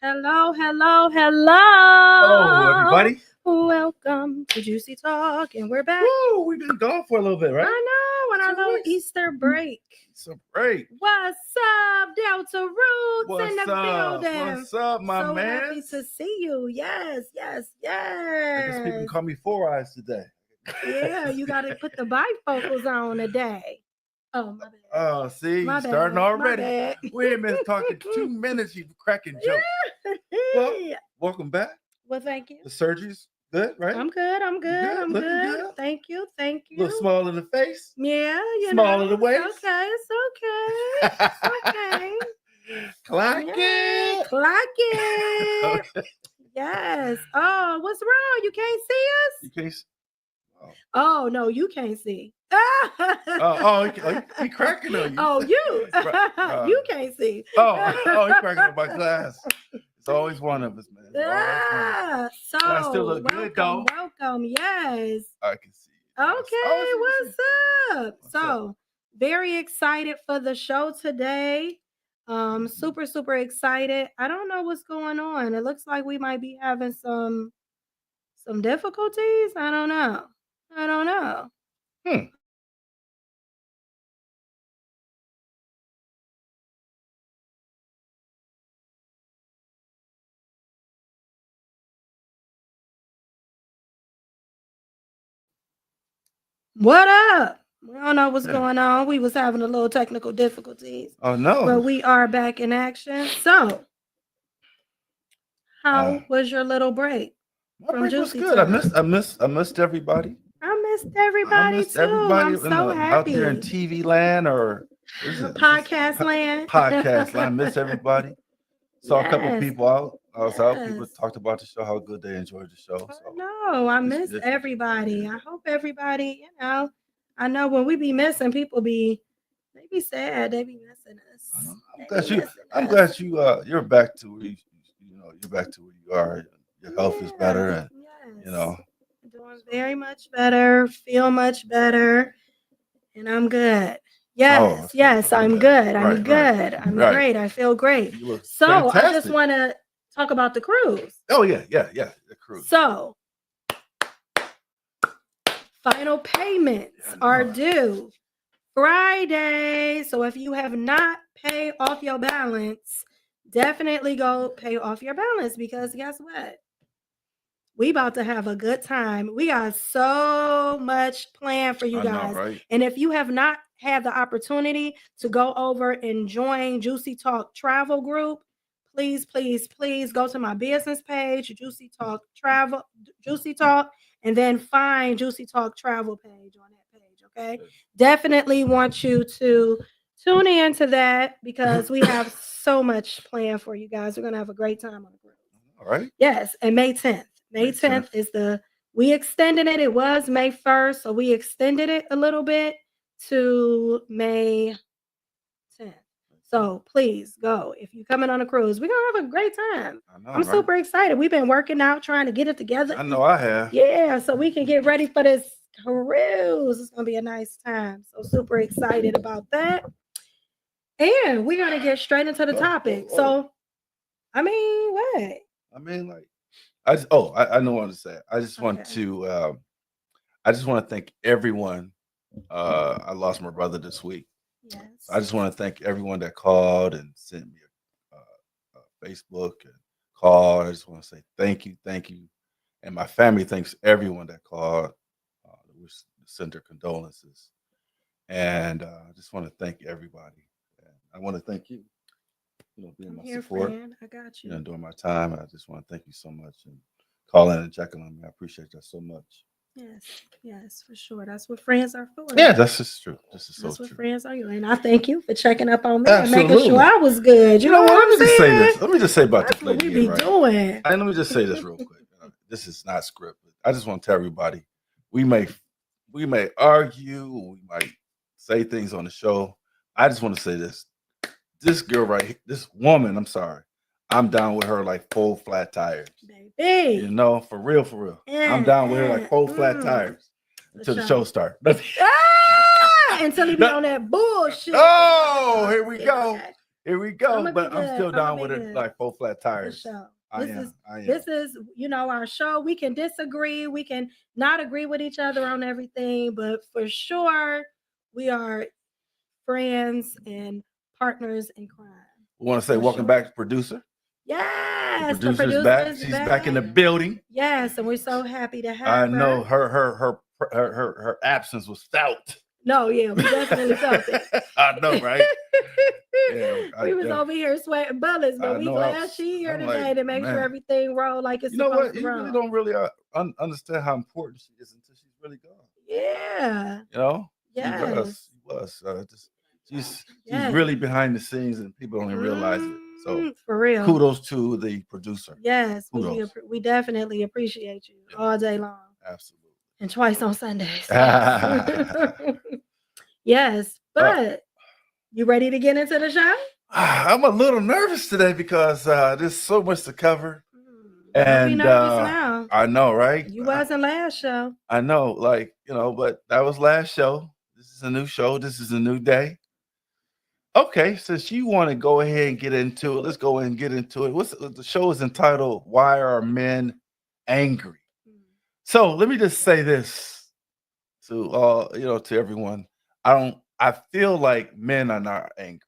Hello, hello, hello. Hello, everybody. Welcome to Juicy Talk, and we're back. Woo, we've been gone for a little bit, right? I know, on our 2 little weeks. Easter break. It's a break. What's up, Delta Roots in the building? What's up, my so man? happy to see you. Yes, yes, I guess people yes. call me Four Eyes today. Yeah, you got to put the bifocals on today. Oh, my bad. Oh, see, My you starting bad, already. my bad. We ain't been talking 2 minutes. You cracking jokes. Well, welcome back. Well, thank you. The surgery's good, right? I'm good. I'm good. I'm Looking good. good. Thank you. Thank you. Little small in the face. Yeah, you Small know. in the waist. It's okay. It's okay. It's okay. Clock Yeah, it. clock it. Yes. Oh, what's wrong? You can't see us? You can't. Oh no, you can't see. He cracking on you. Oh, you. You can't see. He cracking on my glass. It's always one of us, man. Yeah. So I still look good, though. Welcome. Yes. I can see. Okay, what's up? What's So, very excited for the show today. Super excited. I don't know what's going on. It looks like we might be having some difficulties. I don't know. What up? We don't know what's going on. We was having a little technical difficulties. Oh no. But we are back in action. So, how was your little break? My break was good. I missed everybody. I missed everybody too. I'm so happy. Out there in TV land or podcast land. Podcast land. I miss everybody. Saw a couple people out. I was out. People talked about the show, how good they enjoyed the show. So. No, I miss everybody. I hope everybody, I know when we be missing, people they be sad. They be missing us. I'm glad you're back to where you're back to where you are. Your health is better, and doing very much better. Feel much better, and I'm good. Yes, I'm good. I'm good. I'm great. I feel great. So fantastic. I just want to talk about the cruise. Oh yeah, the cruise. So final payments are due Friday. So if you have not paid off your balance, definitely go pay off your balance, because guess what? We about to have a good time. We got so much planned for you guys. Know, right? And if you have not had the opportunity to go over and join Juicy Talk Travel Group, please go to my business page, Juicy Talk, and then find Juicy Talk Travel page on that page, okay? Definitely want you to tune in to that, because we have so much planned for you guys. We're going to have a great time on the cruise. All right. Yes, and May 10th. May 10th is we extended it. It was May 1st, so we extended it a little bit to May 10th. So please go. If you're coming on a cruise, we're going to have a great time. I'm super excited. We've been working out, trying to get it together. I know I have. Yeah, so we can get ready for this cruise. It's going to be a nice time. So super excited about that. And we're going to get straight into the topic. So, I mean, what? I mean, like, I know what to say. I just want to thank everyone. I lost my brother this week. Yes. I just want to thank everyone that called and sent me a Facebook and called. I just want to say thank you, and my family thanks everyone that called. We sent their condolences, and I just want to thank everybody. And I want to thank you. Being my support. Friend. I got you. During my time, I just want to thank you so much and calling and checking on me. I appreciate that so much. Yes, for sure. That's what friends are for. Yeah, that's just true. That's what friends are. And I thank you for checking up on me and making sure I was good. You know what? Let me just say this. Let me just say about this lady. What we be doing. And let me just say this real quick. This is not scripted. I just want to tell everybody, we may argue, we might say things on the show. I just want to say this. This girl this woman, I'm sorry. I'm down with her like full flat tires. Baby. For real. I'm down with her like full flat tires until the show starts. Until he be on that bullshit. Oh, here we go. Here we go. I'ma be But I'm good. still I'ma down be with it good. like 4 flat For tires. sure. I This am. is I am. this is our show. We can disagree. We can not agree with each other on everything, but for sure, we are friends and partners in crime. We want to say For welcome sure. back to producer. The Yes, the producer's back. producer's She's back in the back. building. Yes, and we're so happy to I have her. know her absence was felt. No, yeah, we definitely felt it. I know, right? Yeah, We was over here sweating bullets, but I we know, glad she here I'm today like, to make sure man. everything roll like it's You know supposed what? to You roll. really don't really understand how important she is until she's really gone. Yeah. You know? Yes. She was. She's Yes. really behind the scenes and people don't even realize it. So for real. kudos to the producer. Yes, Kudos. we definitely appreciate you all day long. Absolutely. And twice on Sundays. Yes, but you ready to get into the show? I'm a little nervous today because there's so much to cover. Don't be nervous now. I know, right? You wasn't last show. I know, like, but that was last show. This is a new show. This is a new day. Okay, since you want to go ahead and get into it, let's go ahead and get into it. The show is entitled "Why Are Men Angry?" So let me just say this to to everyone. I feel like men are not angry.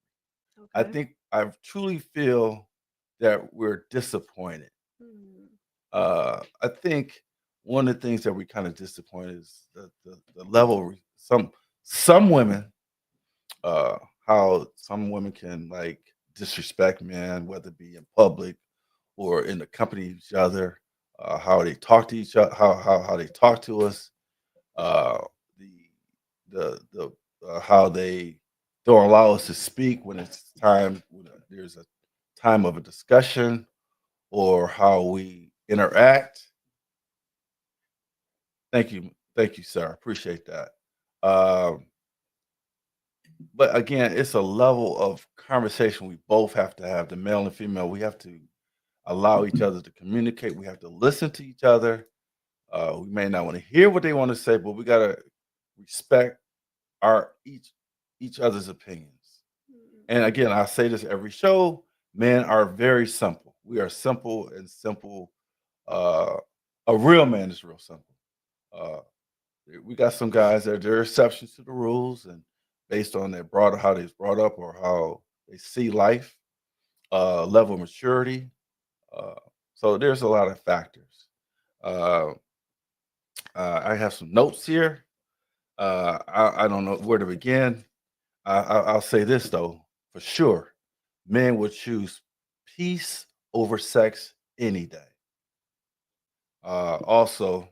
Okay. I truly feel that we're disappointed. I think one of the things that we kind of disappointed is the level of some women, how some women can like disrespect men, whether it be in public or in the company of each other, how they talk to each other, how they talk to us, uh, the how they don't allow us to speak when it's time when there's a time of a discussion, or how we interact. Thank you, sir. Appreciate that. But again, it's a level of conversation we both have to have. The male and female, we have to allow each other to communicate. We have to listen to each other. We may not want to hear what they want to say, but we gotta respect our each other's opinions. And again, I say this every show: men are very simple. We are simple and simple. A real man is real simple. Uh, we got some guys that they're exceptions to the rules, and based on how they was brought up or how they see life, level of maturity. Uh, so there's a lot of factors. Uh, I have some notes here. I don't know where to begin. I'll say this though, for sure, men would choose peace over sex any day. Also,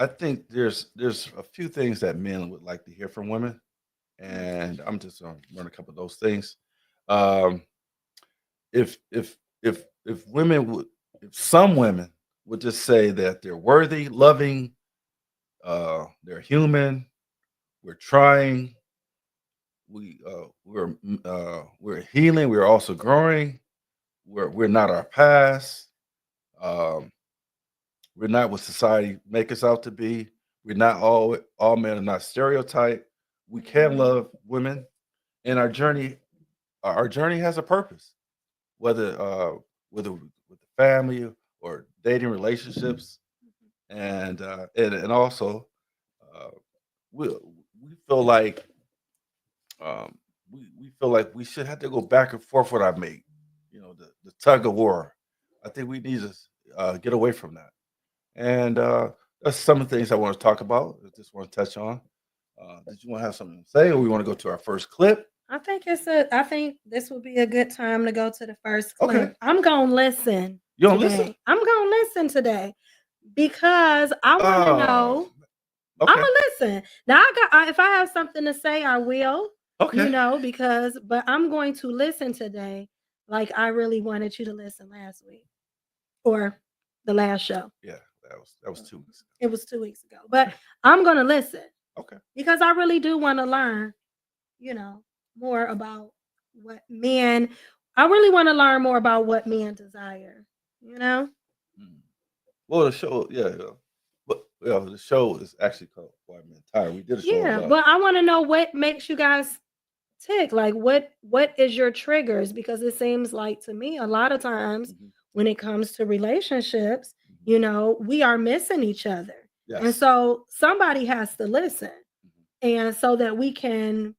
I think there's a few things that men would like to hear from women, and I'm just gonna run a couple of those things. Um, if women would, if some women would just say that they're worthy, loving, they're human, we're trying, we're healing, we're also growing, we're not our past. Um, we're not what society make us out to be. We're not all men are not stereotyped. We can love women, and our journey has a purpose. Whether with the family or dating relationships, and also uh, we feel like we feel like we should have to go back and forth with our mate. The tug of war. I think we need to get away from that. And that's some of the things I want to talk about. I just want to touch on. Did you want to have something to say, or we want to go to our first clip? I think this would be a good time to go to the first clip. Okay. I'm gonna listen. You don't today. listen? I'm gonna listen today because I want to know. Okay. I'm gonna listen. Now if I have something to say, I will. Okay. But I'm going to listen today like I really wanted you to listen last week or the last show. Yeah, that was 2 weeks ago. It was 2 weeks ago. But I'm gonna listen. Okay. Because I really do want to learn, more about what men. I really want to learn more about what men desire. Well, the show, yeah. But Well, the show is actually called Why Men Tired. We did a show Yeah, about. but I want to know what makes you guys tick. Like what is your triggers? Because it seems like to me a lot of times Mhm, when it comes to relationships, mhm. you know, we are missing each other. And Yes. so somebody has to listen. Mhm. And so that we can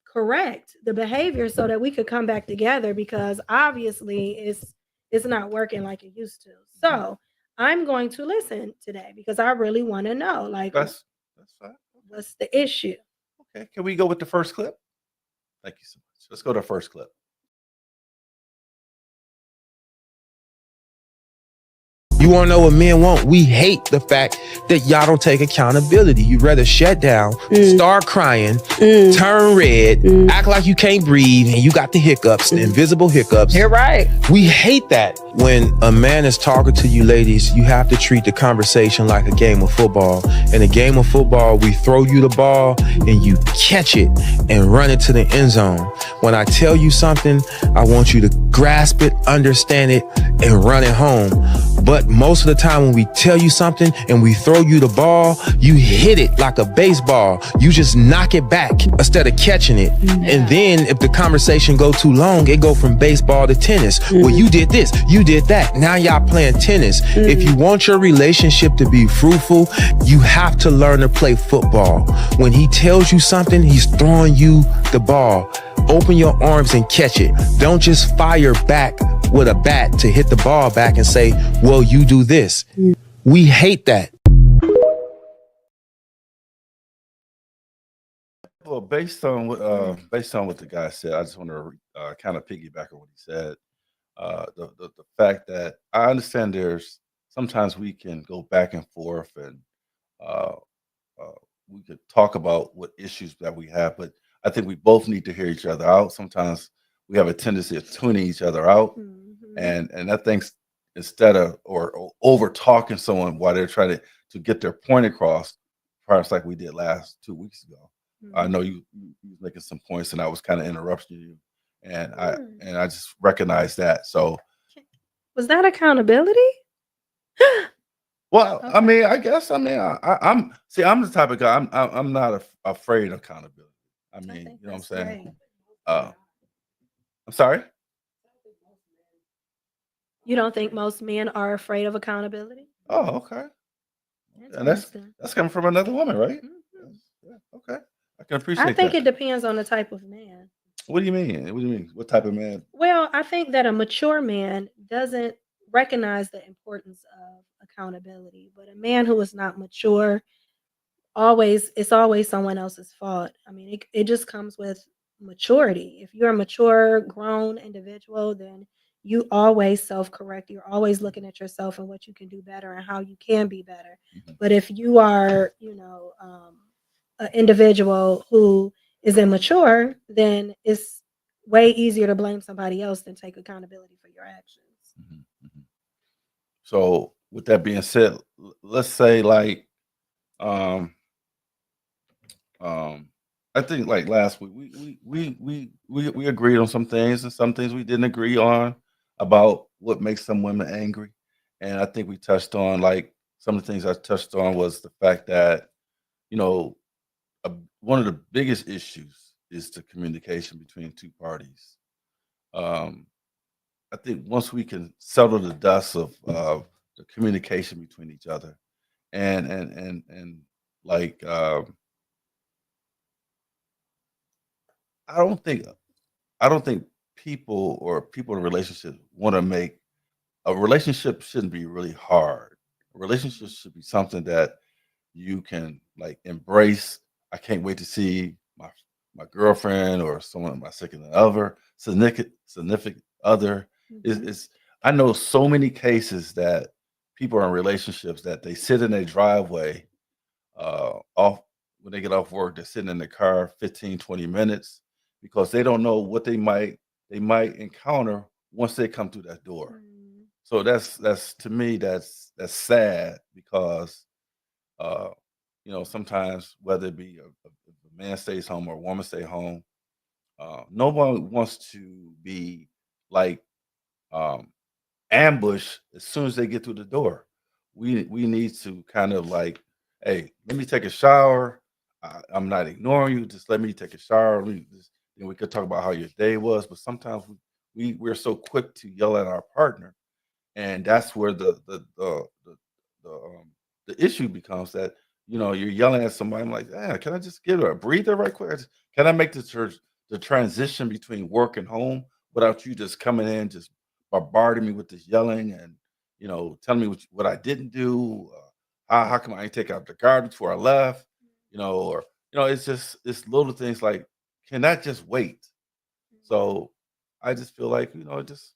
correct the behavior so that we could come back together because obviously it's not working like it used to. Mhm. So I'm going to listen today because I really want to know like That's fine. Okay. what's the issue. Okay. Can we go with the first clip? Thank you so much. Let's go to the first clip. You want to know what men want? We hate the fact that y'all don't take accountability. You'd rather shut down, start crying, turn red, act like you can't breathe, and you got the hiccups, the invisible hiccups. You're right. We hate that. When a man is talking to you ladies, you have to treat the conversation like a game of football. In a game of football, we throw you the ball and you catch it and run it to the end zone. When I tell you something, I want you to grasp it, understand it, and run it home. But most of the time when we tell you something and we throw you the ball, you hit it like a baseball. You just knock it back instead of catching it. And then if the conversation go too long, it go from baseball to tennis. Well, you did this, you did that. Now y'all playing tennis. If you want your relationship to be fruitful, you have to learn to play football. When he tells you something, he's throwing you the ball. Open your arms and catch it. Don't just fire back with a bat to hit the ball back and say, well, you do this. We hate that. Well, based on what the guy said, I just want to kind of piggyback on what he said. The fact that I understand there's sometimes we can go back and forth and uh, we could talk about what issues that we have, but I think we both need to hear each other out. Sometimes we have a tendency of tuning each other out, Mhm. and I think instead of or over talking someone while they're trying to get their point across, perhaps like we did last 2 weeks ago. I know you was making some points, and I was kind of interrupting you, and Mm. I just recognized that. So, Was that accountability? well, I Okay. mean, I guess I mean I'm see I'm the type of guy I'm not afraid of accountability. I I mean, think you know what I'm that's saying? great. Uh, I'm sorry. You don't think most men are afraid of accountability? Oh, okay. And Interesting. that's coming from another woman, right? Mhm. Yeah, okay. I can I appreciate think that. it depends on the type of man. What do you mean? What do you mean? What type of man? Well, I think that a mature man doesn't recognize the importance of accountability, but a man who is not mature always it's always someone else's fault. I mean, it just comes with maturity. If you're a mature, grown individual, then you always self-correct. You're always looking at yourself and what you can do better and how you can be better. Mhm. But if you are, an individual who is immature, then it's way easier to blame somebody else than take accountability for your actions. Mhm, mhm. So, with that being said, let's say like um um I think like last week we agreed on some things and some things we didn't agree on about what makes some women angry. And I think we touched on like some of the things I touched on was the fact that, you know, a, one of the biggest issues is the communication between two parties. Um, I think once we can settle the dust of the communication between each other, and like I don't think I don't think people in relationships want to make a relationship shouldn't be really hard. A relationship Mhm. should be something that you can like embrace. I can't wait to see my girlfriend or someone my significant other. Mhm. Is I know so many cases that people are in relationships that they sit in their driveway off when they get off work, they're sitting in the car 15, 20 minutes because they don't know what they might encounter once they come through that door. Mm. So that's to me that's sad because uh, you know, sometimes whether it be a man stays home or a woman stay home, no one wants to be like um, ambushed as soon as they get through the door. We need to kind of like hey, let me take a shower. I'm not ignoring you. Just let me take a shower. We could talk about how your day was. But sometimes we're so quick to yell at our partner, and that's where the issue becomes that you're yelling at somebody. I'm like, can I just get a breather right quick? Can I make the transition between work and home without you just coming in, just bombarding me with this yelling and telling me what I didn't do? How come I ain't take out the garbage before I left? Or it's little things like, can that just wait? So I just feel like just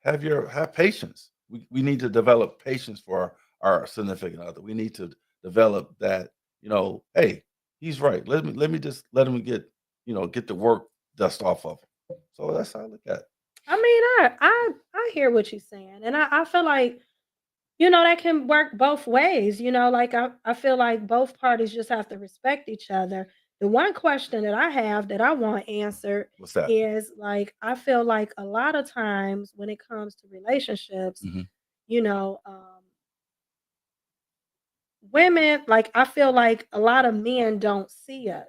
have patience. We need to develop patience for our significant other. We need to develop that. Hey, he's right. Let me just let him get the work dust off of him. So that's how I look at it. I mean, I hear what you're saying, and I feel like that can work both ways. Like I feel like both parties just have to respect each other. The one question that I have that I want answered What's that? is like I feel like a lot of times when it comes to relationships, Hmm. you know, um, women, like I feel like a lot of men don't see us.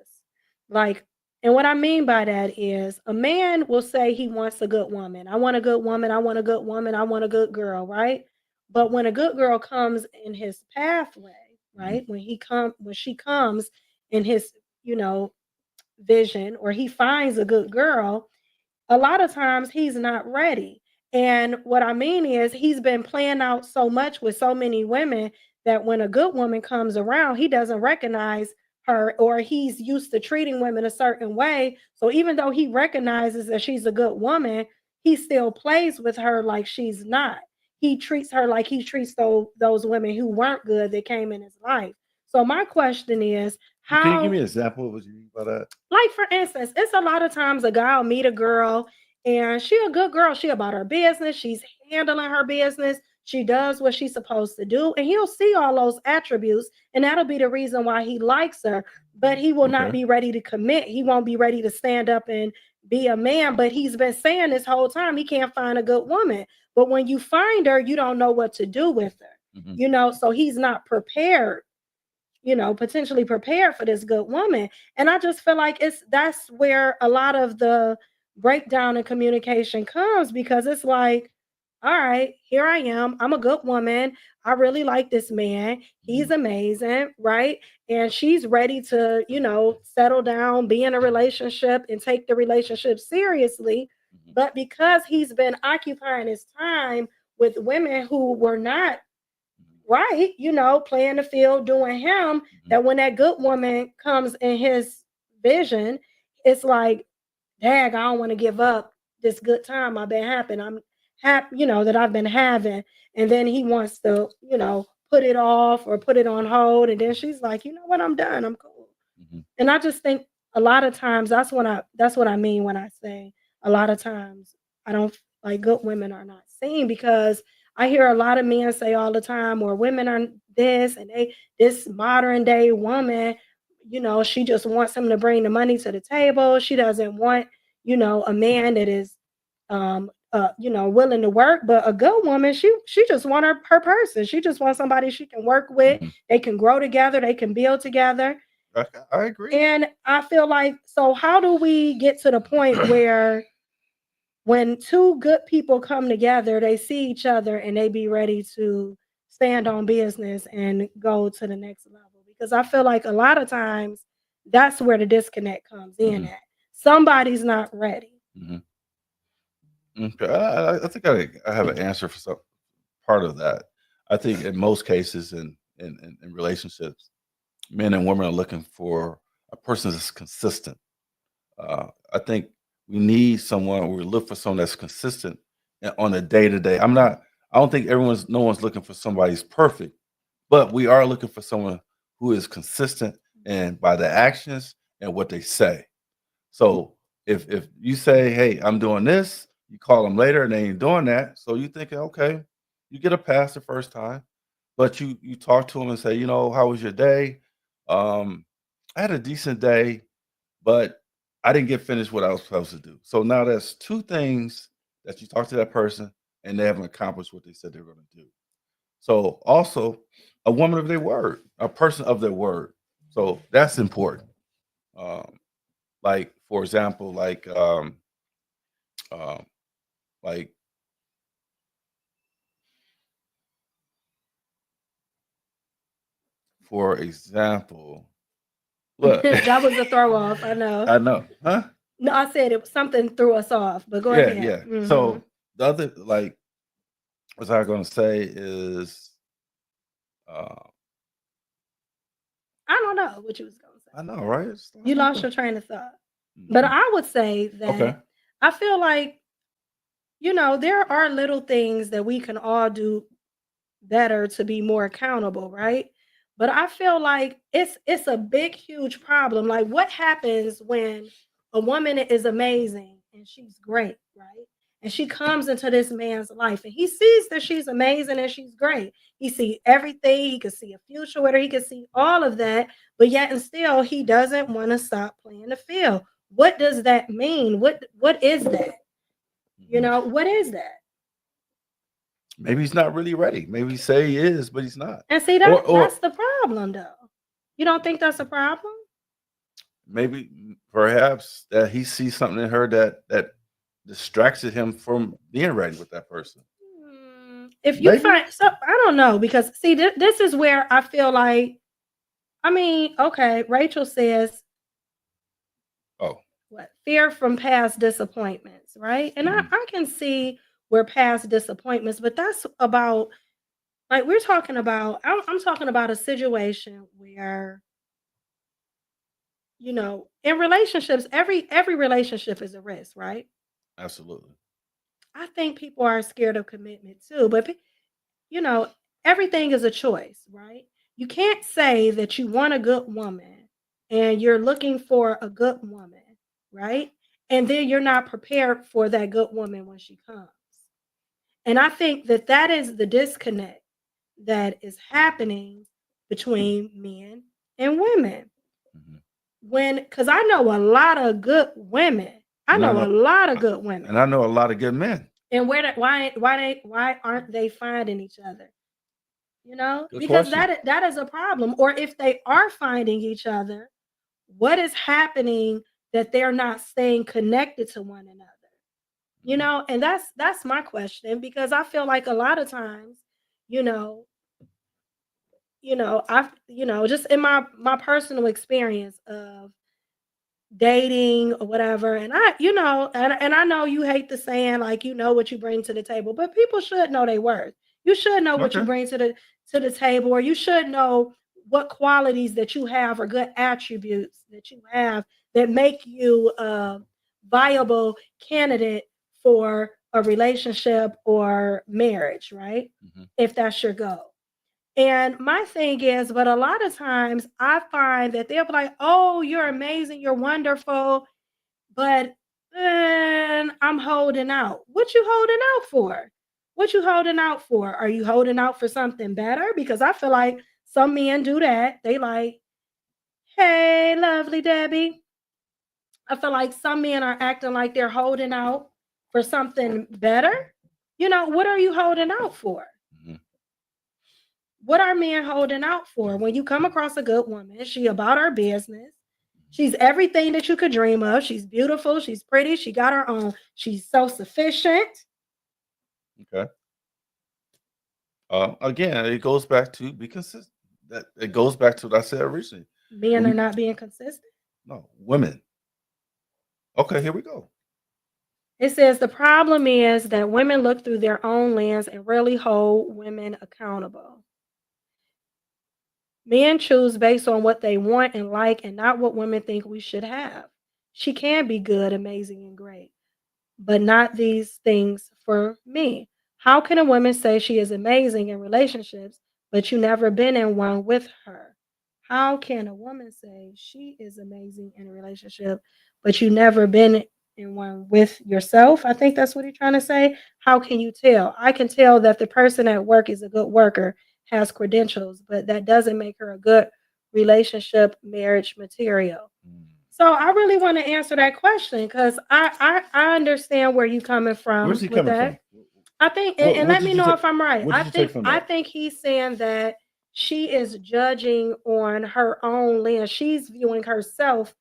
Like, and what I mean by that is a man will say he wants a good woman. I want a good woman. I want a good woman. I want a good girl, right? But when a good girl comes in his pathway, Hmm. right? When she comes in his, you know, vision, or he finds a good girl, a lot of times he's not ready. And what I mean is he's been playing out so much with so many women that when a good woman comes around, he doesn't recognize her, or he's used to treating women a certain way. So even though he recognizes that she's a good woman, he still plays with her like she's not. He treats her like he treats those women who weren't good that came in his life. So my question is, Can you give how, me an example of what you mean by that? like for instance, it's a lot of times a guy will meet a girl and she a good girl. She about her business. She's handling her business. She does what she's supposed to do. And he'll see all those attributes. And that'll be the reason why he likes her. But he will not Okay. be ready to commit. He won't be ready to stand up and be a man. But he's been saying this whole time he can't find a good woman. But when you find her, you don't know what to do with her. Hmm. So he's not prepared, potentially prepared for this good woman. And I just feel like that's where a lot of the breakdown in communication comes, because it's like, all right, here I am. I'm a good woman. I really like this man. He's amazing, right? And she's ready to, settle down, be in a relationship and take the relationship seriously. Hmm. But because he's been occupying his time with women who were not right, playing the field, doing him, Hmm. that when that good woman comes in his vision, it's like, dang, I don't want to give up this good time I've been having. I'm happy, that I've been having. And then he wants to, put it off or put it on hold. And then she's like, you know what, I'm done. I'm cool. Hmm. And I just think a lot of times that's what I mean when I say a lot of times I don't, like, good women are not seen, because I hear a lot of men say all the time, or women are this and this modern day woman, she just wants him to bring the money to the table. She doesn't want, a man that is willing to work. But a good woman, she just want her person. She just wants somebody she can work with. Hmm. They can grow together, they can build together. I agree. And I feel like, so how do we get to the point where when two good people come together, they see each other and they be ready to stand on business and go to the next level? Because I feel like a lot of times that's where the disconnect comes in Hmm. at. Somebody's not ready. Hmm. Okay. I think I have an answer for some part of that. I think in most cases in relationships, men and women are looking for a person that's consistent. I think we need someone. We look for someone that's consistent on a day to day. I don't think no one's looking for somebody's perfect, but we are looking for someone who is consistent and by the actions and what they say. So if you say, "Hey, I'm doing this," you call them later and they ain't doing that. So you thinking, okay, you get a pass the first time, but you talk to them and say, "How was your day? Um, I had a decent day, but I didn't get finished what I was supposed to do." So now that's two things that you talk to that person and they haven't accomplished what they said they're going to do. So also, a woman of their word, a person of their word. So that's important. Like for example, like for example, look, That was a throw off. I know. I know, huh? No, I said it was something threw us off, but go Yeah, ahead. yeah. Mhm. So the other, like, what I was going to say is, I don't know what you was gonna say. I know, right? It's You like- lost your train of thought. But Mhm. I would say that Okay. I feel like, you know, there are little things that we can all do better to be more accountable, right? But I feel like it's a big, huge problem. Like, what happens when a woman is amazing and she's great, right? And she comes into this man's life and he sees that she's amazing and she's great. He see everything, he could see a future with her, he could see all of that, but yet and still he doesn't want to stop playing the field. What does that mean? What is that? You Mhm. know, what is that? Maybe he's not really ready. Maybe he say he is, but he's not. And see that's the problem though. You don't think that's a problem? Maybe perhaps that he sees something in her that distracted him from being ready with that person. If you Maybe. find so, I don't know, because see, this is where I feel like, I mean, okay, Rachel says Oh, what, fear from past disappointments, right? And Mhm. I can see where past disappointments, but that's about, like, we're talking about, I'm talking about a situation where, you know, in relationships, every relationship is a risk, right? absolutely. I think people are scared of commitment too, but you know, everything is a choice, right? You can't say that you want a good woman and you're looking for a good woman, right? And then you're not prepared for that good woman when she comes. And I think that that is the disconnect that is happening between men and women. Mhm. Because I know a lot of good women. I And I know a know, lot of good women. and I know a lot of good men. And why aren't they finding each other? You know, Good because question. that is a problem. Or if they are finding each other, what is happening that they're not staying connected to one another? You Mhm. know, and that's my question, because I feel like a lot of times, you know, I've, just in my personal experience of dating or whatever, and and I know you hate the saying, like, you know what you bring to the table, but people should know their worth. You should know what you Okay. bring to the table, or you should know what qualities that you have or good attributes that you have that make you a viable candidate for a relationship or marriage, right? Mhm. If that's your goal. And my thing is, but a lot of times I find that they'll be like, "Oh, you're amazing, you're wonderful, but I'm holding out." What you holding out for? What you holding out for? Are you holding out for something better? Because I feel like some men do that. They like, "Hey, lovely Debbie." I feel like some men are acting like they're holding out for something better. You know, what are you holding out for? Mhm. What are men holding out for? When you come across a good woman, she about her business. She's everything that you could dream of. She's beautiful. She's pretty. She got her own. She's self-sufficient. Okay. Again, it goes back to be consistent. That it goes back to what I said originally. Men are not being consistent. No, women. Okay, here we go. It says the problem is that women look through their own lens and rarely hold women accountable. Men choose based on what they want and like and not what women think we should have. She can be good, amazing, and great, but not these things for me. How can a woman say she is amazing in relationships, but you never been in one with her? How can a woman say she is amazing in a relationship, but you never been in one with yourself? I think that's what he's trying to say. How can you tell? I can tell that the person at work is a good worker, has credentials, but that doesn't make her a good relationship marriage material. Mm. So I really want to answer that question, because I understand where you coming Where's from he with coming that. from? I think, What and what let did me you know take? if I'm right. What did you take from I that? think he's saying that she is judging on her own lens. She's viewing herself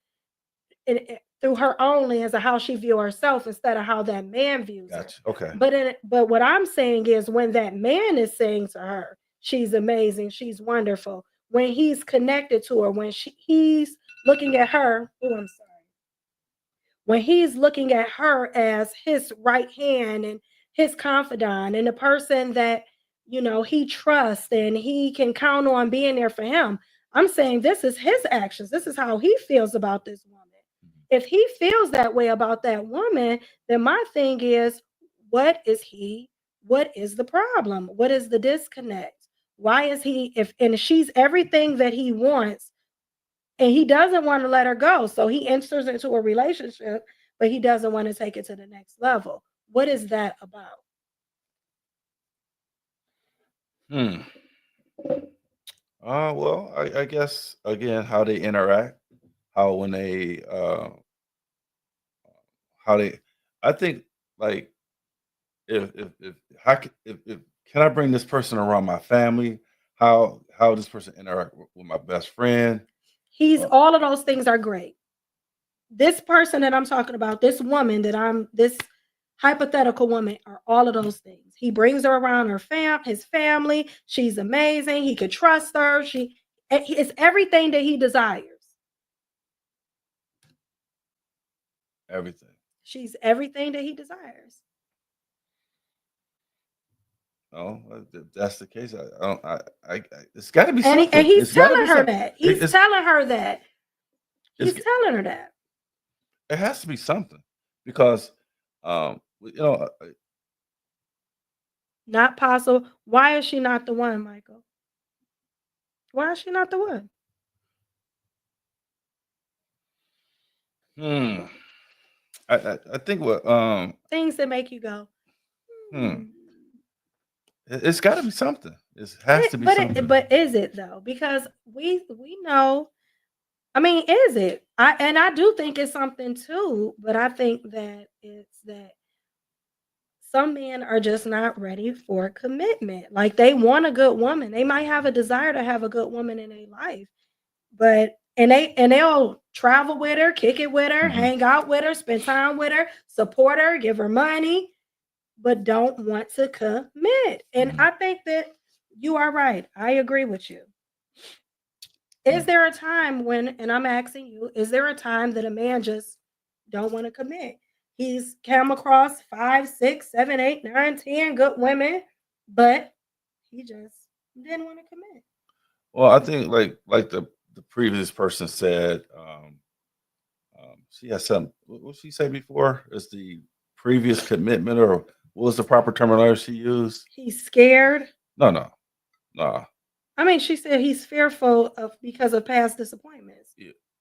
through her own lens of how she views herself instead of how that man views her. Gotcha. Okay. But what I'm saying is when that man is saying to her, she's amazing, she's wonderful, when he's connected to her, when he's looking at her, oh, I'm sorry. When he's looking at her as his right hand and his confidant and the person that, he trusts and he can count on being there for him. I'm saying this is his actions. This is how he feels about this woman. If he feels that way about that woman, then my thing is, what is the problem? What is the disconnect? Why is and she's everything that he wants, and he doesn't want to let her go. So he enters into a relationship, but he doesn't want to take it to the next level. What is that about? Well, I guess again how they interact, how when they how they I think like if can I bring this person around my family? How this person interact with my best friend? All of those things are great. This person that I'm talking about, this woman this hypothetical woman, are all of those things. He brings her around his family. She's amazing. He could trust her. It's everything that he desires. Everything. She's everything that he desires. No, if that's the case, it's got to be something. And he's telling her that. He's telling her that. He's telling her that. It has to be something because, not possible. Why is she not the one, Michael? Why is she not the one? I think what things that make you go. It's got to be something. It has to be something. But is it though? Because we know. I mean, is it? I do think it's something too. But I think that it's that some men are just not ready for commitment. Like they want a good woman. They might have a desire to have a good woman in their life, but they'll travel with her, kick it with her, hang out with her, spend time with her, support her, give her money, but don't want to commit. And I think that you are right. I agree with you. Is there a time when, and I'm asking you, is there a time that a man just don't want to commit? He's come across 5, 6, 7, 8, 9, 10 good women, but he just didn't want to commit. Well, I think like the previous person said, she has something. What did she say before? Is the previous commitment, or what was the proper terminology she used? He's scared. No. I mean, she said he's fearful because of past disappointments.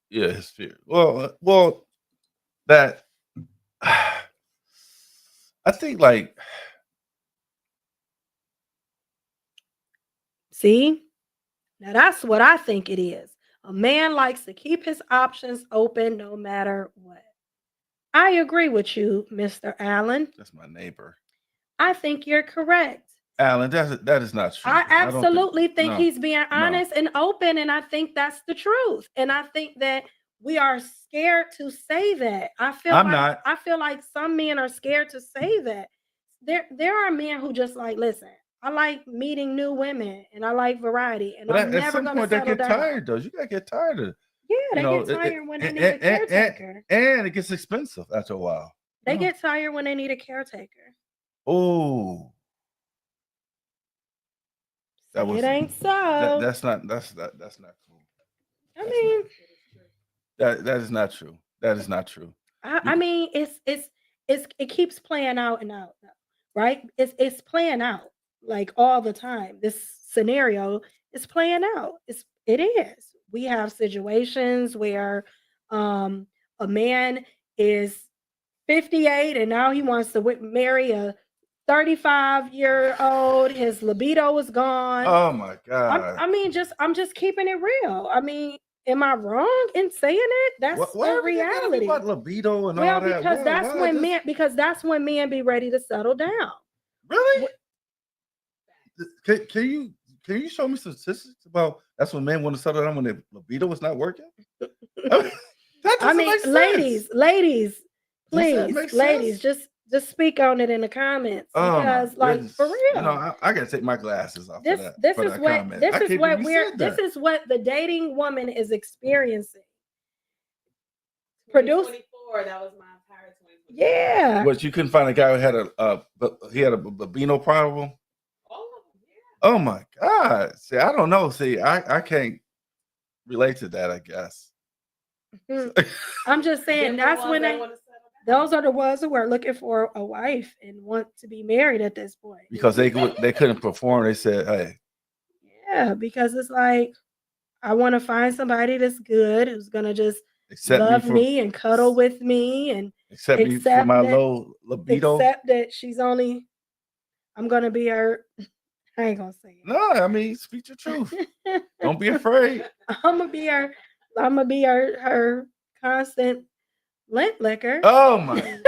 Yeah, his fear. Well, that I think like. See, now that's what I think it is. A man likes to keep his options open no matter what. I agree with you, Mr. Allen. That's my neighbor. I think you're correct. Allen, that is not true. I absolutely think he's being honest and open, and I think that's the truth. And I think that we are scared to say that. I feel like some men are scared to say that. There are men who just like, listen, I like meeting new women and I like variety, and I'm never going to settle down. At some point, they get tired, though. You got to get tired of it. Yeah, they get tired when they need a caretaker. And it gets expensive after a while. They get tired when they need a caretaker. Oh. It ain't so. That's not cool. I mean, that is not true. That is not true. I mean, it keeps playing out and out, right? It's playing out like all the time. This scenario is playing out. It is. We have situations where a man is 58 and now he wants to marry a 35-year-old. His libido is gone. Oh my God. I'm just keeping it real. I mean, am I wrong in saying it? That's the reality. About libido and all that. Because that's when men be ready to settle down. Really? Can Can you show me some statistics about that's when men want to settle down when their libido is not working? I mean, that doesn't make sense. ladies, Does that please, make ladies, sense? just speak on it in the comments Oh my because, like, goodness. for real, You know, I gotta take my glasses off this for that. this for is that what comment. this I is can't what believe you we're said this that. is what the dating woman is experiencing. Produce, 2024, that was my entire 2024. yeah. But you couldn't find a guy who had a libido problem. All of them, yeah. Oh my God. See, I don't know. See, I can't relate to that, I guess. I'm just saying Them the that's ones when that they wanna settle down. those are the ones who are looking for a wife and want to be married at this point. Because they couldn't perform. They said, hey, Yeah, because it's like I want to find somebody that's good who's gonna just accept love me me and cuddle with me and accept me for accept my that- low libido. accept that I'm gonna be her. I ain't gonna say it. No, I mean, speak your truth. Don't be afraid. I'm gonna be her constant lint liquor. Oh my.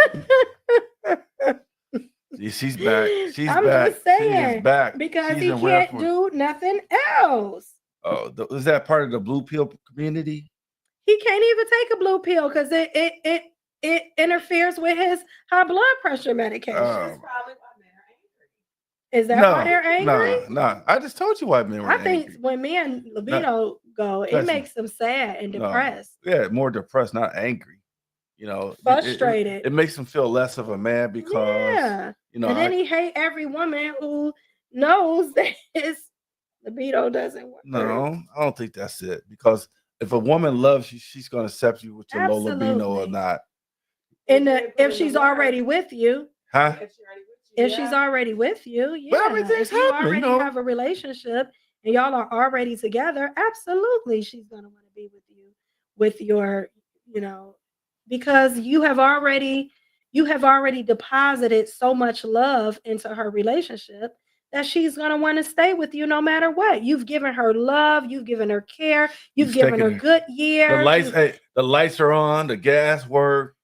See, she's back. She's I'm back. just She saying, is back. because She's he in rare can't form. do nothing else. Oh, is that part of the blue pill community? He can't even take a blue pill because it interferes with his high blood pressure medication. That's probably why men are angry. Is that why they're angry? No. I just told you why men were I angry. think when men libido go, it Listen. makes them sad and No. depressed. Yeah, more depressed, not angry. You know, Frustrated. It makes him feel less of a man because Yeah. you know. And then he hate every woman who knows that his libido doesn't work. No, I don't think that's it. Because if a woman loves you, she's going to accept you with your low libido or Absolutely. not. And If they put if in the she's work, already with you, Huh? if she already with you, if she's already with you, yeah. But everything's if you happening, already you know. have a relationship and y'all are already together, absolutely she's gonna want to be with you with your, because you have already deposited so much love into her relationship that she's gonna want to stay with you no matter what. You've given her love, you've given her care, you've given her taken good years. The lights are on, the gas work,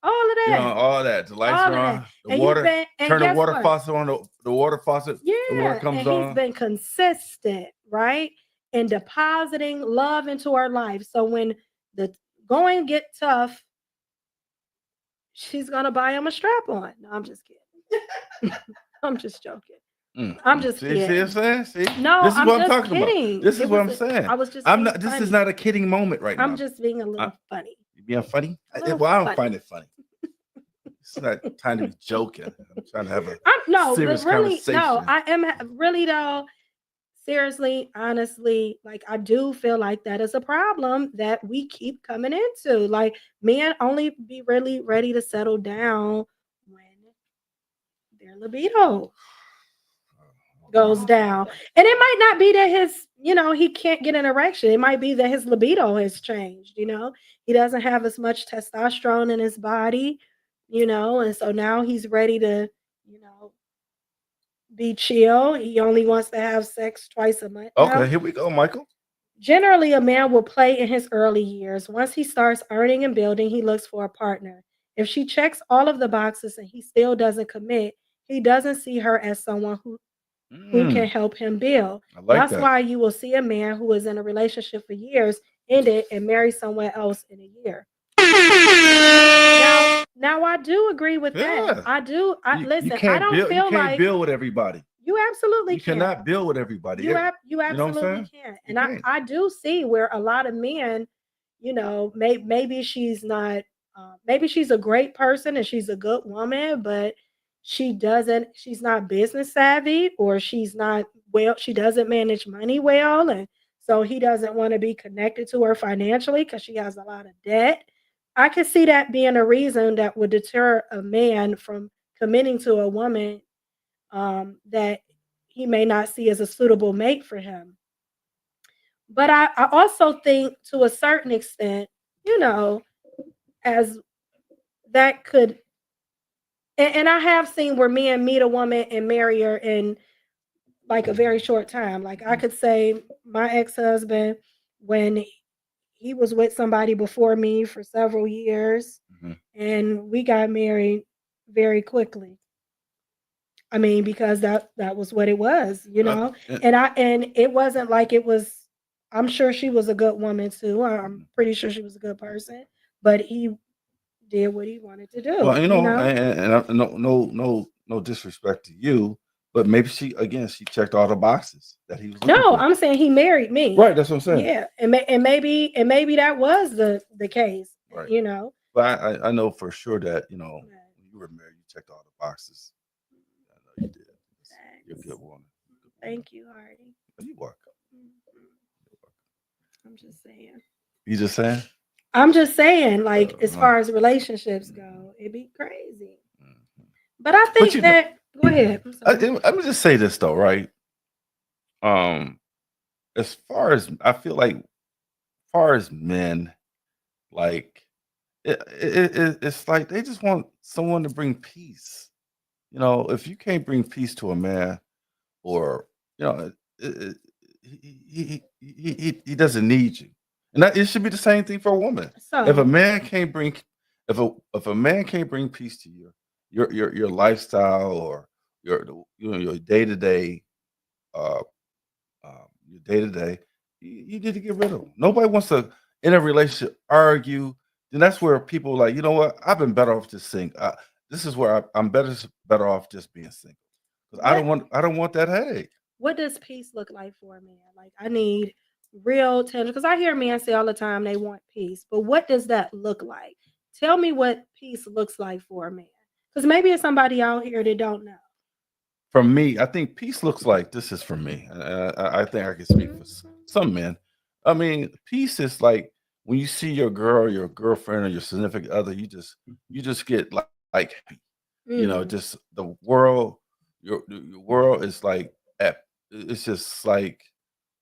all of you that. know, all that. The lights All are of on. that. The And water. you've been- and Turn the guess water what? faucet on. The water faucet. Yeah, The water comes and on. he's been consistent, right? In depositing love into our life. So when the going get tough, she's gonna buy him a strap on. No, I'm just kidding. I'm just joking. I'm just See kidding. what I'm saying? See? No, This is I'm what I'm just talking kidding. about. This is It what I'm was saying. I was just I'm being not. This funny. is not a kidding moment right now. I'm just being a little funny. You being funny? A little Well, I don't funny. find it funny. It's not time to be joking. I'm trying to have a No, serious but really, no, conversation. I am really though. Seriously, honestly, like I do feel like that is a problem that we keep coming into. Like men only be really ready to settle down when their libido goes down. And it might not be that he can't get an erection. It might be that his libido has changed, He doesn't have as much testosterone in his body, and so now he's ready to, be chill. He only wants to have sex twice a month. now. Okay, here we go, Michael. Generally, a man will play in his early years. Once he starts earning and building, he looks for a partner. If she checks all of the boxes and he still doesn't commit, he doesn't see her as someone who can help him build. I like That's that. why you will see a man who is in a relationship for years end it and marry someone else in a year. Now I do agree with Yeah. that. I do. Listen, you can't I don't build, feel you can't like build with everybody. you absolutely You can. cannot build with everybody. You know what I'm absolutely saying? can. You And can't. I do see where a lot of men, maybe she's not, maybe she's a great person and she's a good woman, but she's not business savvy, or she doesn't manage money well. And so he doesn't want to be connected to her financially because she has a lot of debt. I could see that being a reason that would deter a man from committing to a woman that he may not see as a suitable mate for him. But I also think to a certain extent, as that could, and I have seen where men meet a woman and marry her in like a very short time. Like I could say my ex-husband, when he was with somebody before me for several years, Mhm. and we got married very quickly. I mean, because that was what it was, you know. Uh, And it wasn't like it was. I'm sure she was a good woman too. I'm pretty sure she was a good person, but he did what he wanted to do, well, you you know, know. no disrespect to you, but maybe she checked all the boxes that he was looking No, for. I'm saying he married me. Right, that's what I'm saying. Yeah, and maybe that was the case, Right. you know. But I know for sure that, you know, when you were married, you checked all the boxes. I know you did. You're a good woman. Thank you, Hardy. You welcome. I'm just saying. You just saying? I'm just saying, like, as Uh-huh. far as relationships go, it'd be crazy. Mhm. But I think you know- that. Go ahead. I'm sorry. Let me just say this though, right? As far as I feel like, far as men, like it's like they just want someone to bring peace. You know, if you can't bring peace to a man, or you know, he doesn't need you, and that it should be the same thing for a woman. If a So, man can't bring, if a man can't bring peace to your lifestyle, or your day to day, uh, your day to day, you need to get rid of them. Nobody wants to in a relationship argue. Then that's where people like, you know what? I've been better off just single. This is where I'm better off just being single, because I don't want that headache. what does peace look like for a man? Like, I need real tension because I hear men say all the time they want peace, but what does that look like? Tell me what peace looks like for a man, because maybe it's somebody out here that don't know. For me, I think peace looks like this is for me. I think I can speak for some men. I mean, peace is like when you see your girl, your girlfriend, or your significant other, you just get like happy. You know, Mhm. just the world, your world is like it's just like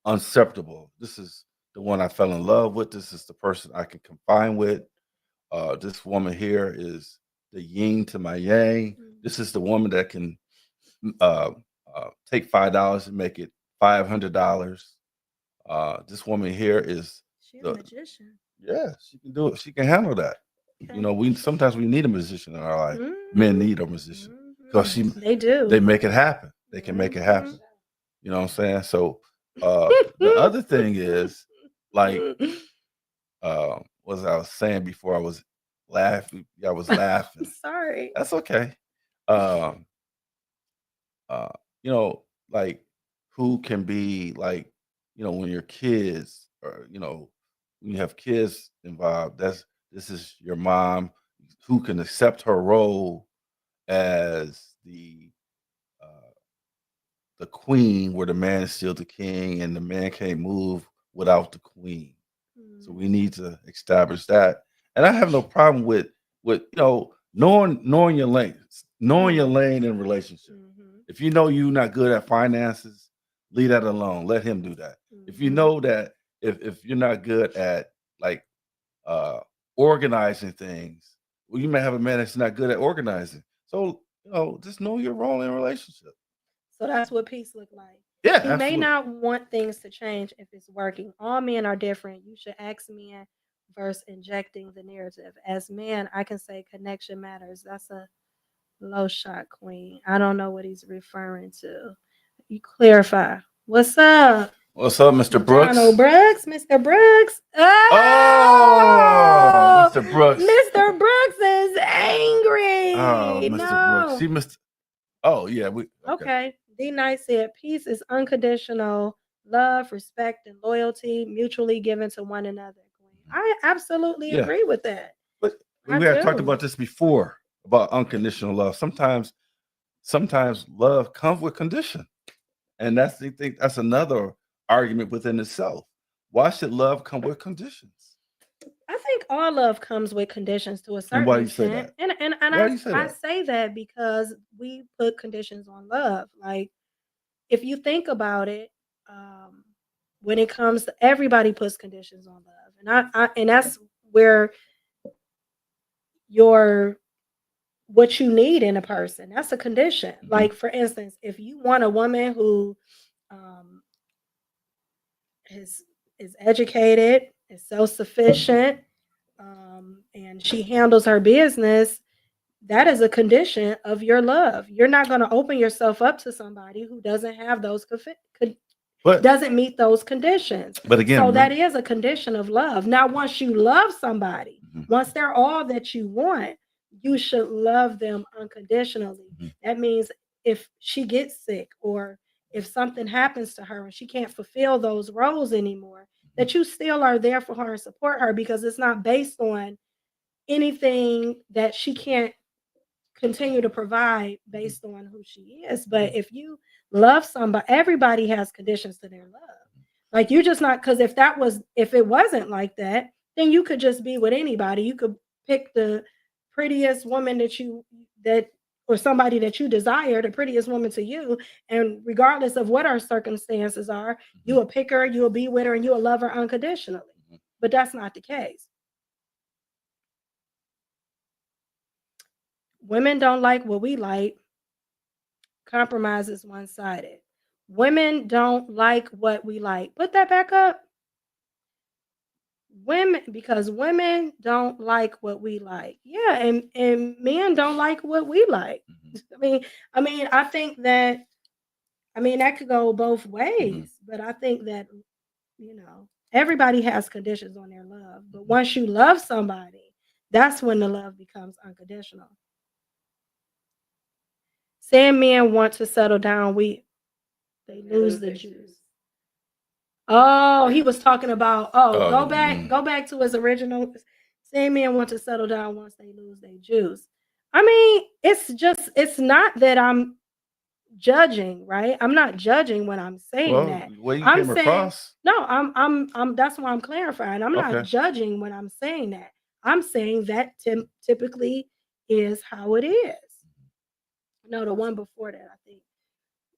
unseparable. This is the one I fell in love with. This is the person I can confine with. This woman here is the yin to my yang. This is the woman that can uh, take $5 and make it $500. This woman here is She a the magician. yeah, she can do it. She can handle that. You know, we sometimes we need a musician in our life. Men Mhm. need a musician because They do. they make it happen. They can make it happen. You know what I'm saying? So the other thing is like was I was saying before I was laughing. I was laughing. Sorry. That's okay. Um, uh, you know, like who can be like, you know, when your kids, or you know, when you have kids involved, this is your mom who can accept her role as uh the queen, where the man is still the king and the man can't move without the queen. So we need to establish that. And I have no problem with you know, knowing your lane, knowing your lane in relationship. Mhm. If you know you're not good at finances, leave that alone. Let him do that. If you Mhm. know that if you're not good at like uh organizing things, well, you may have a man that's not good at organizing. So, you know, just know your role in a relationship. So that's what peace look like. Yeah, He may absolutely. not want things to change if it's working. All men are different. You should ask men versus injecting the narrative. As men, I can say connection matters. That's a low shot queen. I don't know what he's referring to. You clarify. What's up? What's up, Mr. Brooks? Donald Brooks, Mr. Brooks. Oh, Mr. Brooks. Mr. Brooks is angry. Oh, Mr. No. Brooks. He missed. Oh, yeah. We okay. Okay. D Knight said peace is unconditional love, respect, and loyalty mutually given to one another. Queen. I absolutely Yeah. agree with that. But I we had talked do. about this before about unconditional love. Sometimes love comes with condition, and that's the thing. That's another argument within itself. Why should love come with conditions? I think all love comes with conditions to a certain why do you say extent. that? And Why do you say I that? say that because we put conditions on love. Like if you think about it, um, when it comes to everybody puts conditions on love. And that's where your what you need in a person. That's a condition. Mhm. Like for instance, if you want a woman who um, is educated, is self sufficient, and she handles her business, that is a condition of your love. You're not going to open yourself up to somebody who doesn't have those But doesn't meet those conditions. but again, So that is a condition of love. Now, once you love somebody, Mhm. once they're all that you want, you should love them unconditionally. Mhm. That means if she gets sick or if something happens to her and she can't fulfill those roles anymore, that you still are there for her and support her, because it's not based on anything that she can't continue to provide based on who she is. But if you love somebody, everybody has conditions to their love. Like, you just not, because if it wasn't like that, then you could just be with anybody. You could pick the prettiest woman or somebody that you desire, the prettiest woman to you, and regardless of what our circumstances are, you will pick her, you will be with her, and you will love her unconditionally. Mhm. But that's not the case. Women don't like what we like. Compromise is one-sided. Women don't like what we like. Put that back up. Because women don't like what we like. Yeah, and men don't like what we like. Mhm. I think that that could go both ways, but I think that everybody has conditions on their love. But once you love somebody, that's when the love becomes unconditional. Saying men want to settle down, they lose the juice. Oh, he was talking about, go back to his original. Saying men want to settle down once they lose their juice. It's not that I'm judging, right? I'm not judging when I'm saying Well, that. what you I'm came saying, across. no, I'm that's why I'm clarifying. I'm not Okay. judging when I'm saying that. I'm saying that typically is how it is. No, the one before that, I think,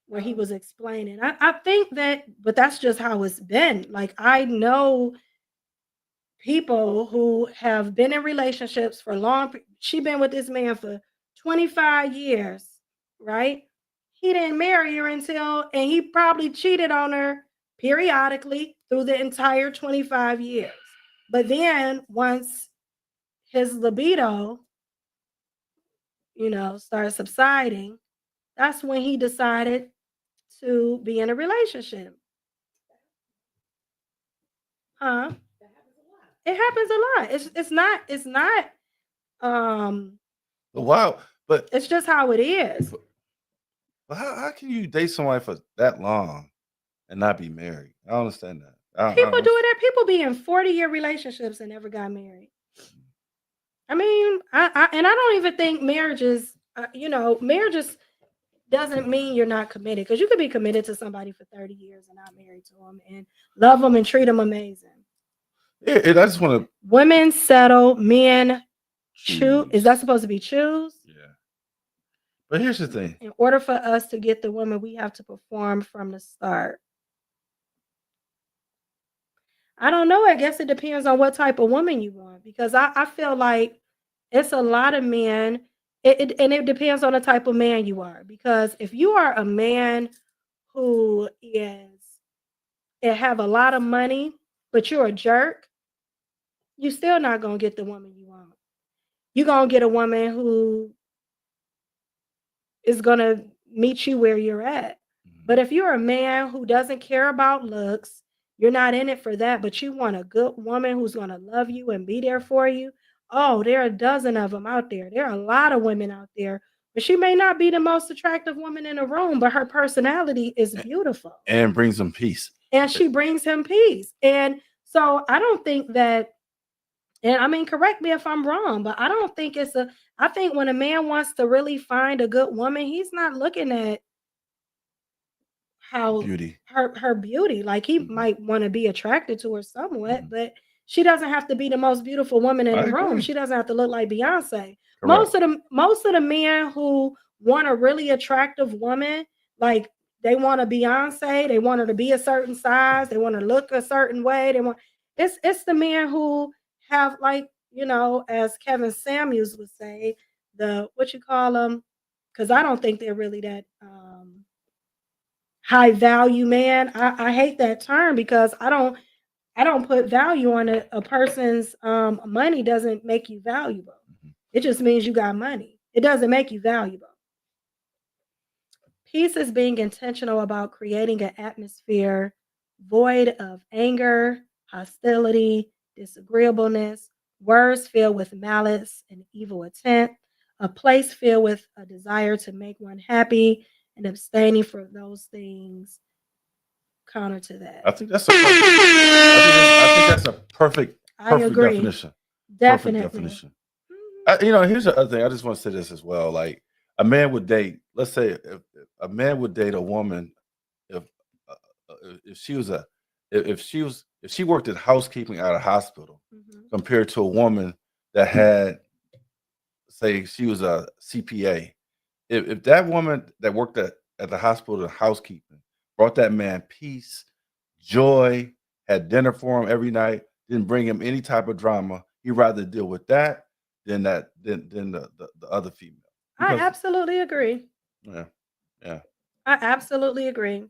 where he was explaining. I think that, but that's just how it's been. Like, I know people who have been in relationships for long. She been with this man for 25 years, right? He didn't marry her and he probably cheated on her periodically through the entire 25 years. But then once his libido, started subsiding, that's when he decided to be in a relationship. Huh? That happens a lot. It happens a lot. It's not Wow, but it's just how it is. how can you date somebody for that long and not be married? I don't understand that. People do it. People be in 40-year relationships and never got married. I don't even think marriages, marriages doesn't mean you're not committed, because you could be committed to somebody for 30 years and not married to them and love them and treat them amazing. Yeah, I just want to. Women settle, men choose. Is that Choose. supposed to be choose? Yeah. But here's the thing. In order for us to get the woman, we have to perform from the start. I don't know. I guess it depends on what type of woman you want, because I feel like it's a lot of men. And it depends on the type of man you are. Because if you are a man who have a lot of money, but you're a jerk, you're still not gonna get the woman you want. You're gonna get a woman who is gonna meet you where you're at. But if you're a man who doesn't care about looks, you're not in it for that, but you want a good woman who's going to love you and be there for you. Oh, there are a dozen of them out there. There are a lot of women out there, but she may not be the most attractive woman in the room, but her personality is beautiful. And brings them peace. And she brings him peace. And so I don't think that, and correct me if I'm wrong, but I don't think I think when a man wants to really find a good woman, he's not looking at how Beauty. her beauty. Like, he might want to be attracted to her somewhat, but she doesn't have to be the most beautiful woman in the room. She doesn't have to look like Beyonce. Most of the men who want a really attractive woman, like, they want a Beyonce, they want her to be a certain size, they want her to look a certain way. It's the men who have, like, as Kevin Samuels would say, what you call them, because I don't think they're really that high value man. I hate that term, because I don't put value on a person's money. Doesn't make you valuable. It just means you got money. It doesn't make you valuable. Peace is being intentional about creating an atmosphere void of anger, hostility, disagreeableness, words filled with malice and evil intent, a place filled with a desire to make one happy, and abstaining from those things counter to that. I think that's a perfect. I think that's a perfect I agree. definition. Definitely. Perfect definition. Mhm. Here's the other thing. I just want to say this as well. Like a man would date. Let's say if a man would date a woman if she was if she worked at housekeeping at a hospital Mhm. compared to a woman that had, say, she was a CPA. If that woman that worked at the hospital in housekeeping brought that man peace, joy, had dinner for him every night, didn't bring him any type of drama, he'd rather deal with that than the other female. I Because absolutely agree. yeah, yeah. I absolutely agree.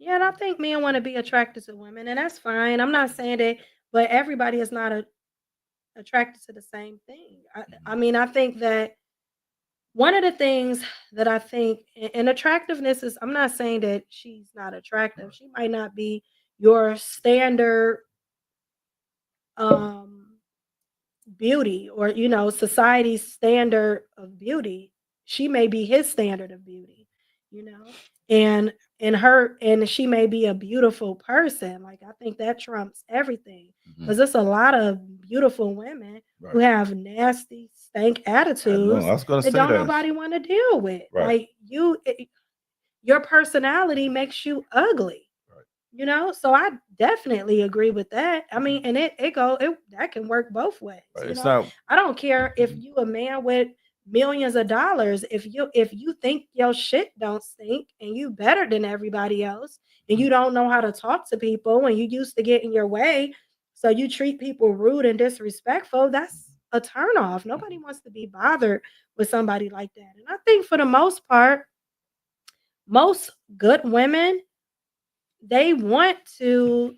Yeah, and I think men want to be attracted to women, and that's fine. I'm not saying that, but everybody is not attracted to the same thing. I Mhm. mean, I think that one of the things that I think, and attractiveness is, I'm not saying that she's not attractive. Right. She might not be your standard um beauty, or society's standard of beauty. She may be his standard of beauty, you know and and she may be a beautiful person. Like, I think that trumps everything, Mhm. because there's a lot of beautiful women who Right. have nasty stank I know. attitudes I was gonna that say don't that. nobody want to deal with. Right. Like, your personality makes you ugly. Right. So I definitely agree with that. I mean, Mhm. and that can work both ways. Right. It's not. I don't care if Mhm. you a man with millions of dollars. If you think your shit don't stink and you better than everybody else, and you Mhm. don't know how to talk to people, and you used to get in your way, so you treat people rude and disrespectful, that's a turn off. Nobody Mhm. wants to be bothered with somebody like that. And I think for the most part, most good women, they want to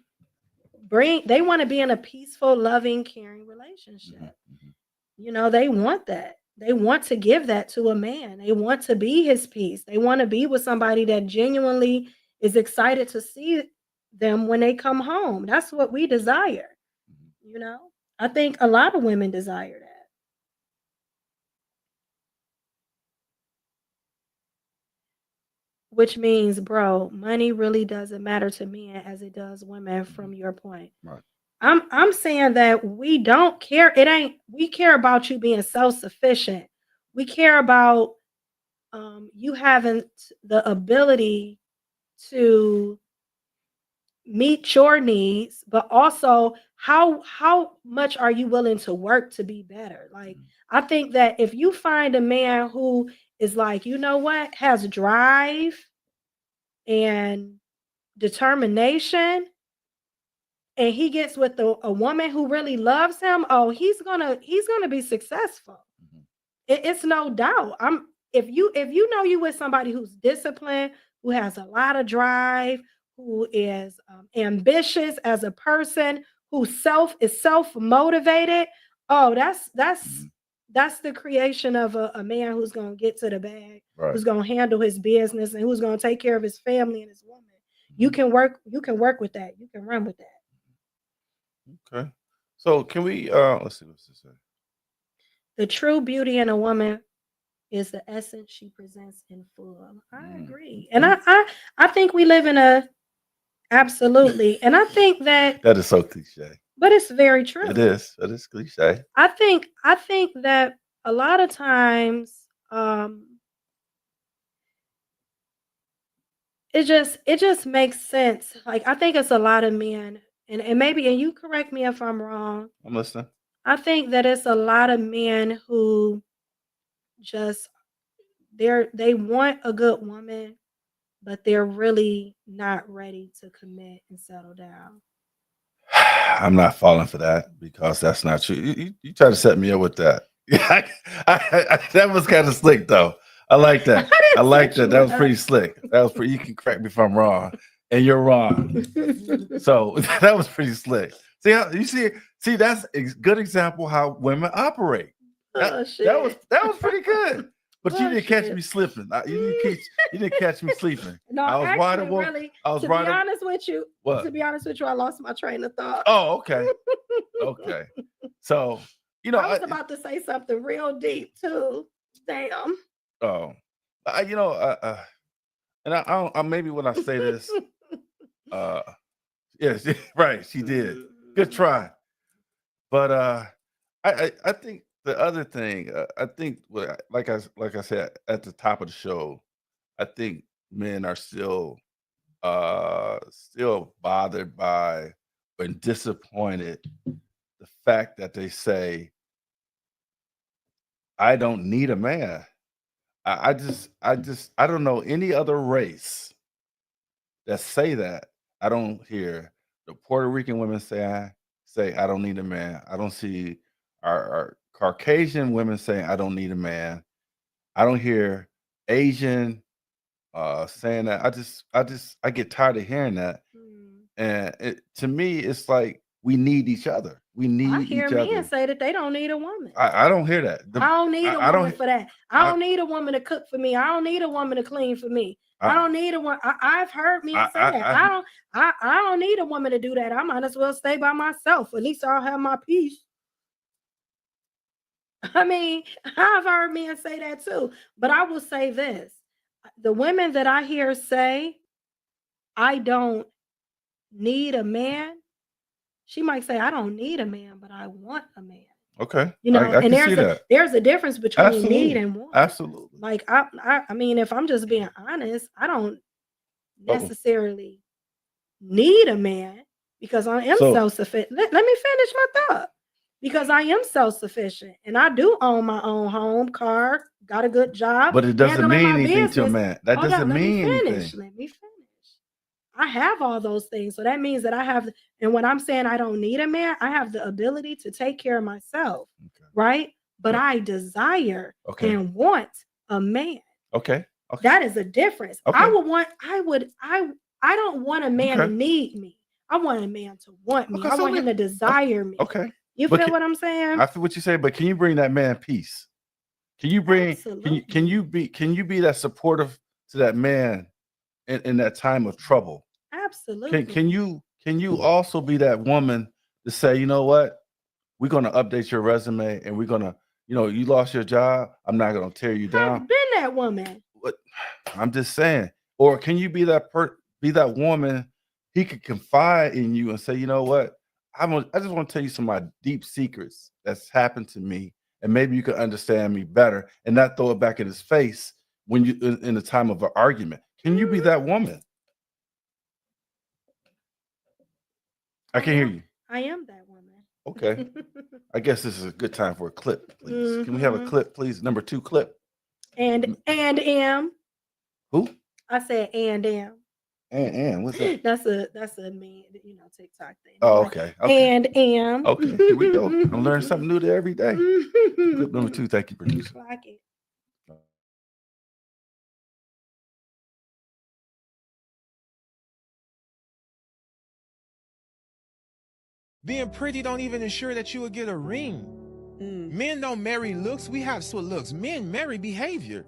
they want to be in a peaceful, loving, caring relationship. Mhm. Mhm. They want that. They want to give that to a man. They want to be his peace. They want to be with somebody that genuinely is excited to see them when they come home. That's what we desire. Mhm. you know I think a lot of women desire that. Which means, bro, money really doesn't matter to men as it does women, Mhm. from your point. Right. I'm saying that we don't care. It ain't We care about you being self-sufficient. We care about you having the ability to meet your needs, but also how much are you willing to work to be better? Like, Mhm. I think that if you find a man who is like, what, has drive and determination, and he gets with a woman who really loves him, oh, he's gonna be successful. Mhm. It's no doubt. If you know you with somebody who's disciplined, who has a lot of drive, who is ambitious as a person, who self motivated. Oh, Mhm. that's the creation of a man who's gonna get to the bag, Right. who's gonna handle his business, and who's gonna take care of his family and his woman. You Mhm. can work. You can work with that. You can run with that. Okay. So can we let's see what's this say. The true beauty in a woman is the essence she presents in full. I Mm, agree. And okay. I think we live in a absolutely. And I think that, That is so cliche. but it's very It true. is. It is cliche. I think that a lot of times it just makes sense. Like, I think it's a lot of men, and maybe, and you correct me if I'm wrong. I'm listening. I think that it's a lot of men who just they want a good woman, but they're really not ready to commit and settle down. I'm not falling for that because that's not true. You try to set me up with that. Yeah, that was kind of slick though. I like I that. I didn't like set that. you That was up. pretty slick. That was pretty. You can correct me if I'm wrong, and you're wrong. So that was pretty slick. See how you see? See, that's a good example how women operate. Oh shit. that was pretty good. But you Oh, didn't catch shit. me slipping. You didn't catch me sleeping. No, I was wide actually, awake. really. I was To wide be awake. honest with you, What? I lost my train of thought. Oh, okay. Okay. So, you know, I was about to say something real deep too. Damn. oh, you know, and I maybe when I say this, yes, right, she did. Good try. But I think the other thing, I think, like I said at the top of the show, I think men are still bothered by and disappointed the fact that they say, "I don't need a man." I don't know any other race that say that. I don't hear the Puerto Rican women say I don't need a man. I don't see our Caucasian women saying I don't need a man. I don't hear Asian saying that. I get tired of hearing that. And to me, it's like we need each other. We I need hear each men other. say that they don't need a woman. I don't hear that. I don't need a I woman don't- for that. I don't need a woman to cook for me. I don't need a woman to clean for me. I don't need a one. I've heard men say that. I don't need a woman to do that. I might as well stay by myself. At least I'll have my peace. I mean, I've heard men say that too. But I will say this: the women that I hear say, "I don't need a man," she might say, "I don't need a man, but I want a man." Okay. You know, I and can see that. there's a difference between Absolutely. need and want. Absolutely. Like I mean, if I'm just being honest, I don't necessarily need a man because I am self-sufficient. Let me finish my thought. Because I am self-sufficient and I do own my own home, car, got a good job. But it doesn't handling mean my anything to a business. man. That Hold doesn't on, mean let me anything. finish. Let me finish. I have all those things. So that means that I have, and when I'm saying I don't need a man, I have the ability to take care of myself, right? But I desire and want a man. Okay. That is a difference. Okay. I don't want a man to need me. I want a man to want me. Okay, I so want him to desire me. Okay. You But feel what I'm saying? I feel what you say, but can you bring that man peace? Can you bring can you be that supportive to that man in that time of trouble? Absolutely. Can you also be that woman to say, you know what? We're gonna update your resume and we're gonna, you lost your job. I'm not gonna tear you down. I've been that woman. I'm just saying. Or can you be that woman he could confide in you and say, you know what? I just want to tell you some of my deep secrets that's happened to me, and maybe you can understand me better and not throw it back in his face when you in the time of an argument. Can you be that woman? I can hear you. I am that woman. Okay. I guess this is a good time for a clip, please. Can we have a clip, please? Number 2 clip. And am. Who? I said and am. And what's that? That's a mean, TikTok thing. Oh, okay. And am. Okay, here we go. I'm learning something new there every day. Clip number 2. Thank you, producer. Like it. Being pretty don't even ensure that you will get a ring. Men don't marry looks. We have looks. Men marry behavior.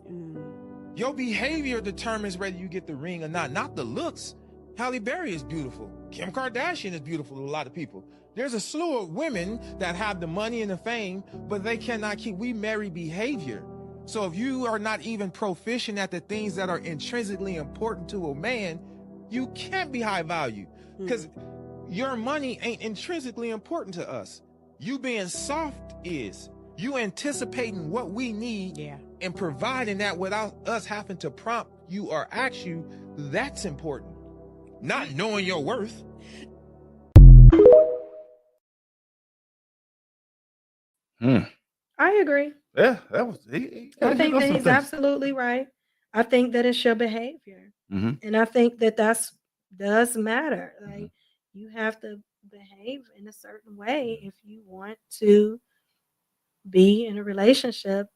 Your behavior determines whether you get the ring or not the looks. Halle Berry is beautiful. Kim Kardashian is beautiful to a lot of people. There's a slew of women that have the money and the fame, but they cannot keep. We marry behavior. So if you are not even proficient at the things that are intrinsically important to a man, you can't be high value because your money ain't intrinsically important to us. You being soft is. You anticipating what we need and providing that without us having to prompt you or ask you, that's important. Not knowing your worth. I agree. Yeah, that was. I think that he's absolutely right. I think that it's your behavior, and I think that does matter. Like you have to behave in a certain way if you want to be in a relationship.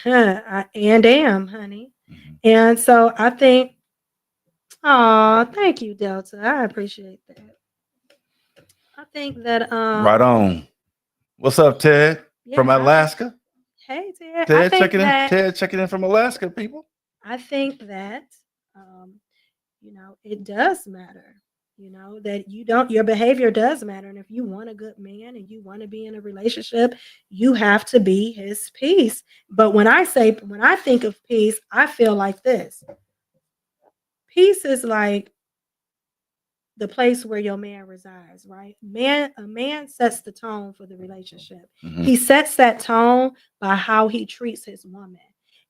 And am, honey. And so I think, thank you, Delta. I appreciate that. I think that right on. What's up, Ted? from I- Alaska. Hey, Ted. I Ted think checking in. that Ted checking in from Alaska, people. I think that it does matter. That your behavior does matter. And if you want a good man and you want to be in a relationship, you have to be his peace. But when I think of peace, I feel like this. Peace is like the place where your man resides, right? A man sets the tone for the relationship. Mhm. He sets that tone by how he treats his woman.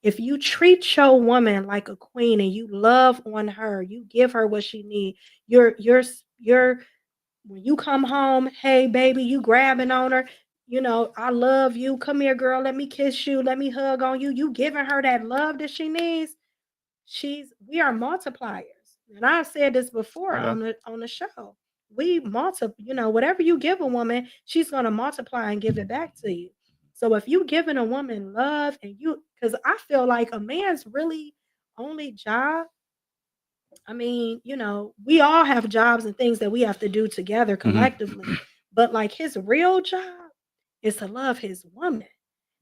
If you treat your woman like a queen and you love on her, you give her what she needs. You're when you come home, hey baby, you grabbing on her. I love you. Come here, girl. Let me kiss you. Let me hug on you. You giving her that love that she needs. We are multipliers. And I've said this before Yeah. on the show. We whatever you give a woman, she's gonna multiply and give it back to you. So if you giving a woman love because I feel like a man's really only job, we all have jobs and things that we have to do together collectively. But like his real job is to love his woman.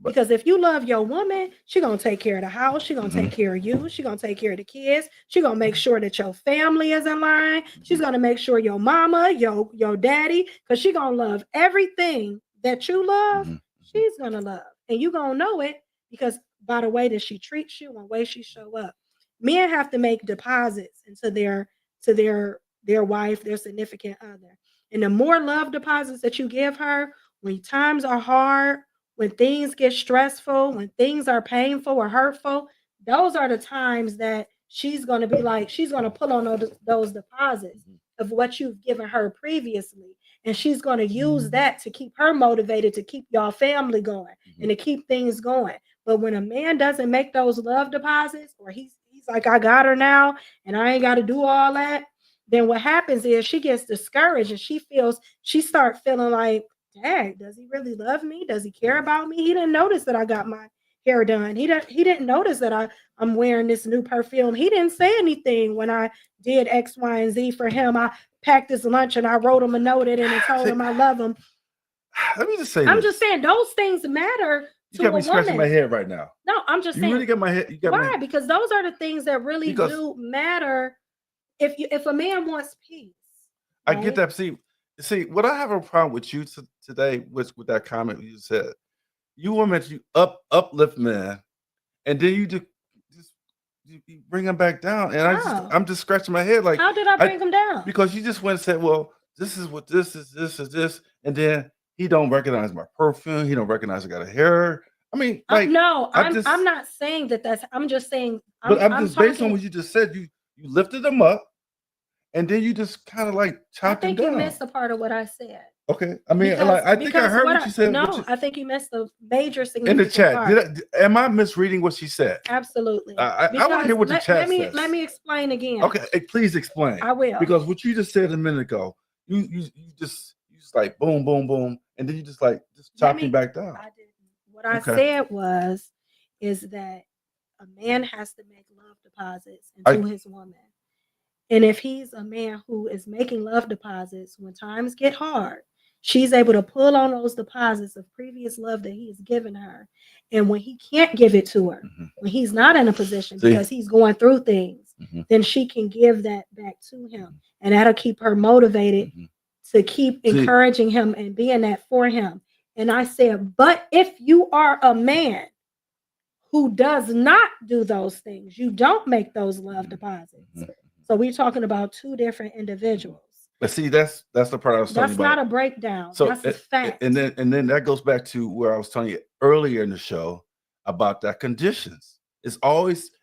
Because if you love your woman, she gonna take care of the house. She gonna take care of you. She gonna take care of the kids. She gonna make sure that your family is in line. She's gonna make sure your mama, your daddy, because she gonna love everything that you love. She's gonna love, and you gonna know it because by the way that she treats you and the way she show up. Men have to make deposits into their wife, their significant other, and the more love deposits that you give her when times are hard. When things get stressful, when things are painful or hurtful, those are the times that she's going to pull on those deposits of what you've given her previously. And she's going to use that to keep her motivated to keep y'all family going and to keep things going. But when a man doesn't make those love deposits, or he's like, I got her now and I ain't got to do all that, then what happens is she gets discouraged and she starts feeling like, dang, does he really love me? Does he care about me? He didn't notice that I got my hair done. He didn't notice that I'm wearing this new perfume. He didn't say anything when I did X, Y, and Z for him. I packed his lunch and I wrote him a note in it and told him I love him. Let me just say I'm this. just saying those things matter You to got a me scratching my woman. head right now. No, I'm just You saying. really got my head. You got Why? me. Because those are the things that really Because- do matter. If a man wants peace, I get right? that. See, what I have a problem with you today with that comment you said. You women, you uplift men, and then you you bring them back down, and How? I'm just scratching my head like, How did I bring him down? because you just went and said, well, this is what this is this, and then he don't recognize my perfume. He don't recognize I got a hair. I mean, like, No, I'm I'm not saying that. I'm just saying. but I'm just based on talking- what you just said. You lifted them up, and then you just kind of like I chopped them think you down. missed a part of what I said. Okay, I mean, Because- like, I think I because heard what you said. No, I think you missed the major in significant the chat. part. Am I misreading what she said? Absolutely. I want to hear what the chat says. Let me explain again. Okay, please explain. I will. Because what you just said a minute ago, you just like boom, boom, boom, and then you just chopped me back down. I didn't. What I Okay. said is that a man has to make love deposits into his woman. And if he's a man who is making love deposits when times get hard, she's able to pull on those deposits of previous love that he has given her. And when he can't give it to her, when he's not in a position because he's going through things, then she can give that back to him. And that'll keep her motivated to keep encouraging him and being that for him. And I said, but if you are a man who does not do those things, you don't make those love deposits. So we're talking about two different individuals. But see, that's the part I was talking That's about. not a breakdown. So That's a fact. and then that goes back to where I was telling you earlier in the show about that conditions. It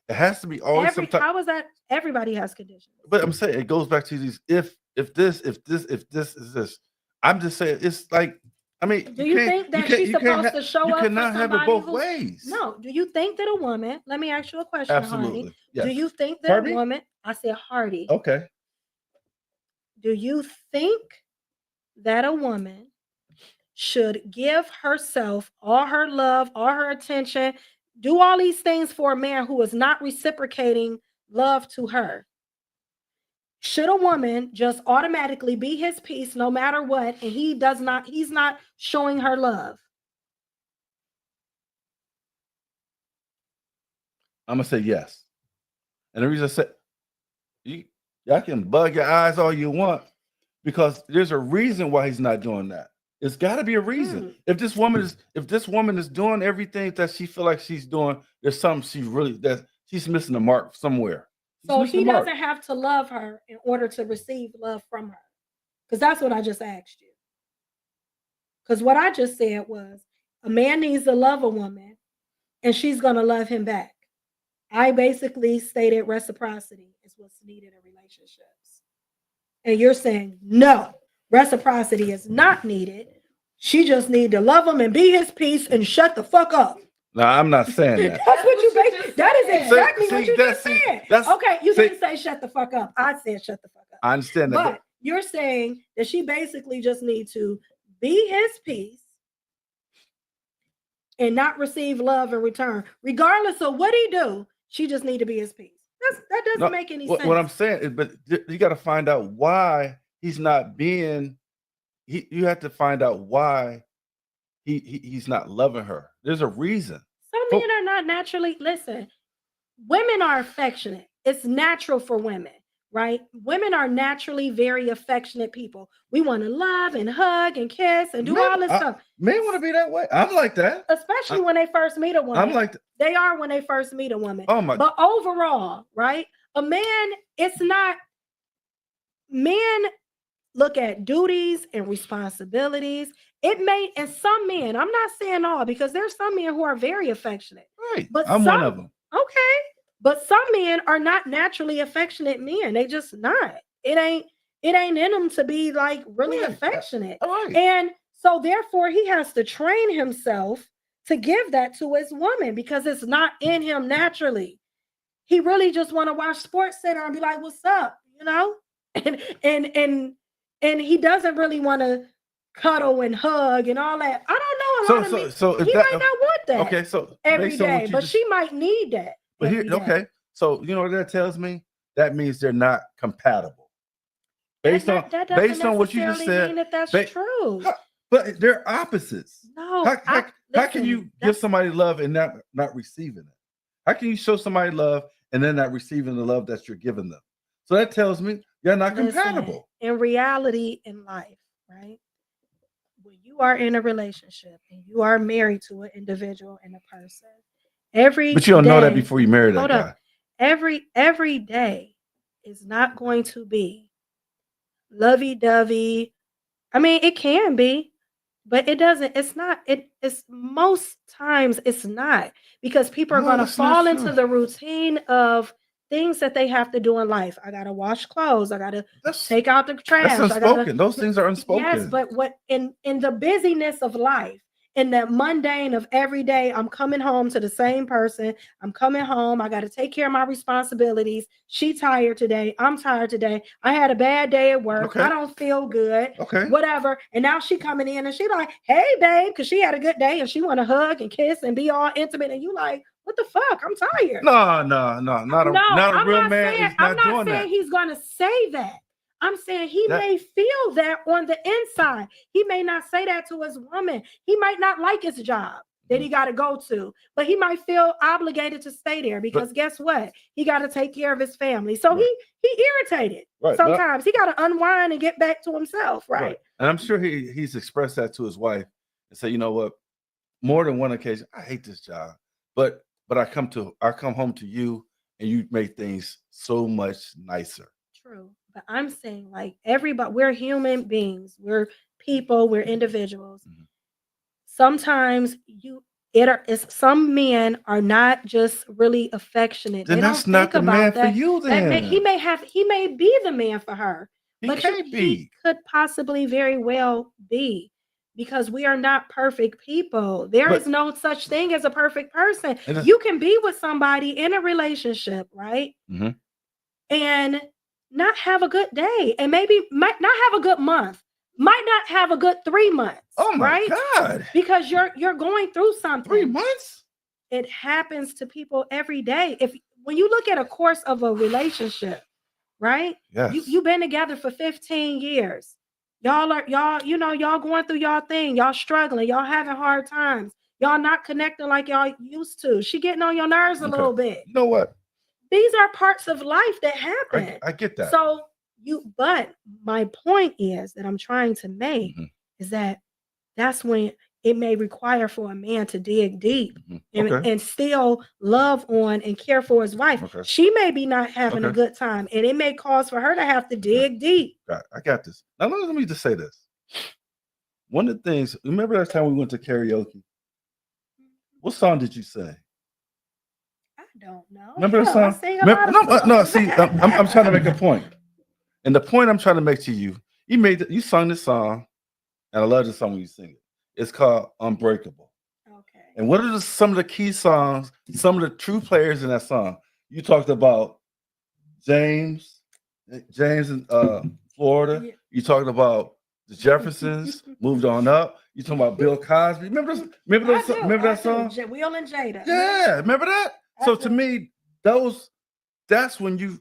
has to be always some type. How is that? Everybody has conditions. But I'm saying it goes back to these if this is this. I'm just saying it's like, I mean, Do you think that she's supposed to show you up for cannot have it somebody both who- ways. No. Do you think that a woman, let me ask you a question, Absolutely. Hardy. Yes. Do you think that Hardy? a woman, I said Hardy, Okay. do you think that a woman should give herself all her love, all her attention, do all these things for a man who is not reciprocating love to her? Should a woman just automatically be his piece no matter what, and he's not showing her love? I'm gonna say yes. And the reason I said y'all can bug your eyes all you want because there's a reason why he's not doing that. It's got to be a reason. Mm. If this woman is doing everything that she feel like she's doing, there's something she's missing the mark somewhere. She's So missing he the mark. doesn't have to love her in order to receive love from her. Because that's what I just asked you. Because what I just said was a man needs to love a woman and she's going to love him back. I basically stated reciprocity is what's needed in relationships. And you're saying, no, reciprocity is not needed. She just need to love him and be his peace and shut the fuck up. No, I'm not saying that. That's what you what you basically, just that is said. exactly See, what you that's- just see, said. that's- Okay, you see- didn't say shut the fuck up. I said shut the fuck up. I understand that. But you're saying that she basically just needs to be his peace and not receive love in return. Regardless of what he do, she just need to be his peace. That doesn't No, make any what, sense. what I'm saying is, but you got to find out why he's not being. You have to find out why he's not loving her. There's a reason. Some men are not naturally, listen, women are affectionate. It's natural for women, right? Women are naturally very affectionate people. We want to love and hug and kiss and do all this stuff, Men want to be that way. I'm like that. especially when they first meet a woman. I'm like, They are when they first meet a woman. oh my. But overall, right? A man, it's not, men look at duties and responsibilities. It may, and some men, I'm not saying all, because there's some men who are very affectionate. Right. But I'm one some- of them. Okay. But some men are not naturally affectionate men. They just not. It ain't in them to be like really Yeah, affectionate. All right. And so therefore he has to train himself to give that to his woman because it's not in him naturally. He really just want to watch Sports Center and be like, "What's up?" You know? And he doesn't really want to cuddle and hug and all that. I don't know. A lot of men, So if he that, might not want that okay, so every based on what day, you but just- she might need that. but here, every day. okay. So you know what that tells me? That means they're not compatible. Based on that based on what you just necessarily said, mean that that's ba- true. How- but they're opposites. No, How can listen, you give that's- somebody love and not receiving it? How can you show somebody love and then not receiving the love that you're giving them? So that tells me you're not listen, compatible. in reality in life, right? When you are in a relationship and you are married to an individual and a person, every But you don't know that day- before you marry that hold guy. up. Every day is not going to be lovey-dovey. I mean, it can be, but it doesn't. It's not. It's most times it's not because people are No, going to that's not fall into true. the routine of things that they have to do in life. I gotta wash clothes. I gotta That's take out the trash. that's I gotta, unspoken. Those things are unspoken. yes, but what in the busyness of life, in that mundane of every day, I'm coming home to the same person. I'm coming home. I got to take care of my responsibilities. She tired today. I'm tired today. I had a bad day at work. Okay. I don't feel good. Okay. Whatever. And now she coming in and she like, hey, babe, because she had a good day and she want to hug and kiss and be all intimate. And you like, what the fuck? I'm tired. No, not a I'm real not man saying, is I'm not not doing saying that. he's gonna say that. I'm saying he That- may feel that on the inside. He may not say that to his woman. He might not like his job that he got to go to, but he might feel obligated to stay there because guess what? He got to take care of his family. So Right. he irritated. Right, but- Sometimes he got to unwind and get back to himself, right? And I'm sure he's expressed that to his wife and say, you know what, more than one occasion, I hate this job, but I come home to you and you make things so much nicer. True. But I'm saying like everybody, we're human beings, we're people, we're individuals. Mhm. Sometimes some men are not just really affectionate. Then They that's don't not think the man about for that. you. Then He may be the man for her, He but can't he be. could possibly very well be because we are not perfect people. There is But- no such thing as a perfect person. And it's- You can be with somebody in a relationship, right? Mhm. And not have a good day, and maybe might not have a good month, might not have a good 3 months. Oh my right? God, Because you're going through something. 3 months? It happens to people every day. When you look at a course of a relationship, right? Yes. You've been together for 15 years. Y'all going through y'all thing, y'all struggling, y'all having hard times. Y'all not connecting like y'all used to. She getting on your nerves a Okay. little bit. You know what? These are parts of life that happen. I get that. So but my point is that I'm trying to make Mhm. is that that's when it may require for a man to dig deep Mhm. and, Okay. and still love on and care for his wife. Okay. She may be not having a Okay. good time, and it may cause for her to have to dig deep. I got this. Now let me just say this. One of the things, remember that time we went to karaoke? What song did you sing? I don't know. Remember the Hell, I song? sing a lot of No, songs. see, I'm trying to make a point. And the point I'm trying to make to you, you sung this song, and I love the song when you sing it. It's called Unbreakable. Okay. And what are some of the key songs, some of the true players in that song? You talked about James in Florida. Yeah. You talked about the Jeffersons, moved on up. You talking about Bill Cosby. Remember that song? Will and Jada. Yeah, remember that? I So to do. me, that's when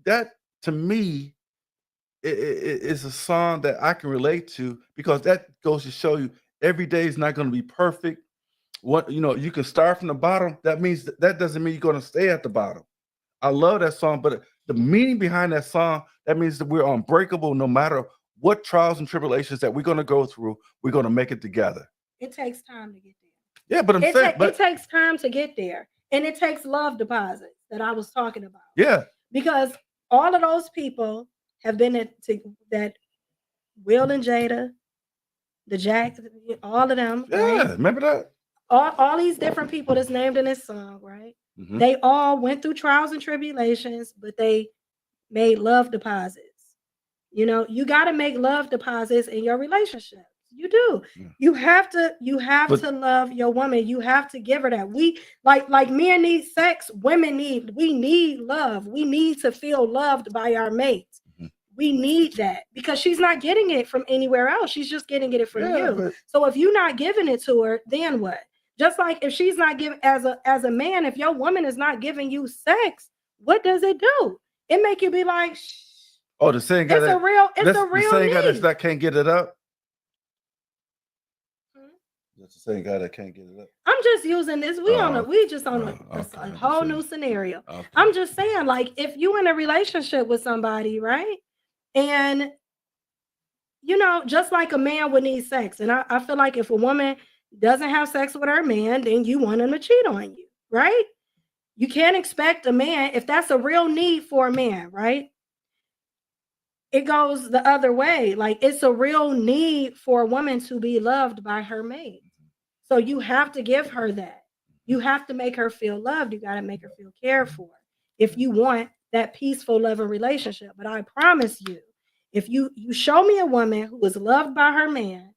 that to me it's a song that I can relate to, because that goes to show you every day is not going to be perfect. You can start from the bottom. That means that doesn't mean you're going to stay at the bottom. I love that song, but the meaning behind that song, that means that we're unbreakable no matter what trials and tribulations that we're going to go through. We're going to make it together. It takes time to get there. Yeah, but It takes time to get there, and it takes love deposits that I was talking about. Yeah, because all of those people have been that Will and Jada, the Jack, all of them. yeah. Right? Remember that? All these different people that's named in this song, right? Mhm. They all went through trials and tribulations, but they made love deposits. You got to make love deposits in your relationship. You do. Yeah. You have to love your woman. You have to give her that. We like men need sex, we need love. We need to feel loved by our mates. Mhm. We need that because she's not getting it from anywhere else. She's just getting it from you. But So if you're not giving it to her, then what? Just like if she's not giving as a man, if your woman is not giving you sex, what does it do? It make you be like, the same guy it's a real the same guy need. that can't get it up. That's the same guy that can't get it up. I'm just using this. We just on a whole new scenario. Okay. I'm just saying, like, if you in a relationship with somebody, right? And just like a man would need sex. And I feel like if a woman doesn't have sex with her man, then you want him to cheat on you, right? You can't expect a man, if that's a real need for a man, right? It goes the other way. Like, it's a real need for a woman to be loved by her mate. So you have to give her that. You have to make her feel loved. You got to make her feel cared for if you want that peaceful, loving relationship. But I promise you, if you show me a woman who is loved by her man,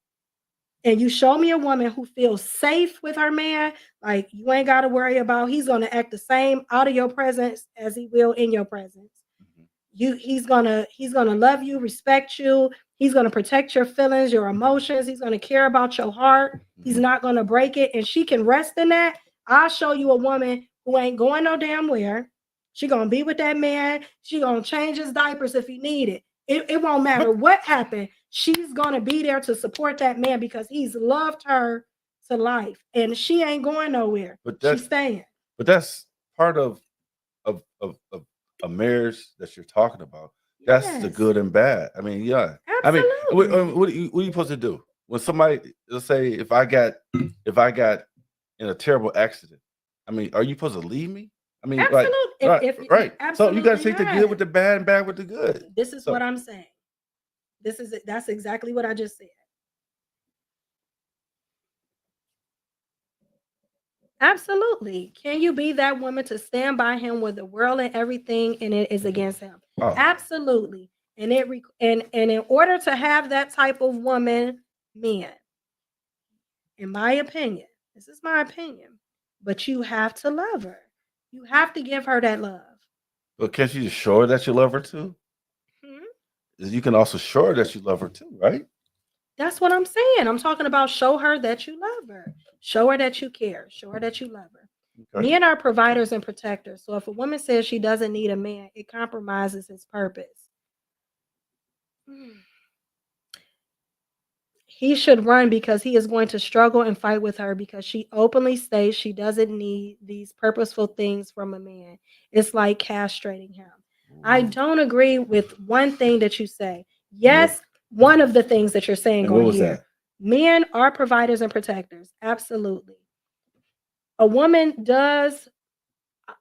and you show me a woman who feels safe with her man, like you ain't got to worry about he's going to act the same out of your presence as he will in your presence. He's gonna love you, respect you. He's gonna protect your feelings, your emotions. He's gonna care about your heart. He's not gonna break it, and she can rest in that. I'll show you a woman who ain't going no damn where. She gonna be with that man. She gonna change his diapers if he need it. It won't matter what happened. She's gonna be there to support that man because he's loved her to life, and she ain't going nowhere. She's staying. But that's part of a marriage that you're talking about. That's the good and bad. I mean, yeah. Absolutely. I mean, what are you supposed to do when somebody, let's say, if I got in a terrible accident? I mean, are you supposed to leave me? I mean, absolutely. right. So you got to Absolutely take the good with the bad and bad with the good. This is what I'm saying. That's exactly what I just said. Absolutely. Can you be that woman to stand by him with the world and everything and it is against him? Oh. Absolutely. And in order to have that type of woman, men, in my opinion, this is my opinion, but you have to love her. You have to give her that love. But can't you just show her that you love her too? You can also show her that you love her too, right? That's what I'm saying. I'm talking about show her that you love her. Show her that you care. Show her that you love her. Okay. Men are providers and protectors. So if a woman says she doesn't need a man, it compromises his purpose. he should run because he is going to struggle and fight with her because she openly states she doesn't need these purposeful things from a man. It's like castrating him. I don't agree with one thing that you say. Yes, one of the things that you're saying And what on was here. that? Men are providers and protectors. Absolutely. A woman does.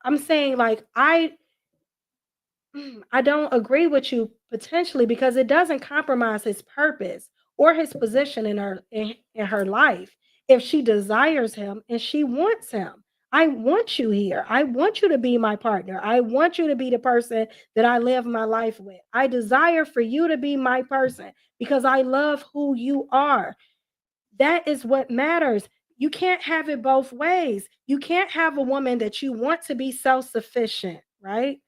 I'm saying like I don't agree with you potentially because it doesn't compromise his purpose or his position in her life. If she desires him and she wants him, I want you here. I want you to be my partner. I want you to be the person that I live my life with. I desire for you to be my person because I love who you are. That is what matters. You can't have it both ways. You can't have a woman that you want to be self-sufficient, right?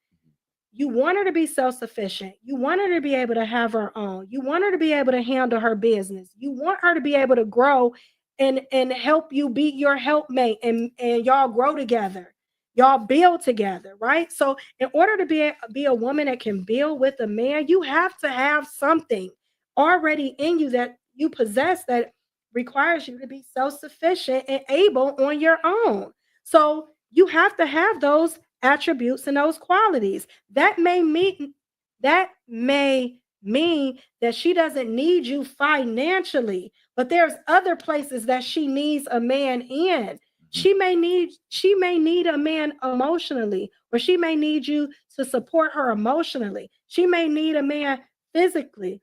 You want her to be self-sufficient. You want her to be able to have her own. You want her to be able to handle her business. You want her to be able to grow and help you be your helpmate and y'all grow together. Y'all build together, right? So in order to be a woman that can build with a man, you have to have something already in you that you possess that requires you to be self-sufficient and able on your own. So you have to have those attributes and those qualities. That may mean that she doesn't need you financially, but there's other places that she needs a man in. She may need a man emotionally, or she may need you to support her emotionally. She may need a man physically.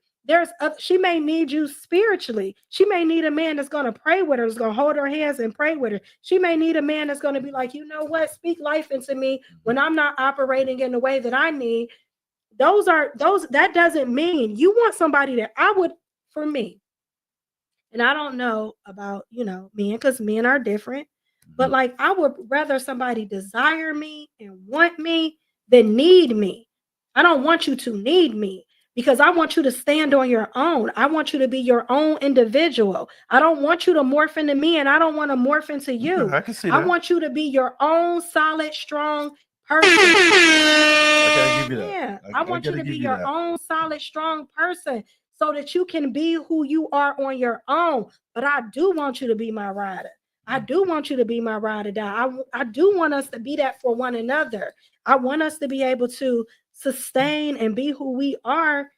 She may need you spiritually. She may need a man that's going to pray with her, is going to hold her hands and pray with her. She may need a man that's going to be like, you know what, speak life into me when I'm not operating in the way that I need. That doesn't mean you want somebody that I would, for me. And I don't know about, men, because men are different. But like I would rather somebody desire me and want me than need me. I don't want you to need me because I want you to stand on your own. I want you to be your own individual. I don't want you to morph into me and I don't want to morph into you. I can see I that. want you to be your own solid, strong person. I gotta give you that. Yeah, I I want you gotta to be give you your that. own solid, strong person so that you can be who you are on your own. But I do want you to be my rider. I do want you to be my ride or die. I do want us to be that for one another. I want us to be able to sustain and be who we are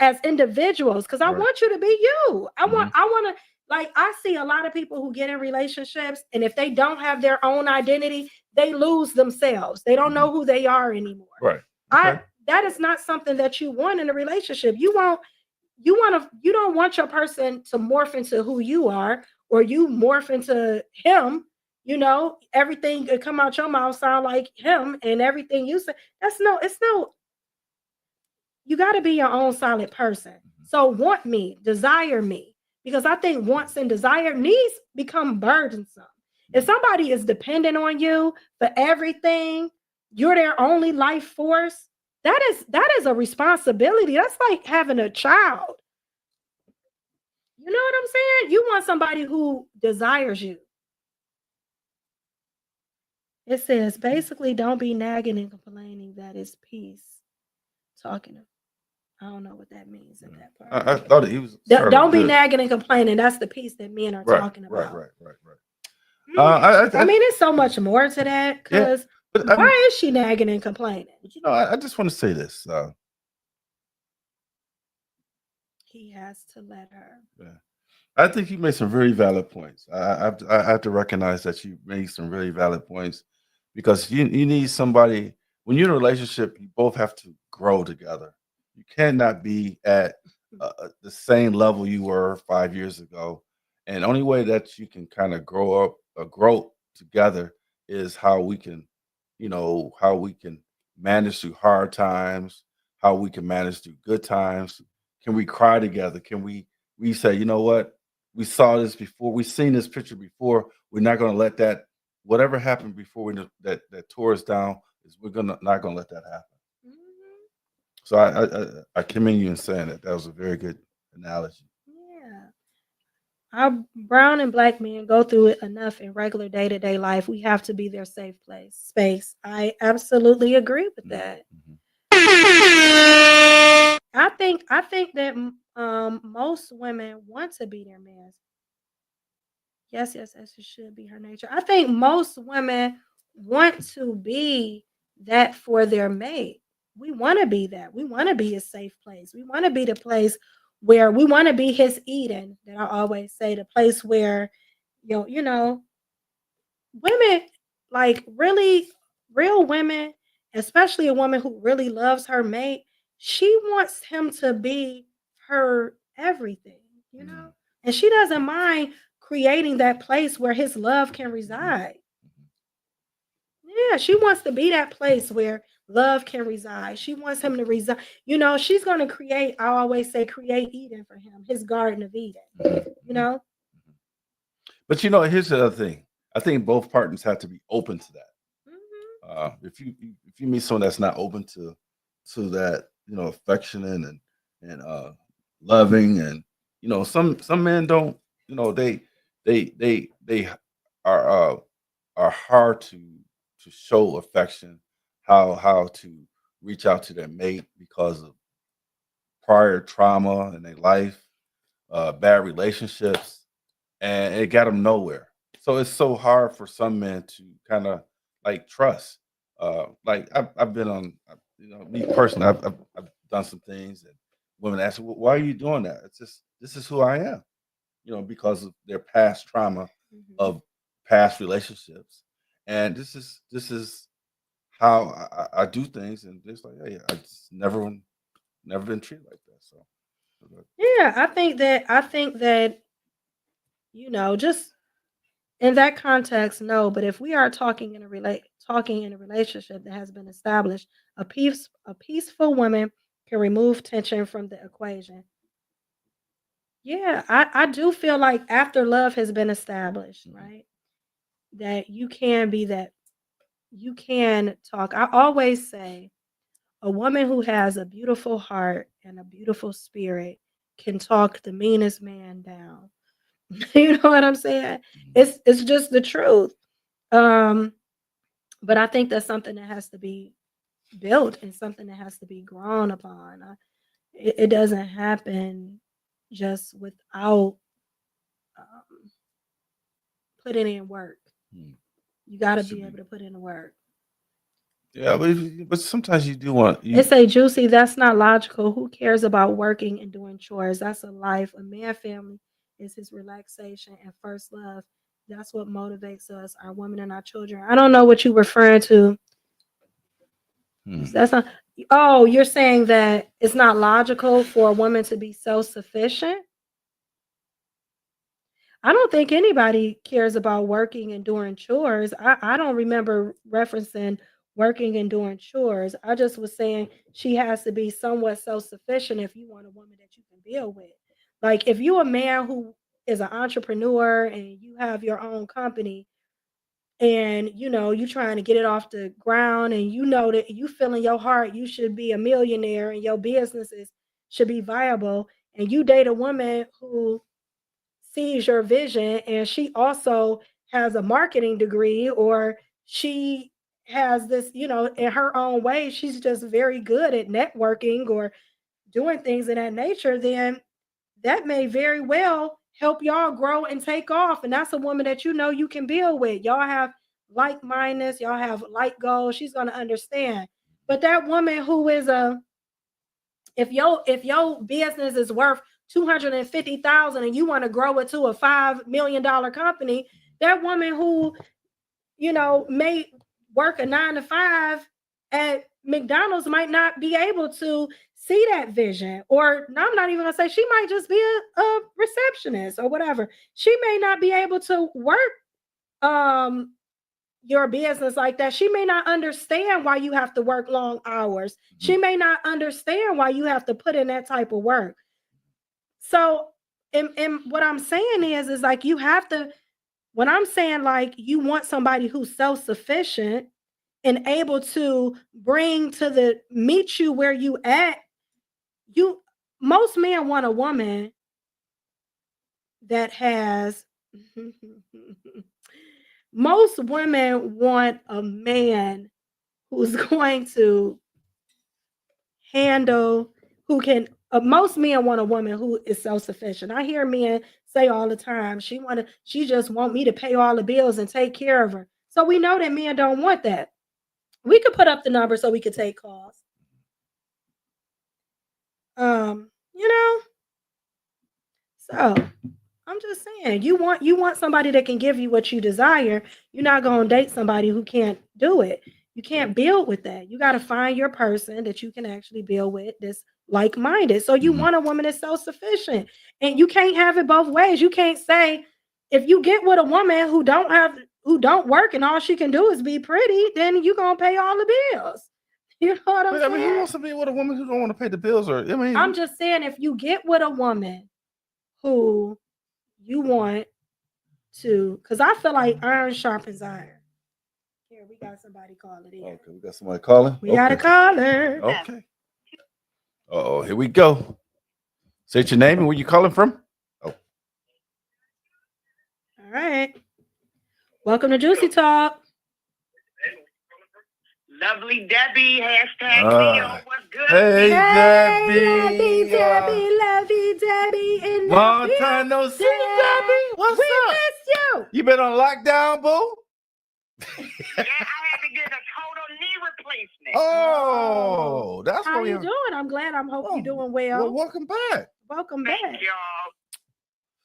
as individuals because I Right. want you to be you. I Mhm. want to like I see a lot of people who get in relationships and if they don't have their own identity, they lose themselves. They don't know who they are anymore. Right. Okay. That is not something that you want in a relationship. You don't want your person to morph into who you are or you morph into him. Everything could come out your mouth sound like him and everything you say. You got to be your own solid person. So want me, desire me, because I think wants and desire needs become burdensome. If somebody is dependent on you for everything, you're their only life force. That is a responsibility. That's like having a child. You know what I'm saying? You want somebody who desires you. It says basically don't be nagging and complaining. That is peace. Talking. I don't know what that means in that part. I thought he was. Don't be good. nagging and complaining. That's the peace that men are Right. talking about. Right. I mean, it's so much more to that because But why is she nagging and complaining? I just want to say this. He has to let her. Yeah. I think you made some very valid points. I have to recognize that you made some really valid points because you need somebody when you're in a relationship. You both have to grow together. You cannot be at the same level you were 5 years ago, and the only way that you can kind of grow together is how we can manage through hard times, how we can manage through good times. Can we cry together? Can we say, you know what? We saw this before. We've seen this picture before. We're not going to let that whatever happened before that tore us down is we're not going to let that happen. So I commend you in saying that. That was a very good analogy. Yeah. Our brown and black men go through it enough in regular day-to-day life. We have to be their safe space. I absolutely agree with that. I think that most women want to be their man's. Yes, yes, yes, it should be her nature. I think most women want to be that for their mate. We want to be that. We want to be a safe place. We want to be the place where we want to be his Eden. That I always say, the place where women, like, really real women, especially a woman who really loves her mate, she wants him to be her everything, you know? Mm. And she doesn't mind creating that place where his love can reside. Yeah, she wants to be that place where love can reside. She wants him to reside. She's going to create, I always say, create Eden for him, his Garden of Eden, you know? But here's the other thing. I think both partners have to be open to that. Mhm. If you meet someone that's not open to that, affection and loving, and some men don't, they are hard to show affection, how to reach out to their mate because of prior trauma in their life, bad relationships, and it got them nowhere. So it's so hard for some men to kind of like trust. Like I've been on, me personally, I've done some things, and women ask, "Well, why are you doing that?" It's just this is who I am, because of their past trauma Mhm. of past relationships, and this is how I do things, and just like, hey, I just never been treated like that. So, Yeah, I think that just in that context, no. But if we are talking in a relationship that has been established, a peaceful woman can remove tension from the equation. Yeah, I do feel like after love has been established, mhm, right? That you can be that. You can talk. I always say a woman who has a beautiful heart and a beautiful spirit can talk the meanest man down. You know what I'm saying? mhm. It's just the truth. Um, but I think that's something that has to be built and something that has to be grown upon. It doesn't happen just without um, putting in work. Mm. You got to Should be be. able to put in the work. Yeah, but sometimes you do want They you. say, Juicy, that's not logical. Who cares about working and doing chores? That's a life. A man family is his relaxation and first love. That's what motivates us, our women and our children. I don't know what you're referring to. Hmm. That's not. Oh, you're saying that it's not logical for a woman to be self sufficient? I don't think anybody cares about working and doing chores. I don't remember referencing working and doing chores. I just was saying she has to be somewhat self sufficient if you want a woman that you can build with. Like if you a man who is an entrepreneur and you have your own company and you trying to get it off the ground and you know that you feel in your heart you should be a millionaire and your businesses should be viable, and you date a woman who sees your vision and she also has a marketing degree, or she has this, in her own way she's just very good at networking or doing things of that nature, then that may very well help y'all grow and take off. And that's a woman that you can build with. Y'all have like mindedness, y'all have like goals. She's gonna understand. But that woman who is if your business is worth 250,000 and you want to grow it to a $5 million company, that woman who may work a 9 to 5 at McDonald's might not be able to see that vision. Or no, I'm not even gonna say, she might just be a receptionist or whatever. She may not be able to work um your business like that. She may not understand why you have to work long hours. She Mhm. may not understand why you have to put in that type of work. So, and what I'm saying is like you have to, when I'm saying like you want somebody who's self-sufficient and able to bring to the meet you where you at, you most men want a woman that has most women want a man who's going to handle, who can most men want a woman who is self-sufficient. I hear men say all the time, she just want me to pay all the bills and take care of her. So we know that men don't want that. We could put up the number so we could take calls. You know, so I'm just saying, you want somebody that can give you what you desire. You're not gonna date somebody who can't do it. You can't build with that. You got to find your person that you can actually build with that's like-minded. So you want a woman that's self-sufficient, and you can't have it both ways. You can't say if you get with a woman who don't work and all she can do is be pretty, then you gonna pay all the bills. You know what I'm But, saying? I mean, who wants to be with a woman who don't want to pay the bills? Or I mean, I'm just saying, if you get with a woman who you want to, because I feel like iron sharpens iron. Here, we got somebody calling in. okay, we got somebody calling. We got a caller. Okay. Oh, here we go. Say your name and where you calling from. All right. Welcome to Juicy Talk. Lovely Debbie, hashtag Leo, what's good? Hey, Hey, Debbie. Lovey Debbie, in the Long building. time no see, Debbie. What's We up? missed you. You been on lockdown, boo? Yeah, I had to get a total knee replacement. Oh, that's How what you we doing? I'm glad. I hope Oh, you're doing Well, well. welcome back. Welcome Thank back. y'all.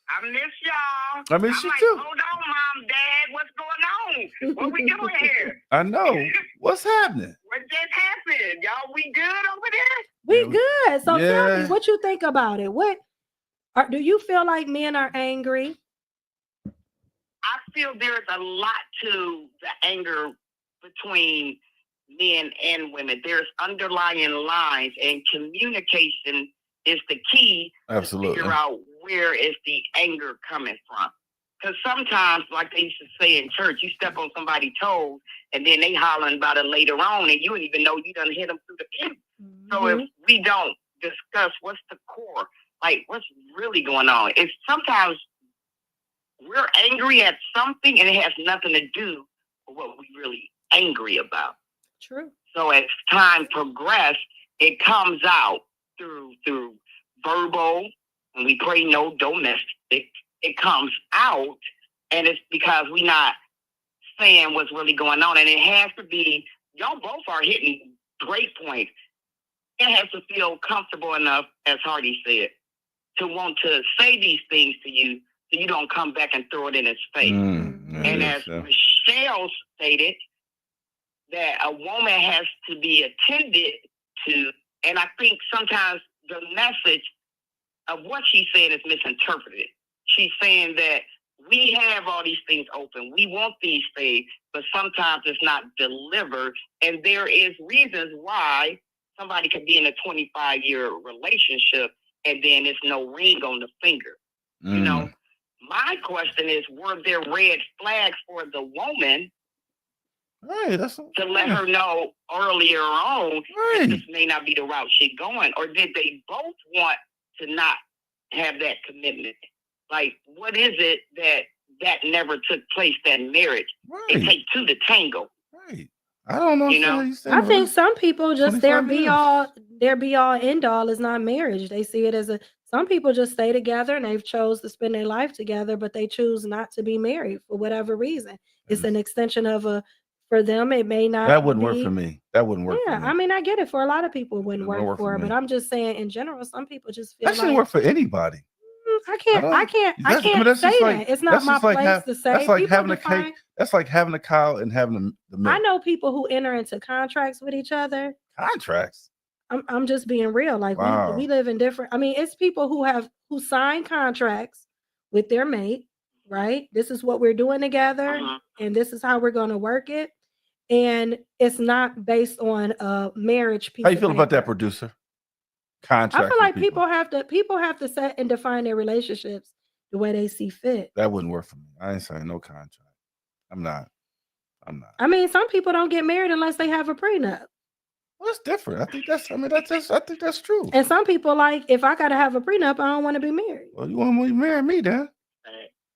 I miss y'all. I miss you I'm like, too. hold on, Mom, Dad, what's going on? What we doing here? I know. What's happening? What just happened? Y'all, we good over there? We Yeah, good. So tell me yeah. what you think about it. Do you feel like men are angry? I feel there's a lot to the anger between men and women. There's underlying lines, and communication is the key Absolutely. to figure out where is the anger coming from. Because sometimes, like they used to say in church, you step on somebody's toes, and then they hollering about it later on, and you don't even know you done hit them through the pin. So if we don't discuss what's the core, like what's really going on, it's sometimes we're angry at something and it has nothing to do with what we're really angry about. True. So as time progresses, it comes out through verbal, and we pray no domestic. It comes out, and it's because we're not saying what's really going on. And it has to be, y'all both are hitting great points. It has to feel comfortable enough, as Hardy said, to want to say these things to you so you don't come back and throw it in his face. And as Michelle stated, that a woman has to be attended to, and I think sometimes the message of what she's saying is misinterpreted. She's saying that we have all these things open. We want these things, but sometimes it's not delivered. And there is reasons why somebody could be in a 25-year relationship and then there's no ring on the finger. You know, my question is, were there red flags for the woman to let her know earlier on that this may not be the route she's going? Or did they both want to not have that commitment? Like, what is it that never took place, that marriage? It takes two to tango. Right. I don't know. You know? I think some people just their 25 be years. all end all is not marriage. They see it as some people just stay together and they've chose to spend their life together, but they choose not to be married for whatever reason. It's an extension of for them. It may not. That wouldn't work for me. That wouldn't work Yeah, for me. I mean, I get it. For a lot of people, it wouldn't It don't work for, me. but I'm just saying in general, some people just feel That shouldn't like work for anybody. I can't that's say just that. like- it's not that's my just like place to say. That's like People having a define- cake. That's like having a cow and having the milk. I know people who enter into contracts with each other. Contracts. I'm just being real. Like Wow. we live in different. I mean, it's people who sign contracts with their mate, right? This is what we're doing together, and this is how we're going to work it. And it's not based on a marriage piece. How you of feel about that, paper. producer? I Contract. feel like people have to set and define their relationships the way they see fit. That wouldn't work for me. I ain't signing no contract. I'm not. I mean, some people don't get married unless they have a prenup. Well, it's different. I think that's true. And some people like, if I gotta have a prenup, I don't want to be married. Well, you want to marry me then?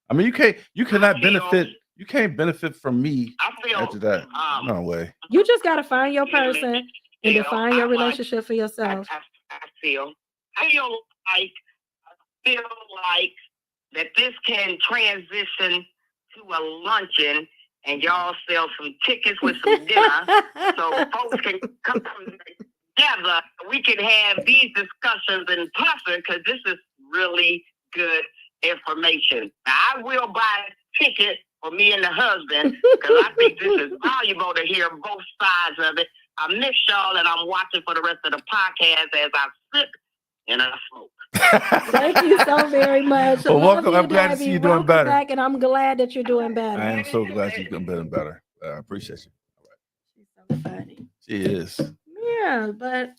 I mean, you cannot benefit. You can't benefit from me after that. No way. You just gotta find your person and define your relationship for yourself. I feel feel like that this can transition to a luncheon and y'all sell some tickets with some dinner so folks can come together. We can have these discussions in person because this is really good information. Now, I will buy a ticket for me and the husband because I think this is valuable to hear both sides of it. I miss y'all and I'm watching for the rest of the podcast as I sip and I smoke. Thank you so very much. Well, Love welcome. I'm glad to Debbie. see you doing Welcome better. back, and I'm glad that you're doing better. I am so glad she's getting better and better. I appreciate you. She's so funny. She is. Yeah, but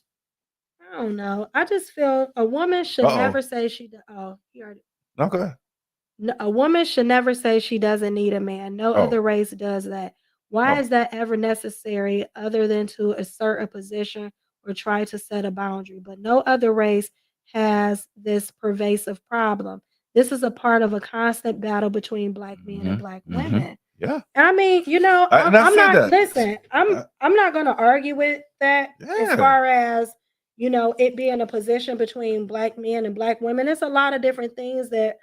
I don't know. I just feel a woman should Uh-oh. never say she. He already. No, go ahead. No, a woman should never say she doesn't need a man. No Oh. other race does that. Why Oh. is that ever necessary other than to assert a position or try to set a boundary? But no other race has this pervasive problem. This is a part of a constant battle between black men and black women. Yeah. I mean, you know, And I I'm said not that. listen. I'm not going to argue with that Yeah. as far as it being a position between black men and black women. There's a lot of different things that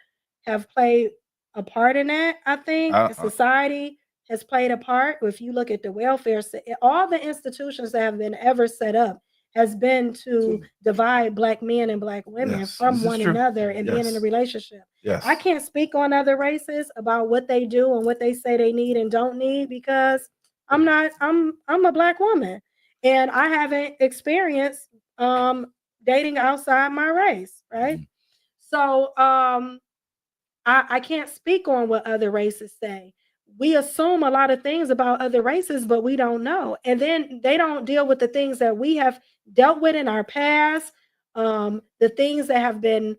have played a part in that. I think society has played a part. If you look at the welfare, all the institutions that have been ever set up has been to divide black men and black women Yes, from this is one true. another and being in a Yes. relationship. Yes. I can't speak on other races about what they do and what they say they need and don't need because I'm a black woman and I haven't experienced dating outside my race, right? So I can't speak on what other races say. We assume a lot of things about other races, but we don't know. And then they don't deal with the things that we have dealt with in our past, the things that have been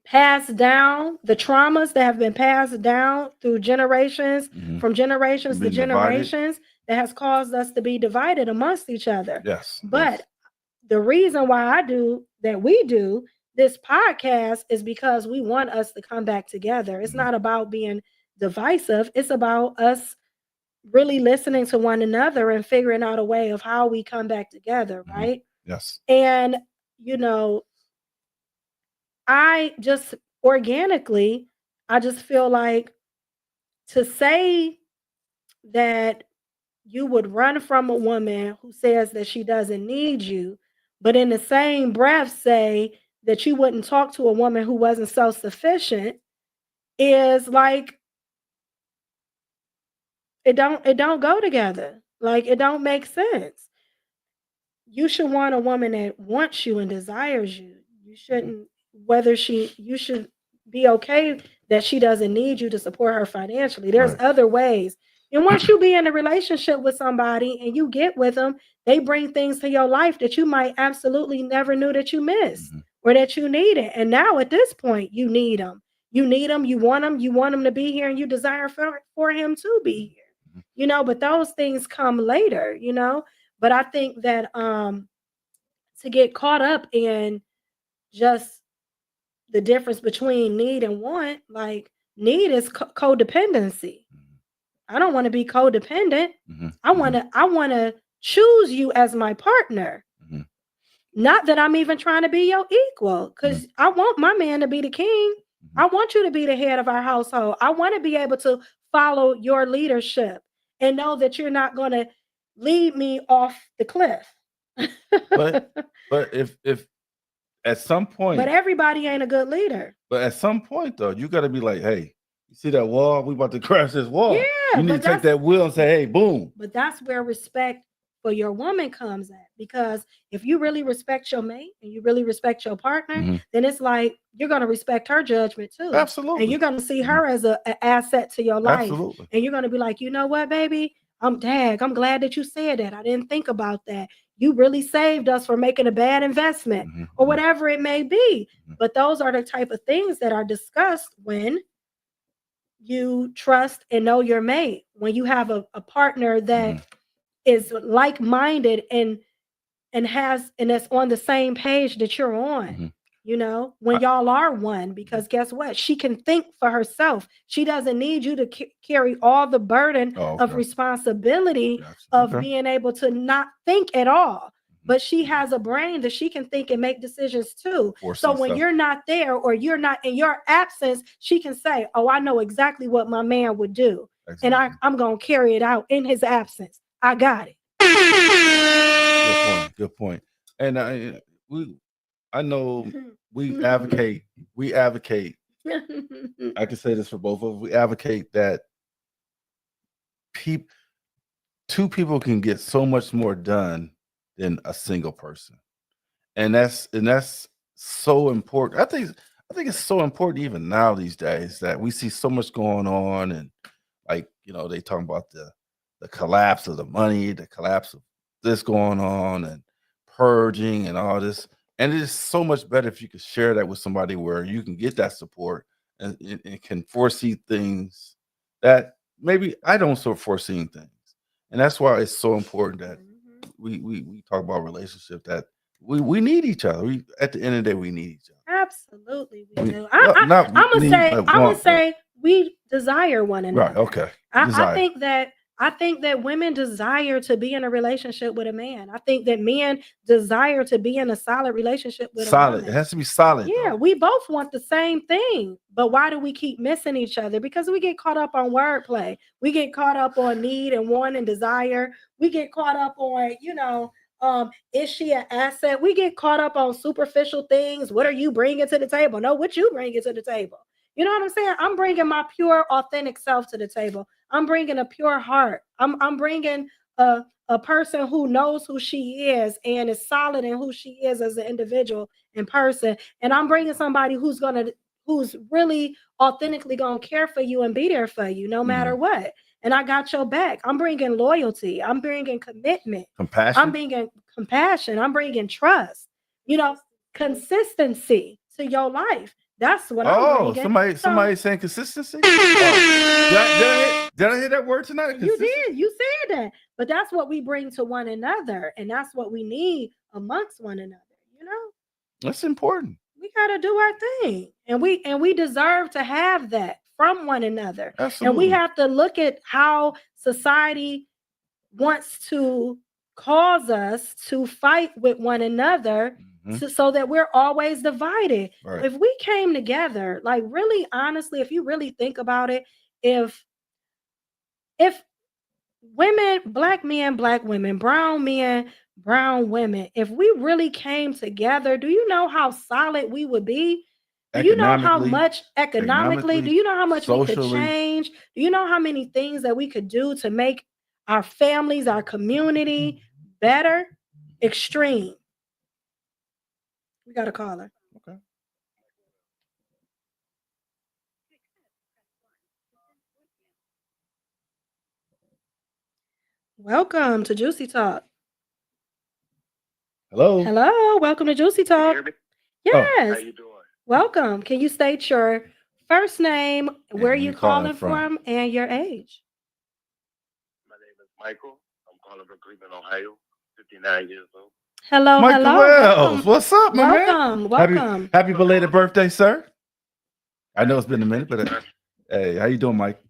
passed down, the traumas that have been passed down through generations, from generations to Being divided. generations, that has caused us to be divided amongst each other. Yes. But the reason why we do this podcast is because we want us to come back together. It's not about being divisive. It's about us really listening to one another and figuring out a way of how we come back together, right? Yes. And, I just organically, I just feel like to say that you would run from a woman who says that she doesn't need you, but in the same breath say that you wouldn't talk to a woman who wasn't self-sufficient is like it don't go together. Like it don't make sense. You should want a woman that wants you and desires you. You shouldn't you should be okay that she doesn't need you to support her financially. There's Right. other ways. And once you be in a relationship with somebody and you get with them, they bring things to your life that you might absolutely never knew that you missed or that you needed. And now at this point, you need them. You need them. You want them to be here and you desire for him to be here, but those things come later, but I think that to get caught up in just the difference between need and want, like need is codependency. I don't want to be codependent. I want to choose you as my partner. Not that I'm even trying to be your equal, because I want my man to be the king. I want you to be the head of our household. I want to be able to follow your leadership and know that you're not going to lead me off the cliff. But if at some point, But everybody ain't a good leader. but at some point though, you got to be like, hey, you see that wall? We about to crash this wall. Yeah, you need to but take that wheel and say, hey, boom. But that's where respect for your woman comes at. Because if you really respect your mate and you really respect your partner, then it's like you're going to respect her judgment too. Absolutely. And you're going to see her as an asset to your life. Absolutely. And you're going to be like, you know what, baby? I'm glad that you said that. I didn't think about that. You really saved us from making a bad investment or whatever it may be. But those are the type of things that are discussed when you trust and know your mate, when you have a partner that is like-minded and that's on the same page that you're on, when y'all are one, because guess what? She can think for herself. She doesn't need you to carry all the burden of responsibility of being able to not think at all. but she has a brain that she can think and make decisions too. Foresee So when stuff. you're not there or you're not in your absence, she can say, oh, I know exactly what my man would do. And Exactly. I'm going to carry it out in his absence. I got it. Good point. And I know we advocate. I can say this for both of us. We advocate that two people can get so much more done than a single person, and that's so important. I think it's so important even now these days that we see so much going on, and like they talking about the collapse of the money, the collapse of this going on, and purging and all this. And it is so much better if you could share that with somebody where you can get that support and can foresee things that maybe I don't foresee things. And that's why it's so important that we talk about relationship, that we need each other. At the end of the day, we need each other. Absolutely, we do. I'm gonna say we desire one another. Right. Okay. I think that women desire to be in a relationship with a man. I think that men desire to be in a solid relationship with a woman. It has to be solid. Yeah, though. we both want the same thing. But why do we keep missing each other? Because we get caught up on wordplay. We get caught up on need and want and desire. We get caught up on, is she an asset? We get caught up on superficial things. What are you bringing to the table? No, what you bringing to the table? You know what I'm saying? I'm bringing my pure, authentic self to the table. I'm bringing a pure heart. I'm bringing a person who knows who she is and is solid in who she is as an individual in person. And I'm bringing somebody who's really authentically going to care for you and be there for you no matter what. And I got your back. I'm bringing loyalty. I'm bringing commitment. Compassion. I'm bringing compassion. I'm bringing trust. Consistency to your life. That's what I'm bringing. Somebody saying consistency. Did I hear that word tonight? You did. You said that. But that's what we bring to one another, and that's what we need amongst one another. That's important. We gotta do our thing, and we deserve to have that from one another. Absolutely. And we have to look at how society wants to cause us to fight with one another. So that we're always divided. Right. If we came together, like really honestly, if you really think about it, if women, black men, black women, brown men, brown women, if we really came together, do you know how solid we would be? Do you know how much economically? Do you know how much we could change? Do you know how many things that we could do to make our families, our community better? Extreme. We got a caller. Okay. Welcome to Juicy Talk. Hello. Welcome to Juicy Talk. Yes. How you doing? Welcome. Can you state your first name, where you calling from, and your age? My name is Michael. I'm calling from Cleveland, Ohio. 59 years old. Hello. Wells. What's up, my man? Welcome. Happy belated birthday, sir. I know it's been a minute, but hey, how you doing, Mike?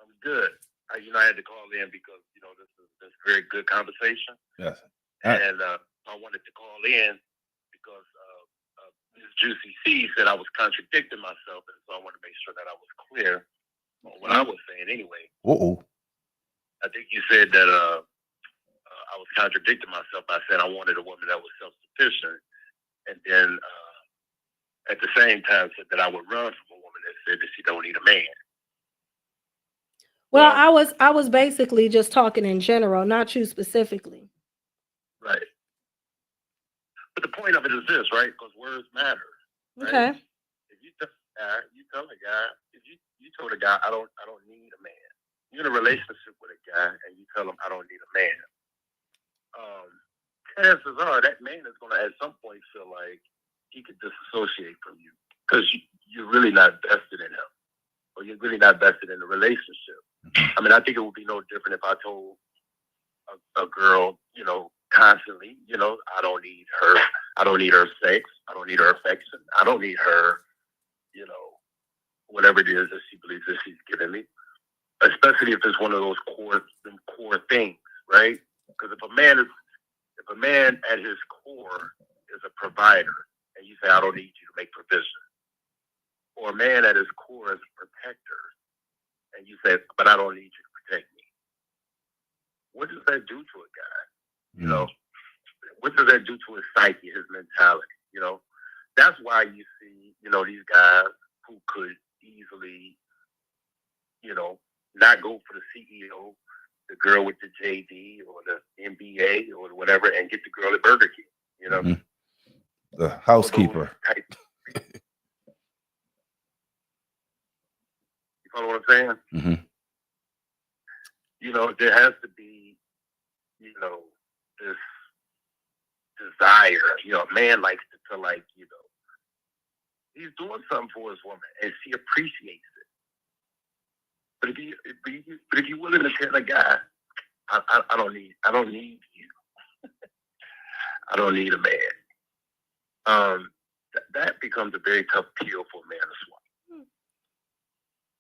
I'm good. I had to call in because this is a very good conversation. Yes. And I wanted to call in because Ms. Juicy C said I was contradicting myself, and so I want to make sure that I was clear on what I was saying. Anyway. I think you said that I was contradicting myself. I said I wanted a woman that was self-sufficient, and then at the same time said that I would run from a woman that said that she don't need a man. Well, I was basically just talking in general, not you specifically. Right. But the point of it is this, right? Because words matter. Right? Okay. If you tell a guy, if you told a guy I don't need a man. You're in a relationship with a guy and you tell him I don't need a man. Chances are that man is going to at some point feel like he could disassociate from you because you're really not vested in him, or you're really not vested in the relationship. I mean, I think it would be no different if I told a girl, constantly, I don't need her. I don't need her sex. I don't need her affection. I don't need her, whatever it is that she believes that she's giving me. Especially if it's one of those core things, right? Because if a man is If a man at his core is a provider, and you say, I don't need you to make provision, or a man at his core is a protector, and you say, but I don't need you to protect me, what does that do to a guy? You know, what does that do to his psyche, his mentality? You know, that's why you see, you know, these guys who could easily, you know, not go for the CEO, the girl with the JD or the MBA or whatever, and get the girl at Burger King. You know, the housekeeper. You follow what I'm saying? Mm-hmm. You know, there has to be, you know, this desire. You know, a man likes to feel like, you know, he's doing something for his woman and she appreciates it. But if you're willing to tell a guy, I don't need you. I don't need a man. That becomes a very tough pill for a man to swallow.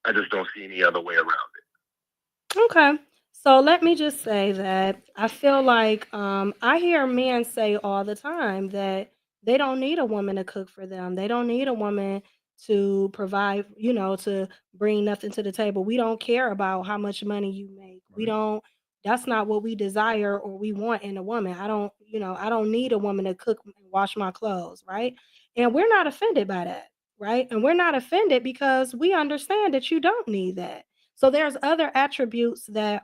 I just don't see any other way around it. Okay. So let me just say that I feel like I hear men say all the time that they don't need a woman to cook for them. They don't need a woman to provide, you know, to bring nothing to the table. We don't care about how much money you make. We don't, that's not what we desire or we want in a woman. I don't, you know, I don't need a woman to cook and wash my clothes, right? And we're not offended by that, right? And we're not offended because we understand that you don't need that. So there's other attributes that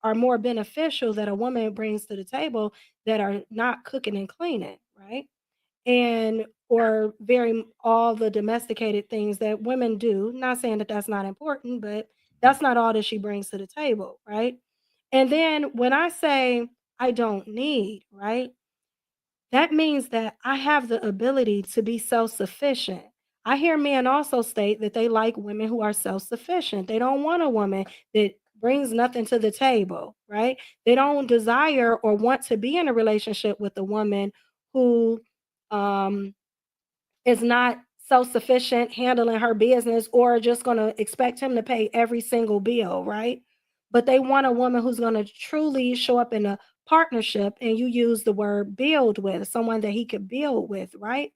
are more beneficial that a woman brings to the table that are not cooking and cleaning, right? And or very all the domesticated things that women do. Not saying that that's not important, but that's not all that she brings to the table, right? And then when I say I don't need, right? That means that I have the ability to be self-sufficient. I hear men also state that they like women who are self-sufficient. They don't want a woman that brings nothing to the table, right? They don't desire or want to be in a relationship with a woman who um, is not self-sufficient, handling her business, or just going to expect him to pay every single bill, right? But they want a woman who's going to truly show up in a partnership, and you use the word build with, someone that he could build with, right?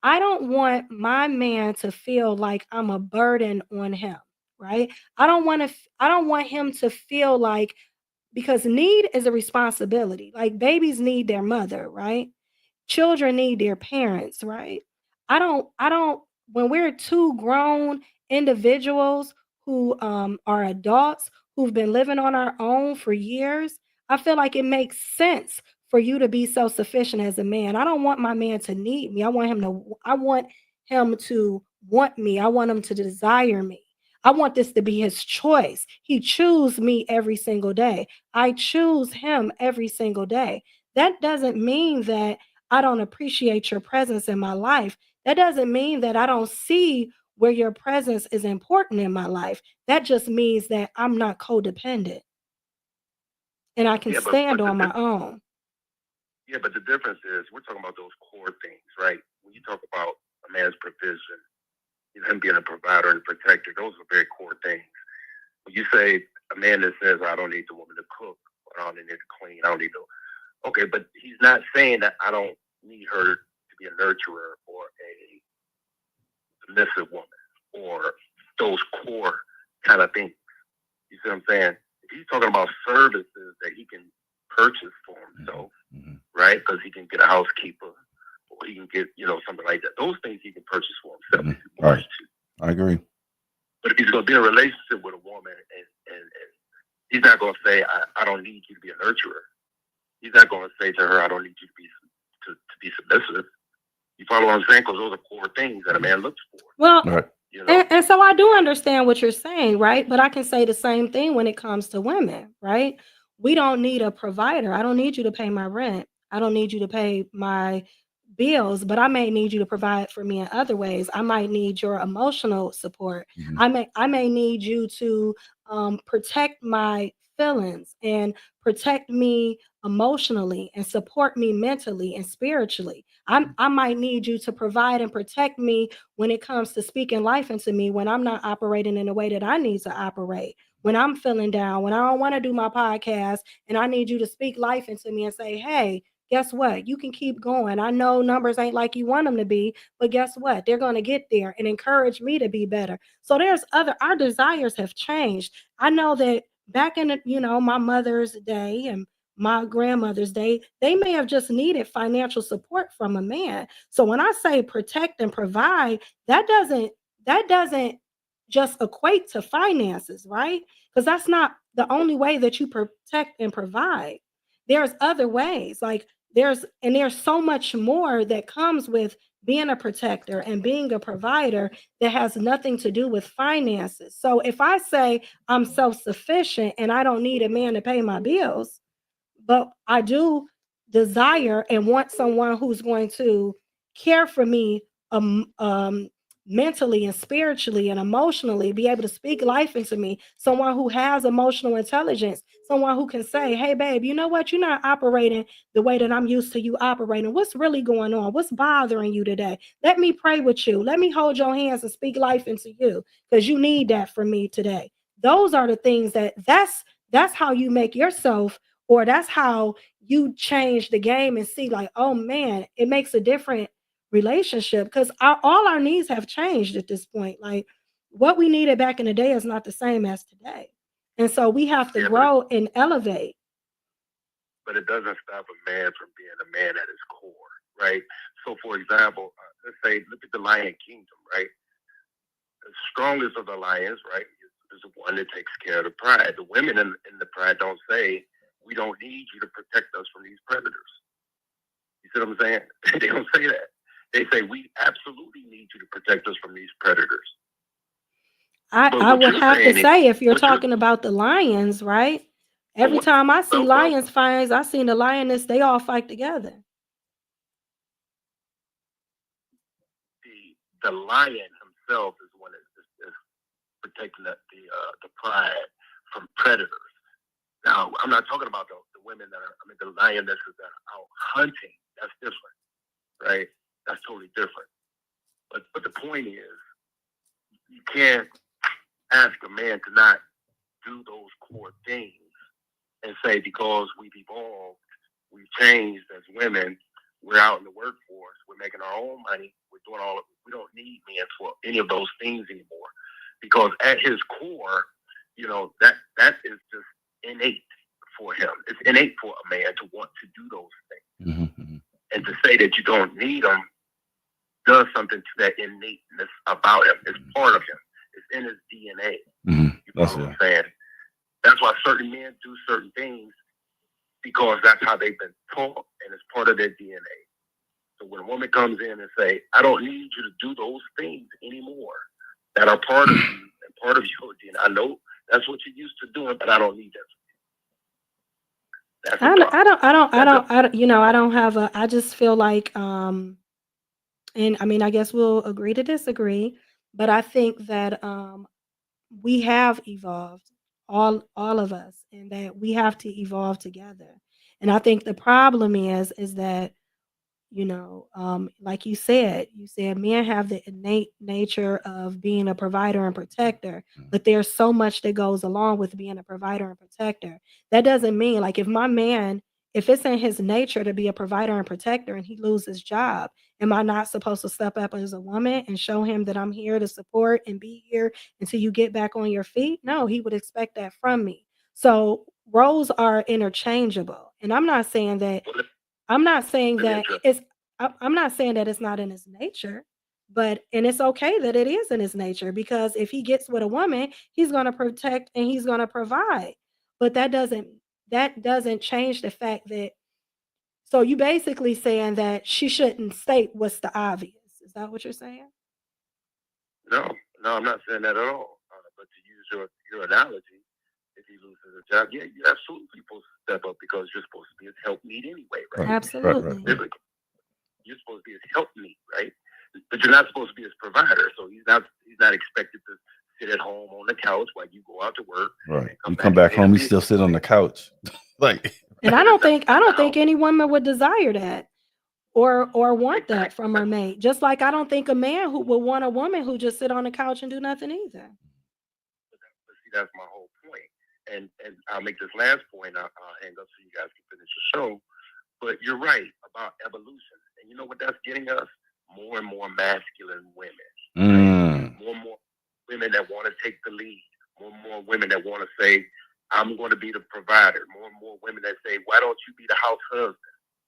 I don't want my man to feel like I'm a burden on him, right? I don't want him to feel like, because need is a responsibility. Like babies need their mother, right? Children need their parents, right? I don't when we're two grown individuals who are adults who've been living on our own for years, I feel like it makes sense for you to be self-sufficient as a man. I don't want my man to need me. I want him to want me. I want him to desire me. I want this to be his choice. He chooses me every single day. I choose him every single day. That doesn't mean that I don't appreciate your presence in my life. That doesn't mean that I don't see where your presence is important in my life. That just means that I'm not codependent and I can stand on my own. Yeah, but the difference is we're talking about those core things, right? When you talk about a man's provision, him being a provider and a protector, those are very core things. When you say a man that says, I don't need the woman to cook, or I don't need her to clean, I don't need to. Okay, but he's not saying that I don't need her to be a nurturer or a submissive woman or those core kind of things. You see what I'm saying? If he's talking about services that he can purchase for himself, right? Because he can get a housekeeper or he can get, you know, something like that. Those things he can purchase for himself if he wants to. I agree. But if he's going to be in a relationship with a woman and he's not going to say, I don't need you to be a nurturer. He's not going to say to her, I don't need you to be submissive. You follow what I'm saying? Because those are core things that a man looks for. Well, Right. You know? and so I do understand what you're saying, right? But I can say the same thing when it comes to women, right? We don't need a provider. I don't need you to pay my rent. I don't need you to pay my bills, but I may need you to provide for me in other ways. I might need your emotional support. I may need you to protect my feelings and protect me emotionally and support me mentally and spiritually. I might need you to provide and protect me when it comes to speaking life into me when I'm not operating in the way that I need to operate. When I'm feeling down, when I don't want to do my podcast and I need you to speak life into me and say, hey, guess what? You can keep going. I know numbers ain't like you want them to be, but guess what? They're going to get there and encourage me to be better. So there's our desires have changed. I know that back in my mother's day and my grandmother's day, they may have just needed financial support from a man. So when I say protect and provide, that doesn't just equate to finances, right? Because that's not the only way that you protect and provide. There's other ways. Like there's so much more that comes with being a protector and being a provider that has nothing to do with finances. So if I say I'm self-sufficient and I don't need a man to pay my bills, but I do desire and want someone who's going to care for me mentally and spiritually and emotionally, be able to speak life into me, someone who has emotional intelligence, someone who can say, hey, babe, you know what? You're not operating the way that I'm used to you operating. What's really going on? What's bothering you today? Let me pray with you. Let me hold your hands and speak life into you because you need that from me today. Those are the things that's how you make yourself, or that's how you change the game and see like, oh man, it makes a different relationship because all our needs have changed at this point. Like what we needed back in the day is not the same as today. And so we have to Yeah, grow and elevate. but it doesn't stop a man from being a man at his core, right? So, for example, let's say, look at the Lion Kingdom, right? The strongest of the lions, right, is the one that takes care of the pride. The women in the pride don't say, we don't need you to protect us from these predators. You see what I'm saying? They don't say that. They say, we absolutely need you to protect us from these predators. I would have to say, if you're talking about the lions, right? Every time I see lions fights, I seen the lioness, they all fight together. The lion himself is the one that is protecting the pride from predators. Now, I'm not talking about the women the lionesses that are out hunting. That's different, right? That's totally different. But the point is, you can't ask a man to not do those core things and say because we've evolved, we've changed as women, we're out in the workforce, we're making our own money, we're doing all of it. We don't need men for any of those things anymore. Because at his core, that is just innate for him. It's innate for a man to want to do those things. Mm-hmm. And to say that you don't need them does something to that innateness about him. It's part of him. It's in his DNA. Mm-hmm. You know what I'm saying? That's why certain men do certain things, because that's how they've been taught and it's part of their DNA. So when a woman comes in and say, I don't need you to do those things anymore that are part of you and part of your DNA. I know that's what you're used to doing, but I don't need that. I don't have I just feel like, and I mean, I guess we'll agree to disagree, but I think that, we have evolved, all of us, and that we have to evolve together. And I think the problem is that, like you said men have the innate nature of being a provider and protector, but there's so much that goes along with being a provider and protector. That doesn't mean, like, if it's in his nature to be a provider and protector and he loses his job, am I not supposed to step up as a woman and show him that I'm here to support and be here until you get back on your feet? No, he would expect that from me. So roles are interchangeable. And I'm not saying that it's not in his nature, and it's okay that it is in his nature, because if he gets with a woman, he's going to protect and he's going to provide. But that doesn't change the fact that, so you basically saying that she shouldn't state what's the obvious. Is that what you're saying? No, I'm not saying that at all. But to use your analogy, if he loses a job, yeah, you're absolutely supposed to step up, because you're supposed to be his helpmeet anyway, right? Absolutely. Right. You're supposed to be his helpmeet, right? But you're not supposed to be his provider. So he's not expected to sit at home on the couch while you go out to work. Right. You come back home, you still sit on the couch. And I don't think any woman would desire that or want that from her mate. Just like I don't think a man who would want a woman who just sit on the couch and do nothing either. But see, that's my whole point. And I'll make this last point. I'll hang up so you guys can finish the show. But you're right about evolution. And you know what that's getting us? More and more masculine women. More and more women that want to take the lead. More and more women that want to say, I'm going to be the provider. More and more women that say, why don't you be the house husband?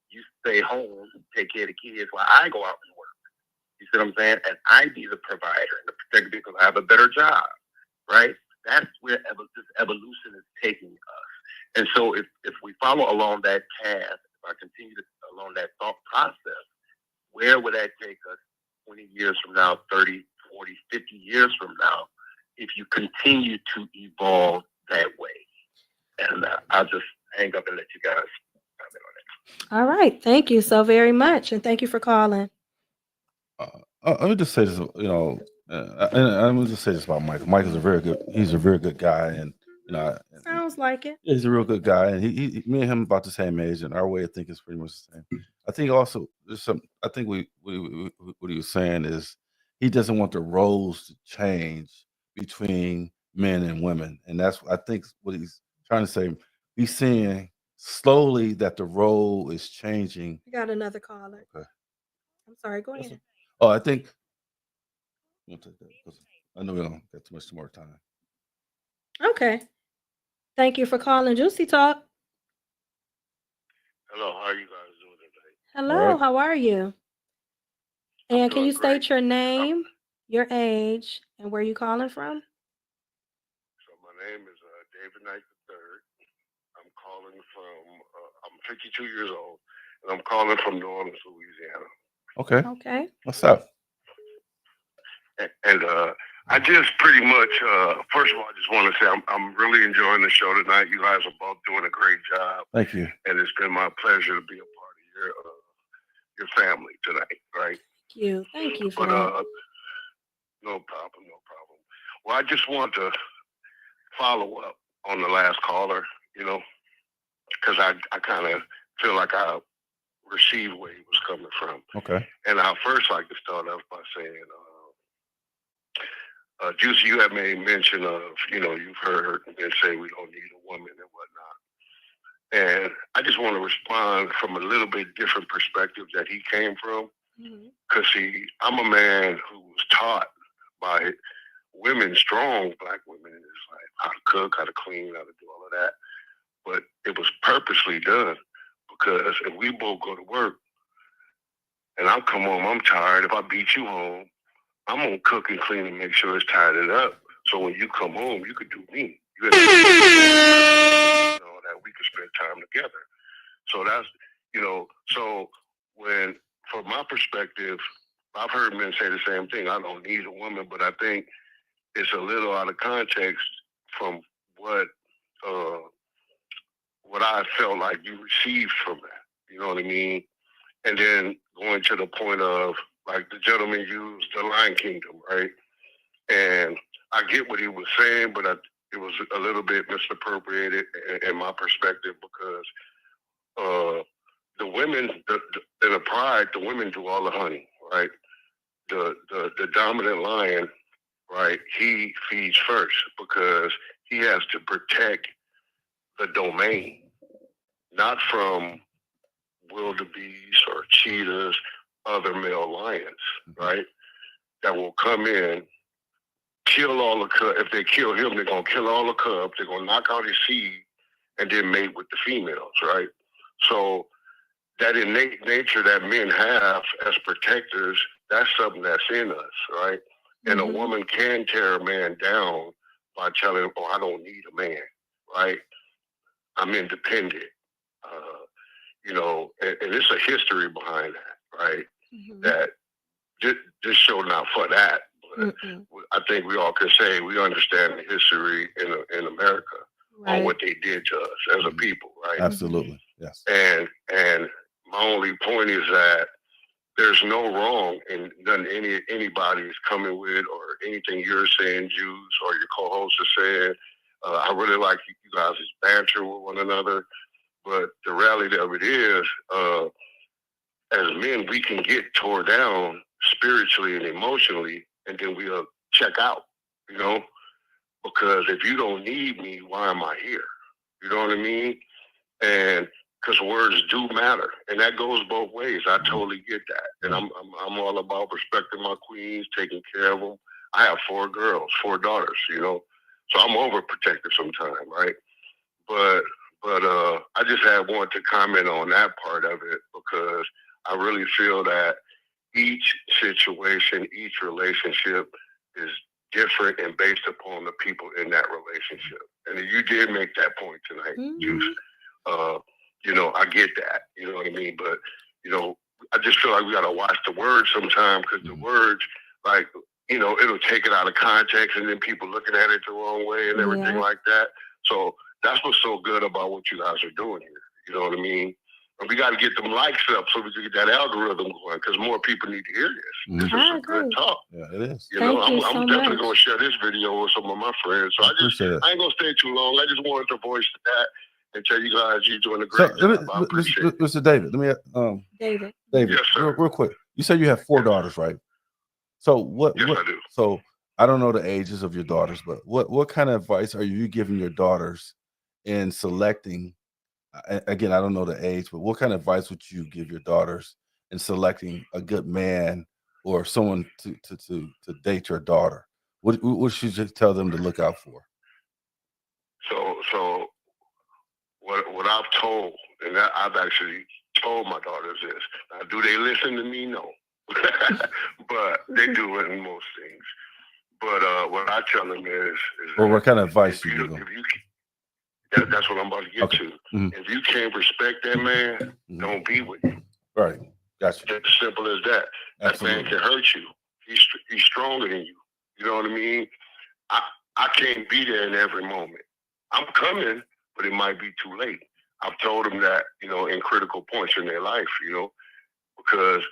You stay home, take care of the kids while I go out and work. You see what I'm saying? And I be the provider and the protector because I have a better job, right? That's where this evolution is taking us. And so if we follow along that path, if I continue along that thought process, where would that take us 20 years from now, 30, 40, 50 years from now, if you continue to evolve that way? And I'll just hang up and let you guys comment on it. All right. Thank you so very much. And thank you for calling. Let me just say this, and I'm gonna just say this about Michael. Michael's he's a very good guy, and Sounds like it. he's a real good guy, and he me and him about the same age, and our way of thinking is pretty much the same. I think also I think what he was saying is he doesn't want the roles to change between men and women, and that's I think what he's trying to say. He's seeing slowly that the role is changing. We got another caller. Okay. I'm sorry. Go ahead. Oh, I think we'll take that because I know we don't got too much more time. Okay. Thank you for calling Juicy Talk. Hello, how are you guys doing today? Hello. All right. How are you? And can doing you great. state your name, your age, and where you calling from? So my name is David Knight III. I'm calling from, I'm 52 years old, and I'm calling from New Orleans, Louisiana. Okay. Okay. What's up? And I just pretty much, first of all, I just want to say I'm really enjoying the show tonight. You guys are both doing a great job, Thank you. and it's been my pleasure to be a part of your family tonight, right? Thank you for But that. no problem. Well, I just want to follow up on the last caller, because I kind of feel like I received where he was coming from. Okay. And I'd first like to start off by saying, Juicy, you have made mention of, you've heard men say we don't need a woman and whatnot. And I just want to respond from a little bit different perspective that he came from. Because, see, I'm a man who was taught by women, strong black women, is like how to cook, how to clean, how to do all of that. But it was purposely done because if we both go to work and I come home, I'm tired. If I beat you home, I'm going to cook and clean and make sure it's tidied up. So when you come home, you could do me. You have that we could spend time together. So that's, so when, from my perspective, I've heard men say the same thing. I don't need a woman, but I think it's a little out of context from what I felt like you received from that. You know what I mean? And then going to the point of, like the gentleman used the Lion Kingdom, right? And I get what he was saying, but it was a little bit misappropriated in my perspective because the women, in the pride, the women do all the hunting, right? The dominant lion, right? He feeds first because he has to protect the domain, not from wildebeest or cheetahs, other male lions, right? That will come in, kill all the cubs. If they kill him, they're going to kill all the cubs. They're going to knock out his seed and then mate with the females, right? So that innate nature that men have as protectors, that's something that's in us, right? And a woman can tear a man down by telling him, oh, I don't need a man, right? I'm independent. And it's a history behind that, right? That this show not for that, but I think we all can say we understand the history in America on what they did to us as a people, right? Absolutely, yes. And my only point is that there's no wrong in nothing anybody is coming with or anything you're saying, Juice, or your co-host is saying. I really like you guys' banter with one another. But the reality of it is, as men, we can get tore down spiritually and emotionally, and then we'll check out, because if you don't need me, why am I here? You know what I mean? And because words do matter, and that goes both ways. I totally get that, and I'm all about respecting my queens, taking care of them. I have 4 girls, 4 daughters, you know, so I'm overprotective sometimes, right? But I just wanted to comment on that part of it because I really feel that each situation, each relationship is different and based upon the people in that relationship. And you did make that point tonight, Juice. You know, I get that. You know what I mean? But, you know, I just feel like we got to watch the words sometimes because the words, like, you know, it'll take it out of context and then people looking at it the wrong way and everything like that. So that's what's so good about what you guys are doing here. You know what I mean? And we got to get them likes up so we can get that algorithm going because more people need to hear this. This is some good talk. Yeah, it is. You know, Thank you I'm so definitely much. going to share this video with some of my friends. So I ain't going to stay too long. I just wanted to voice that and tell you guys you're doing a great job. I appreciate it. Mr. David, let me David. David, Yes, sir. real quick. You said you have 4 daughters, right? So what? Yes, what I do. So I don't know the ages of your daughters, but what kind of advice are you giving your daughters in selecting? Again, I don't know the age, but what kind of advice would you give your daughters in selecting a good man or someone to date your daughter? What should you tell them to look out for? So what I've told, and I've actually told my daughters this. Now, do they listen to me? No, but they do it in most things. But what I tell them is Or what kind of advice if you you, give them? if you that's what I'm about to get Okay. to. Mhm. If you can't respect that man, Mhm. don't be with him. Right. Gotcha. It's as simple as that. That man Absolutely. can hurt you. He's stronger than you. You know what I mean? I can't be there in every moment. I'm coming, but it might be too late. I've told them that, you know, in critical points in their life, you know, because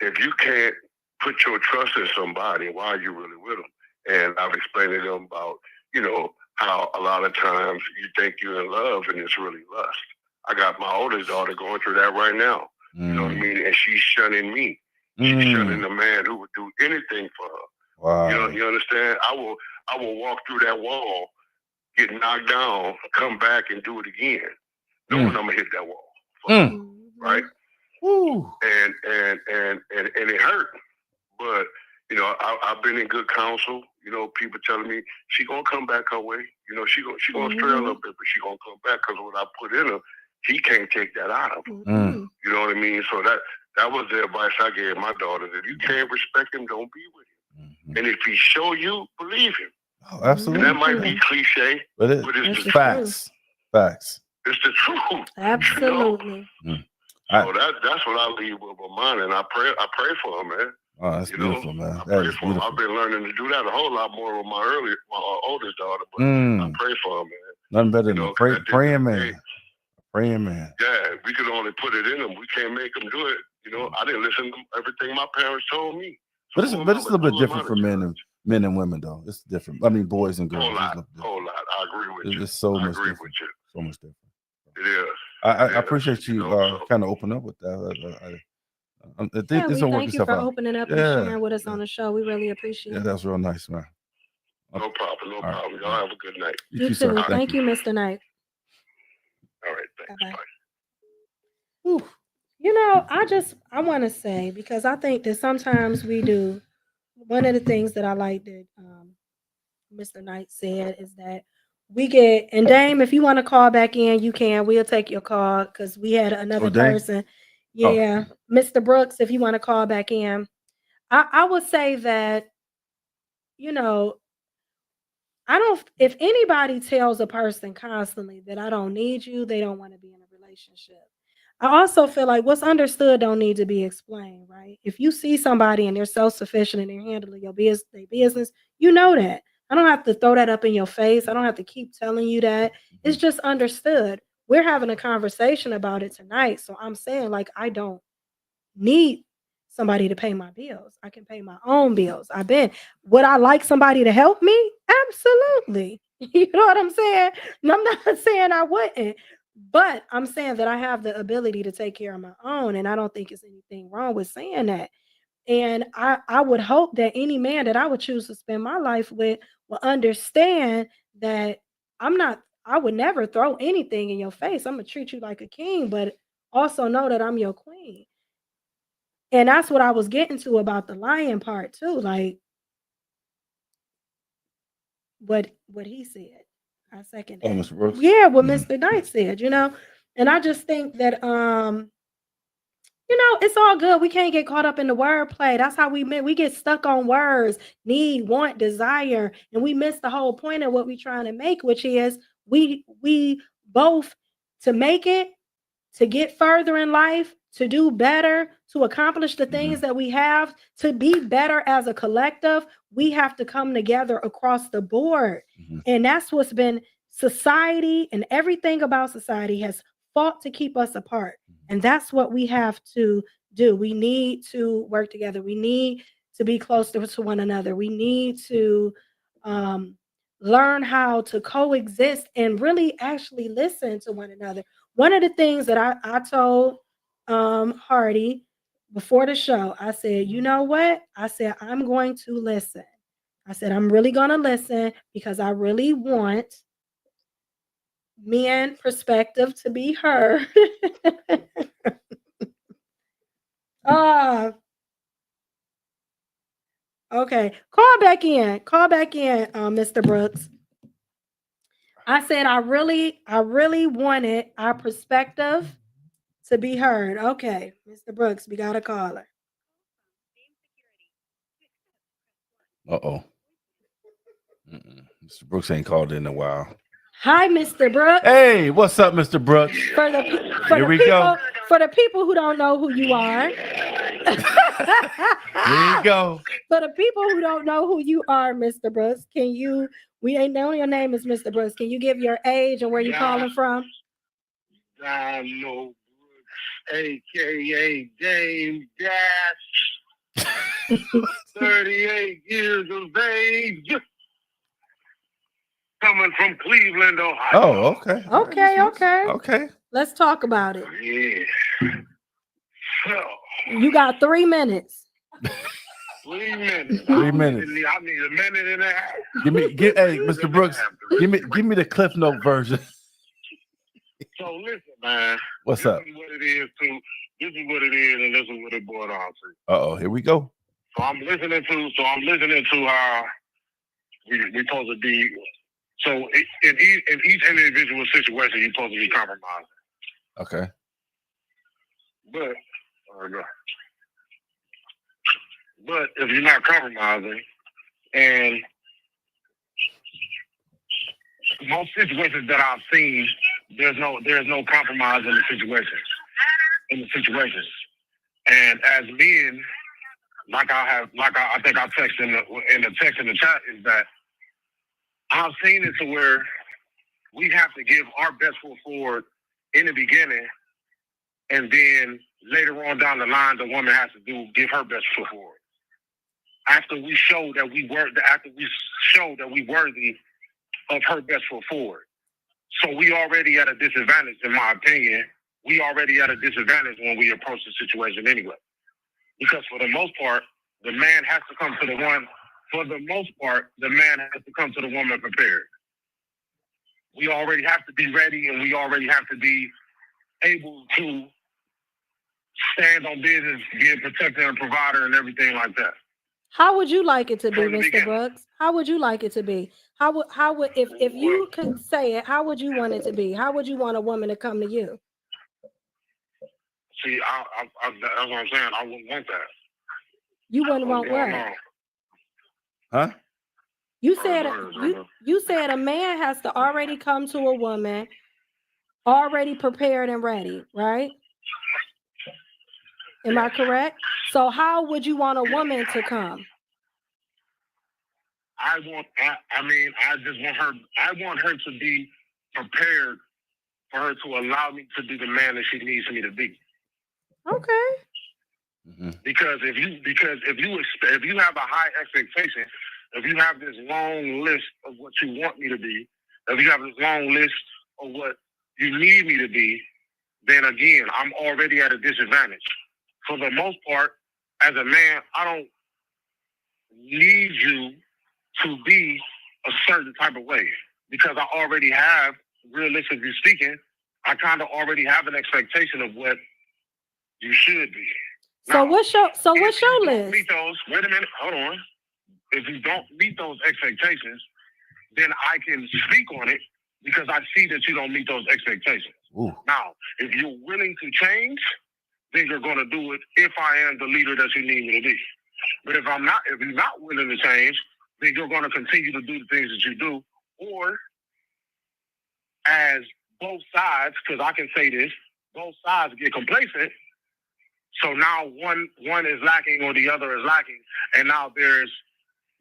if you can't put your trust in somebody, why are you really with them? And I've explained to them about, you know, how a lot of times you think you're in love and it's really lust. I got my oldest daughter going through that right now. You know what I mean? And she's shunning me. She's shunning the man who would do anything for her. Wow. You know, you understand? I will walk through that wall, get knocked down, come back and do it again, knowing I'm gonna hit that wall. Right? Woo. And it hurt. But you know, I've been in good counsel. You know, people telling me she gonna come back her way. You know, she gonna stray a little bit, but she gonna come back because what I put in her, he can't take that out of her. You know what I mean? So that was the advice I gave my daughters. If you can't respect him, don't be with him. And if he show you, believe him. Oh, absolutely. And that might be cliche, but it's That's the the facts. Facts. It's the truth. Absolutely. So that's what I leave with mine, and I pray for him, man. Oh, that's beautiful, man. I That pray is for him. beautiful. I've been learning to do that a whole lot more with my oldest daughter, but I pray for him, man. Nothing better than You know, a 'cause at the praying end of the man. day, Praying man. Yeah, we could only put it in them. We can't make them do it. You know, I didn't listen to everything my parents told me. But it's a little bit different for men and women, though. It's different. I mean, boys and girls. Whole It's lot. a little different. Whole lot. I agree with you. It's so I much agree different. with you. So much different. It is. I It is, appreciate you know, so- kind of open up with that. Yeah, This we will work thank you itself for out. opening up and Yeah, sharing with us yeah. on the show. We really appreciate Yeah, it. that's real nice, man. No problem. No All right. problem. Y'all have a good night. You sir. too. Thank you, Mr. Knight. All right. Thanks. Bye-bye. Bye. Ooh. You know, I want to say, because I think that sometimes we do, one of the things that I like that Mr. Knight said is that we get, and Dame, if you want to call back in, you can. We'll take your call because we had another Dame? person. Yeah. Mr. Brooks, if you want to call back in. I would say that, you know, if anybody tells a person constantly that I don't need you, they don't want to be in a relationship. I also feel like what's understood don't need to be explained, right? If you see somebody and they're self-sufficient and they're handling their business, you know that. I don't have to throw that up in your face. I don't have to keep telling you that. It's just understood. We're having a conversation about it tonight. So I'm saying, like, I don't need somebody to pay my bills. I can pay my own bills. Would I like somebody to help me? Absolutely. You know what I'm saying? And I'm not saying I wouldn't, but I'm saying that I have the ability to take care of my own. And I don't think it's anything wrong with saying that. And I would hope that any man that I would choose to spend my life with will understand that I'm not I would never throw anything in your face. I'm gonna treat you like a king, but also know that I'm your queen. And that's what I was getting to about the lying part too. Like what he said. I second Oh, that. Mr. Brooks. Yeah, what Mhm. Mr. Knight said, And I just think that it's all good. We can't get caught up in the wordplay. That's how we get stuck on words, need, want, desire, and we miss the whole point of what we're trying to make, which is we both to make it, to get further in life, to do better, to accomplish the things that we have, to be better as a collective, we have to come together across the board. Mhm. And that's what's been society, and everything about society has fought to keep us apart. And that's what we have to do. We need to work together. We need to be closer to one another. We need to learn how to coexist and really actually listen to one another. One of the things that I told Hardy before the show, I said, you know what? I said, I'm going to listen. I said, I'm really going to listen because I really want men perspective to be heard. Okay. Call back in, Mr. Brooks. I said I really wanted our perspective to be heard. Okay, Mr. Brooks, we got a caller. Uh-oh. Mr. Brooks ain't called in a while. Hi, Mr. Brooks. Hey, what's up, Mr. Brooks? For the people who don't know who you are. Here you go. For the people who don't know who you are, Mr. Brooks, we ain't know your name is Mr. Brooks. Can you give your age and where you calling from? Donald Brooks, a.k.a. James Dash, 38 years of age, coming from Cleveland, Ohio. Oh, okay. Okay. Let's talk about it. Yeah. So, you got 3 minutes. 3 minutes. 3 minutes. I need a minute and a half. Hey, Mr. Brooks, give me the Cliff Note version. So listen, man. What's up? This is what it is, too. This is what it is, and this is what it boiled down to. Uh-oh, here we go. So I'm listening to how we supposed to be. So in each individual situation, you're supposed to be compromising. Okay. But if you're not compromising, and most situations that I've seen, there's no compromise in the situations. And as men, I think I texted in the text in the chat, is that I've seen it to where we have to give our best foot forward in the beginning, and then later on down the line, the woman has to give her best foot forward. After we show that we worthy of her best foot forward. So we already at a disadvantage, in my opinion. We already at a disadvantage when we approach the situation anyway. Because for the most part, the man has to come to the woman prepared. We already have to be ready, and we already have to be able to stand on business, be a protector and provider and everything like that. How would you like it to be, From the Mr. beginning. Brooks? How would you like it to be? How would if you could say it, how would you want it to be? How would you want a woman to come to you? See, that's what I'm saying. I wouldn't want that. You wouldn't want what? Huh? You said a man has to already come to a woman already prepared and ready, right? Am I correct? So how would you want a woman to come? I want her to be prepared for her to allow me to be the man that she needs me to be. Okay. Mm-hmm. Because if you have a high expectation, if you have this long list of what you want me to be, if you have this long list of what you need me to be, then again, I'm already at a disadvantage. For the most part, as a man, I don't need you to be a certain type of way because I already have realistically speaking, I kind of already have an expectation of what you should be. So Now, what's your if you don't list? meet those, wait a minute, hold on. If you don't meet those expectations, then I can speak on it because I see that you don't meet those expectations. Ooh. Now, if you're willing to change, then you're going to do it if I am the leader that you need me to be. But if you're not willing to change, then you're going to continue to do the things that you do. Or as both sides, because I can say this, both sides get complacent. So now one is lacking or the other is lacking. And now there's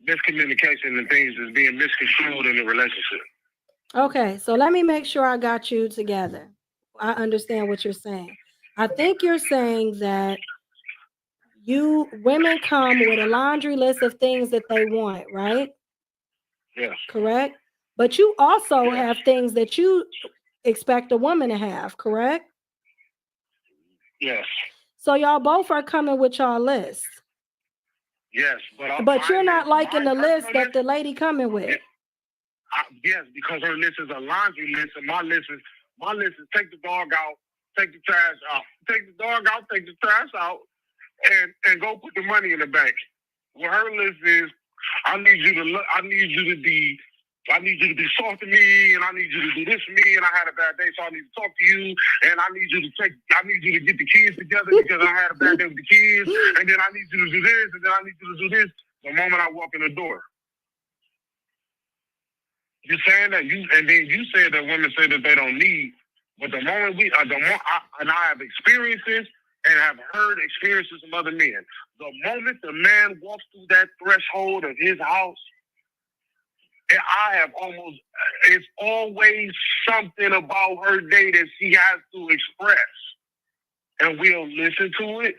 miscommunication and things is being misconstrued in the relationship. Okay, so let me make sure I got you together. I understand what you're saying. I think you're saying that women come with a laundry list of things that they want, right? Yes. Correct? But you also Yes. have things that you expect a woman to have, correct? Yes. So y'all both are coming with y'all list. Yes. But you're not liking the my list personal that the lady coming with. yes, because her list is a laundry list, and my list is take the dog out, take the trash out, take the dog out, take the trash out, and go put the money in the bank. Well, her list is I need you to be soft to me, and I need you to do this for me, and I had a bad day, so I need to talk to you, and I need you to get the kids together because I had a bad day with the kids, and then I need you to do this, and then I need you to do this. The moment I walk in the door. You're saying that and then you said that women say that they don't need, but the moment I have experiences and have heard experiences from other men. The moment the man walks through that threshold of his house, and it's always something about her day that she has to express, and we'll listen to it.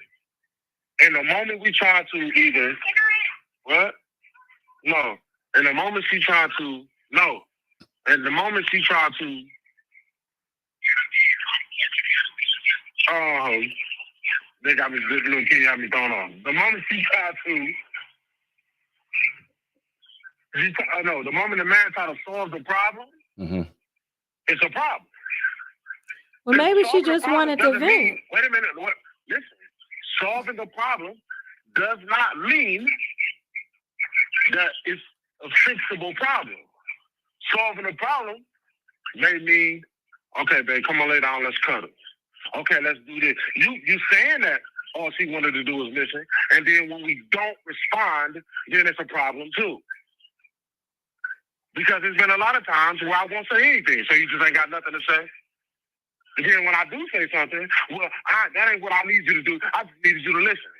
And the moment we try to either, what? No. And the moment she tried to, no. And the moment she tried to, they got me, this little kid got me thrown off. The moment she tried to, the moment the man tried to solve the problem, it's a problem. Well, maybe she Solving the just problem wanted to doesn't vent. mean- wait a minute. Listen, solving the problem does not mean that it's a fixable problem. Solving a problem may mean, okay, babe, come on, lay down, let's cuddle. Okay, let's do this. You saying that all she wanted to do was listen, and then when we don't respond, then it's a problem too. Because there's been a lot of times where I won't say anything, so you just ain't got nothing to say. And then when I do say something, well, that ain't what I need you to do. I just needed you to listen.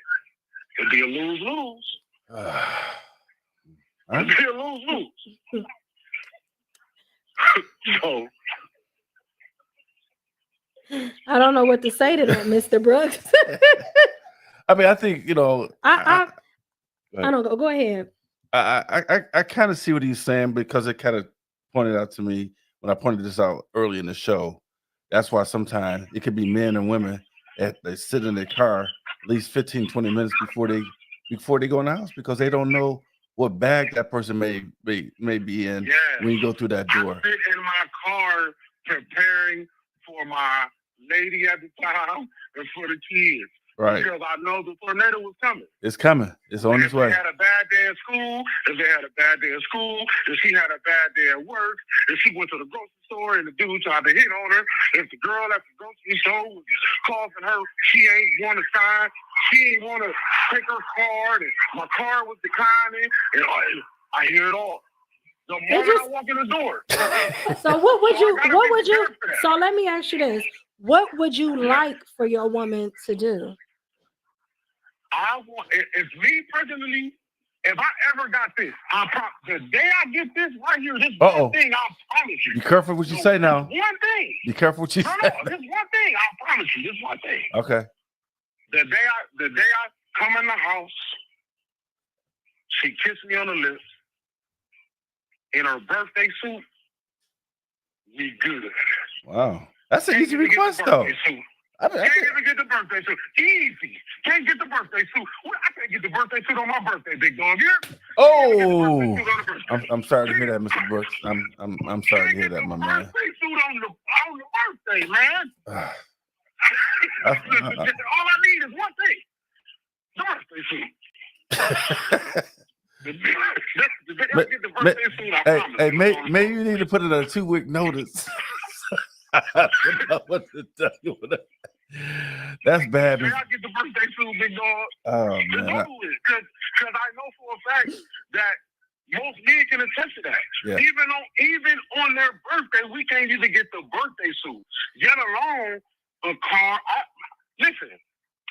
It'd be a lose-lose. It'd be a lose-lose. So I don't know what to say to that, Mr. Brooks. I mean, I think, I don't go. Go ahead. I kind of see what he's saying because it kind of pointed out to me when I pointed this out early in the show. That's why sometimes it could be men and women they sit in their car at least 15, 20 minutes before they go in the house because they don't know what bag that person may be in when you go through that door. I sit in my car preparing for my lady at the time and for the kids. Right. Because I know the tornado was coming. It's coming. It's on its way. If they had a bad day at school, if she had a bad day at work, if she went to the grocery store and the dude tried to hit on her, if the girl at the grocery store was causing her, she ain't want to sign, she ain't want to take her card, and my car was declining, and I hear it all. The moment I walk in the door. So what would you, so let me ask you this. What would you like for your woman to do? If me personally, if I ever got this, the day I get this right here, this one thing, I promise you. Be careful what you say now. One thing. Be careful what you say. No, this one thing, I promise you, this one thing. Okay. The day I come in the house, she kissed me on the lips in her birthday suit. We good. Wow. That's an easy request, though. Can't even get the birthday suit. Easy. Can't get the birthday suit. Well, I can't get the birthday suit on my birthday, big dog. Oh, I'm sorry to hear that, Mr. Brooks. I'm sorry to hear that, my man. Birthday suit on the birthday, man. All I need is one thing. The birthday suit. Get the birthday suit, I promise. Hey, maybe you need to put it on a 2-week notice. I don't know what to tell you. That's bad. May I get the birthday suit, big dog? Oh man. Because I know for a fact that most men can attest to that. Yeah. Even on their birthday, we can't even get the birthday suit, yet alone a car. Listen,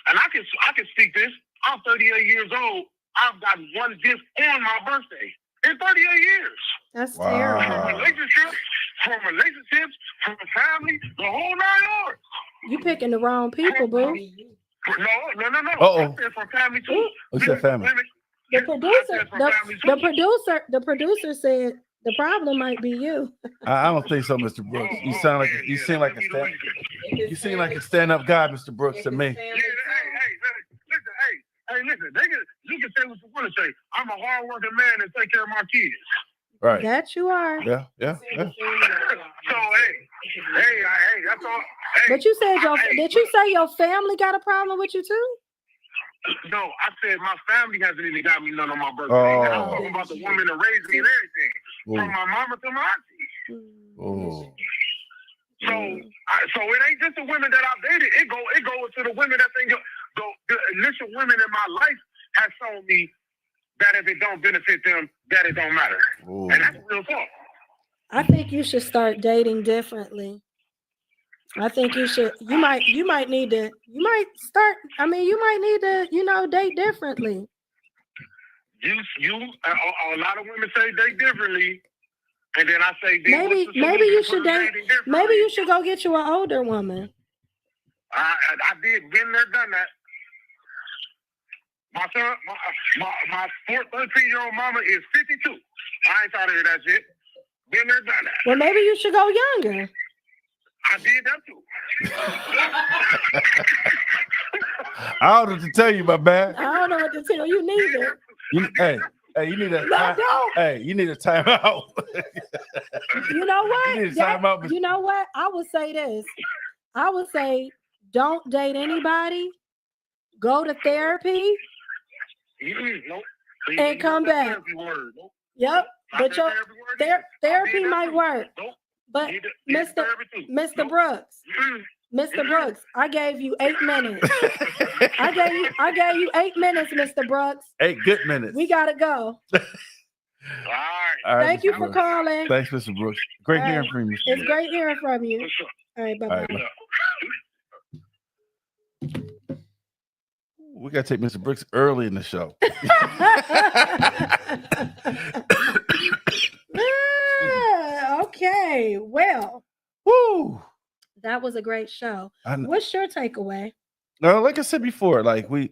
and I can speak this. I'm 38 years old. I've got one gift on my birthday in 38 years. That's Wow. terrible. From relationships, from family, the whole 9 yards. You picking the wrong people, boo. No. Uh-oh. I said for family too. What's that family? The producer said the problem might be you. I don't think so, Mr. Brooks. You seem like a stand-up guy, Mr. Brooks, to me. Listen, you can say what you want to say. I'm a hard-working man and take care of my kids. Right. That you are. Yeah. So, hey, that's all. Hey, But you said did you say your family got a problem with you too? No, I said my family hasn't even got me none on my birthday. Oh. And I'm talking about the woman that raised me and everything. From my mama to my auntie. Oh. So it ain't just the women that I've dated. It goes to the women that think the initial women in my life has shown me that if it don't benefit them, that it don't matter. Ooh. And that's real talk. I think you should start dating differently. I think you should. You might need to. You might start. I mean, you might need to. Date differently. A lot of women say date differently, and then I say Maybe you should date. Maybe you should go get you an older woman. I did been there, done that. My son, my 13-year-old mama is 52. I ain't trying to hear that shit. Been there, done that. Well, maybe you should go younger. I did that too. I don't know what to tell you, my man. I don't know what to tell you neither. You need a No, don't. Hey, you need a timeout. You know what? You need a timeout. You know what? I would say this. I would say don't date anybody. Go to therapy. Nope. And come back. Yep. But your therapy might work. Nope. But Mr. Brooks, I gave you 8 minutes. I gave you 8 minutes, Mr. Brooks. 8 good minutes. We gotta go. All right. Thank you for calling. Thanks, Mr. Brooks. Great hearing from you, Mr. It's Brooks. great hearing from you. All right, bye-bye. All right. We gotta take Mr. Brooks early in the show. Okay, well, Woo! that was a great show. I know. What's your takeaway? No, like I said before, like I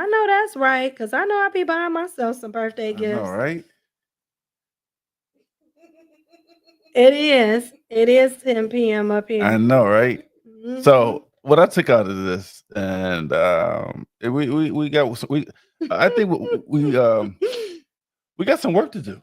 know that's right, because I know I be buying myself some birthday gifts. all right. It is 10 p.m. up here. I know, right? Mhm. So what I took out of this, and I think we got some work to do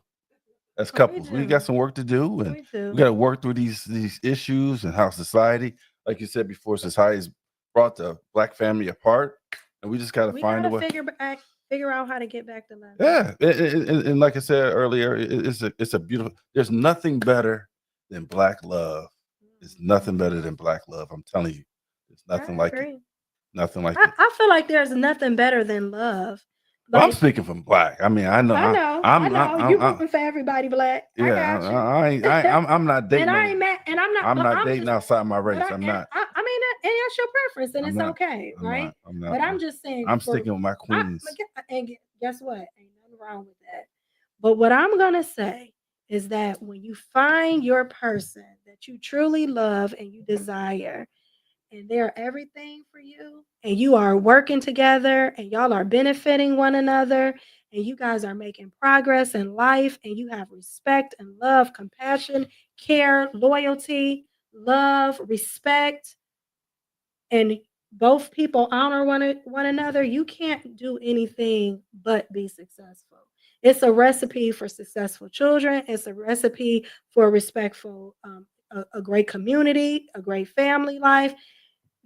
as couples. We do. got some work to do, and We do. we got to work through these issues and how society, like you said before, society's brought the Black family apart, and we just got to We find a gotta way. figure out how to get back to love. Yeah, and like I said earlier, it's a beautiful. There's nothing better than Black love. There's nothing better than Black love. I'm telling you, there's nothing like it. agree. Nothing like it. I feel like there's nothing better than love. Well, I'm Like, speaking from Black. I mean, I know. I know. You rooting for everybody Black. I got you. I'm not dating. And I ain't mad. And I'm not. I'm but not I'm dating just- outside my race. but I'm not. I mean, and that's your preference, and I'm it's not. okay, right? I'm not. But I'm just saying. I'm for- sticking with my queens. And guess what? Ain't nothing wrong with that. But what I'm gonna say is that when you find your person that you truly love and you desire, and they're everything for you, and you are working together, and y'all are benefiting one another, and you guys are making progress in life, and you have respect and love, compassion, care, loyalty, love, respect, and both people honor one another, you can't do anything but be successful. It's a recipe for successful children. It's a recipe for respectful, a great community, a great family life.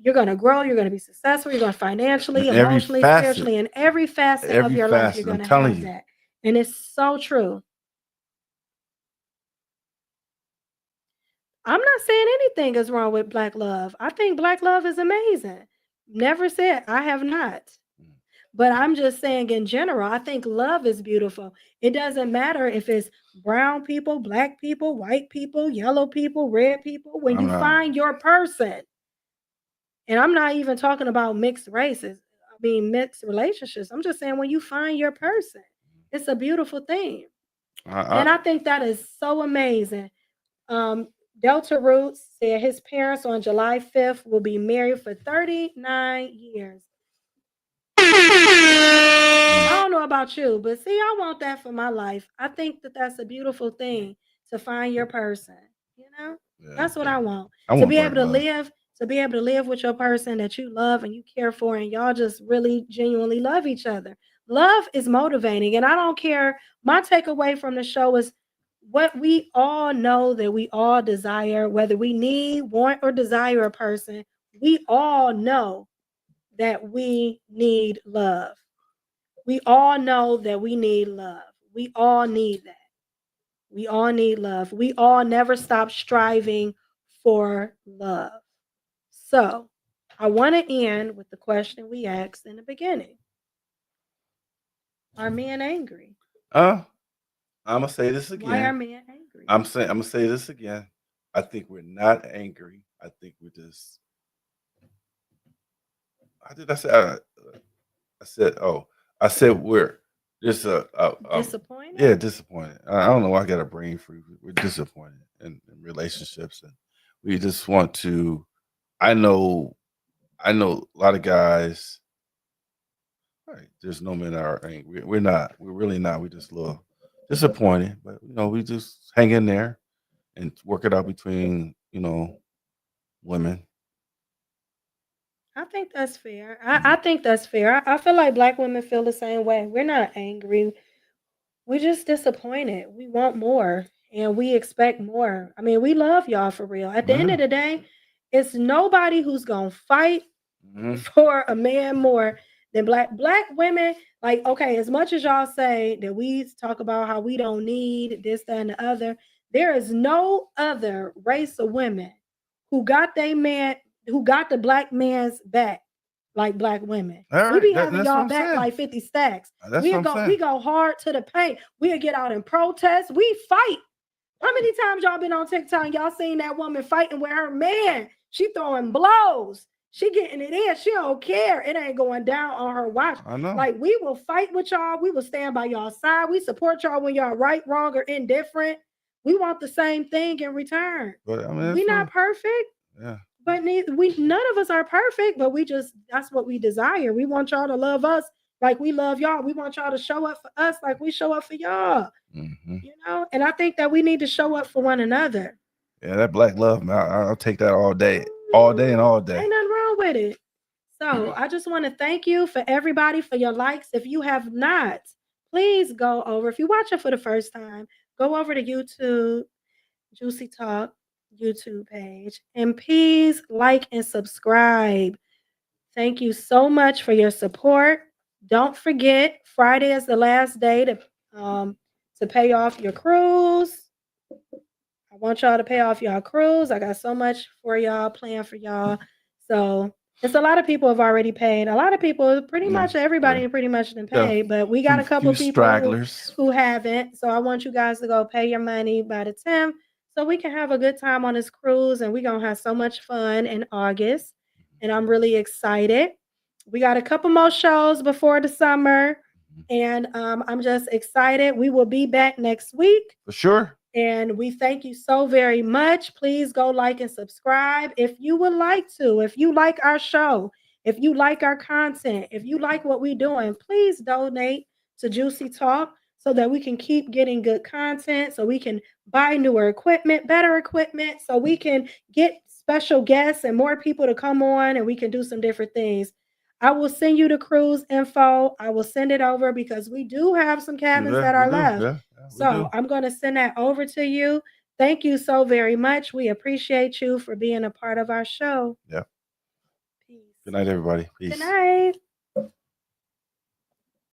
You're going to grow. You're going to be successful. You're going to financially, In every emotionally, facet. spiritually, in every facet of Every your life, facet, you're I'm going to telling have you. that. And it's so true. I'm not saying anything is wrong with Black love. I think Black love is amazing. Never said I have not. But I'm just saying in general, I think love is beautiful. It doesn't matter if it's brown people, Black people, white people, yellow people, red people. When I'm you not- find your person, and I'm not even talking about mixed races, I mean mixed relationships. I'm just saying when you find your person, it's a beautiful thing. And I think that is so amazing. Delta Roots said his parents on July 5th will be married for 39 years. I don't know about you, but see, I want that for my life. I think that that's a beautiful thing to find your person. You know, Yeah. that's what I want. I To want be Black able to love. live, to be able to live with your person that you love and you care for, and y'all just really genuinely love each other. Love is motivating, and I don't care. My takeaway from the show is what we all know that we all desire, whether we need, want, or desire a person. We all know that we need love. We all know that we need love. We all need that. We all need love. We all never stop striving for love. So, I want to end with the question we asked in the beginning. Are men angry? I'm gonna say this Why are again. men angry? I'm gonna say this again. I think we're not angry. I think we're just. How did I say? I said we're just Disappointed? yeah, disappointed. I don't know why I got a brain freeze. We're disappointed in relationships, and we just want to. I know a lot of guys. Right, there's no men that are angry. We're not. We're really not. We're just a little disappointed, but we just hang in there and work it out between women. I think that's fair. I think that's fair. I feel like Black women feel the same way. We're not angry. We're just disappointed. We want more and we expect more. I mean, we love y'all for real. At the end of the day, it's nobody who's going to fight Mhm. for a man more than black women. Like, okay, as much as y'all say that we talk about how we don't need this, that, and the other, there is no other race of women who got the Black man's back like Black women. All We right, be that- having that's y'all what I'm back saying. like 50 stacks. That's We what I'm go, saying. we go hard to the paint. We'll get out and protest. We fight. How many times y'all been on TikTok and y'all seen that woman fighting with her man? She throwing blows. She getting it in. She don't care. It ain't going down on her watch. I know. Like, we will fight with y'all. We will stand by y'all side. We support y'all when y'all right, wrong, or indifferent. We want the same thing in return. But I mean, We not perfect, Yeah. but none of us are perfect, but that's what we desire. We want y'all to love us like we love y'all. We want y'all to show up for us like we show up for y'all. Mm-hmm. And I think that we need to show up for one another. Yeah, that Black love, man. I'll take that all day and all day. Ain't nothing wrong with it. So I just want to thank you for everybody for your likes. If you have not, please go over. If you're watching for the first time, go over to YouTube, Juicy Talk YouTube page, and please like and subscribe. Thank you so much for your support. Don't forget, Friday is the last day to pay off your cruise. I want y'all to pay off y'all cruise. I got so much for y'all, planned for y'all. So it's a lot of people have already paid. A lot of people, pretty much everybody pretty much done Yeah, paid, but we got a couple few people stragglers. who haven't. So I want you guys to go pay your money by the 10th so we can have a good time on this cruise, and we're going to have so much fun in August. And I'm really excited. We got a couple more shows before the summer, and I'm just excited. We will be back next week. For sure. And we thank you so very much. Please go like and subscribe if you would like to. If you like our show, if you like our content, if you like what we're doing, please donate to Juicy Talk so that we can keep getting good content, so we can buy newer equipment, better equipment, so we can get special guests and more people to come on and we can do some different things. I will send you the cruise info. I will send it over because we do have some cabins that are left. So I'm going to send that over to you. Thank you so very much. We appreciate you for being a part of our show. Yeah. Peace. Good night, everybody. Peace. Good night.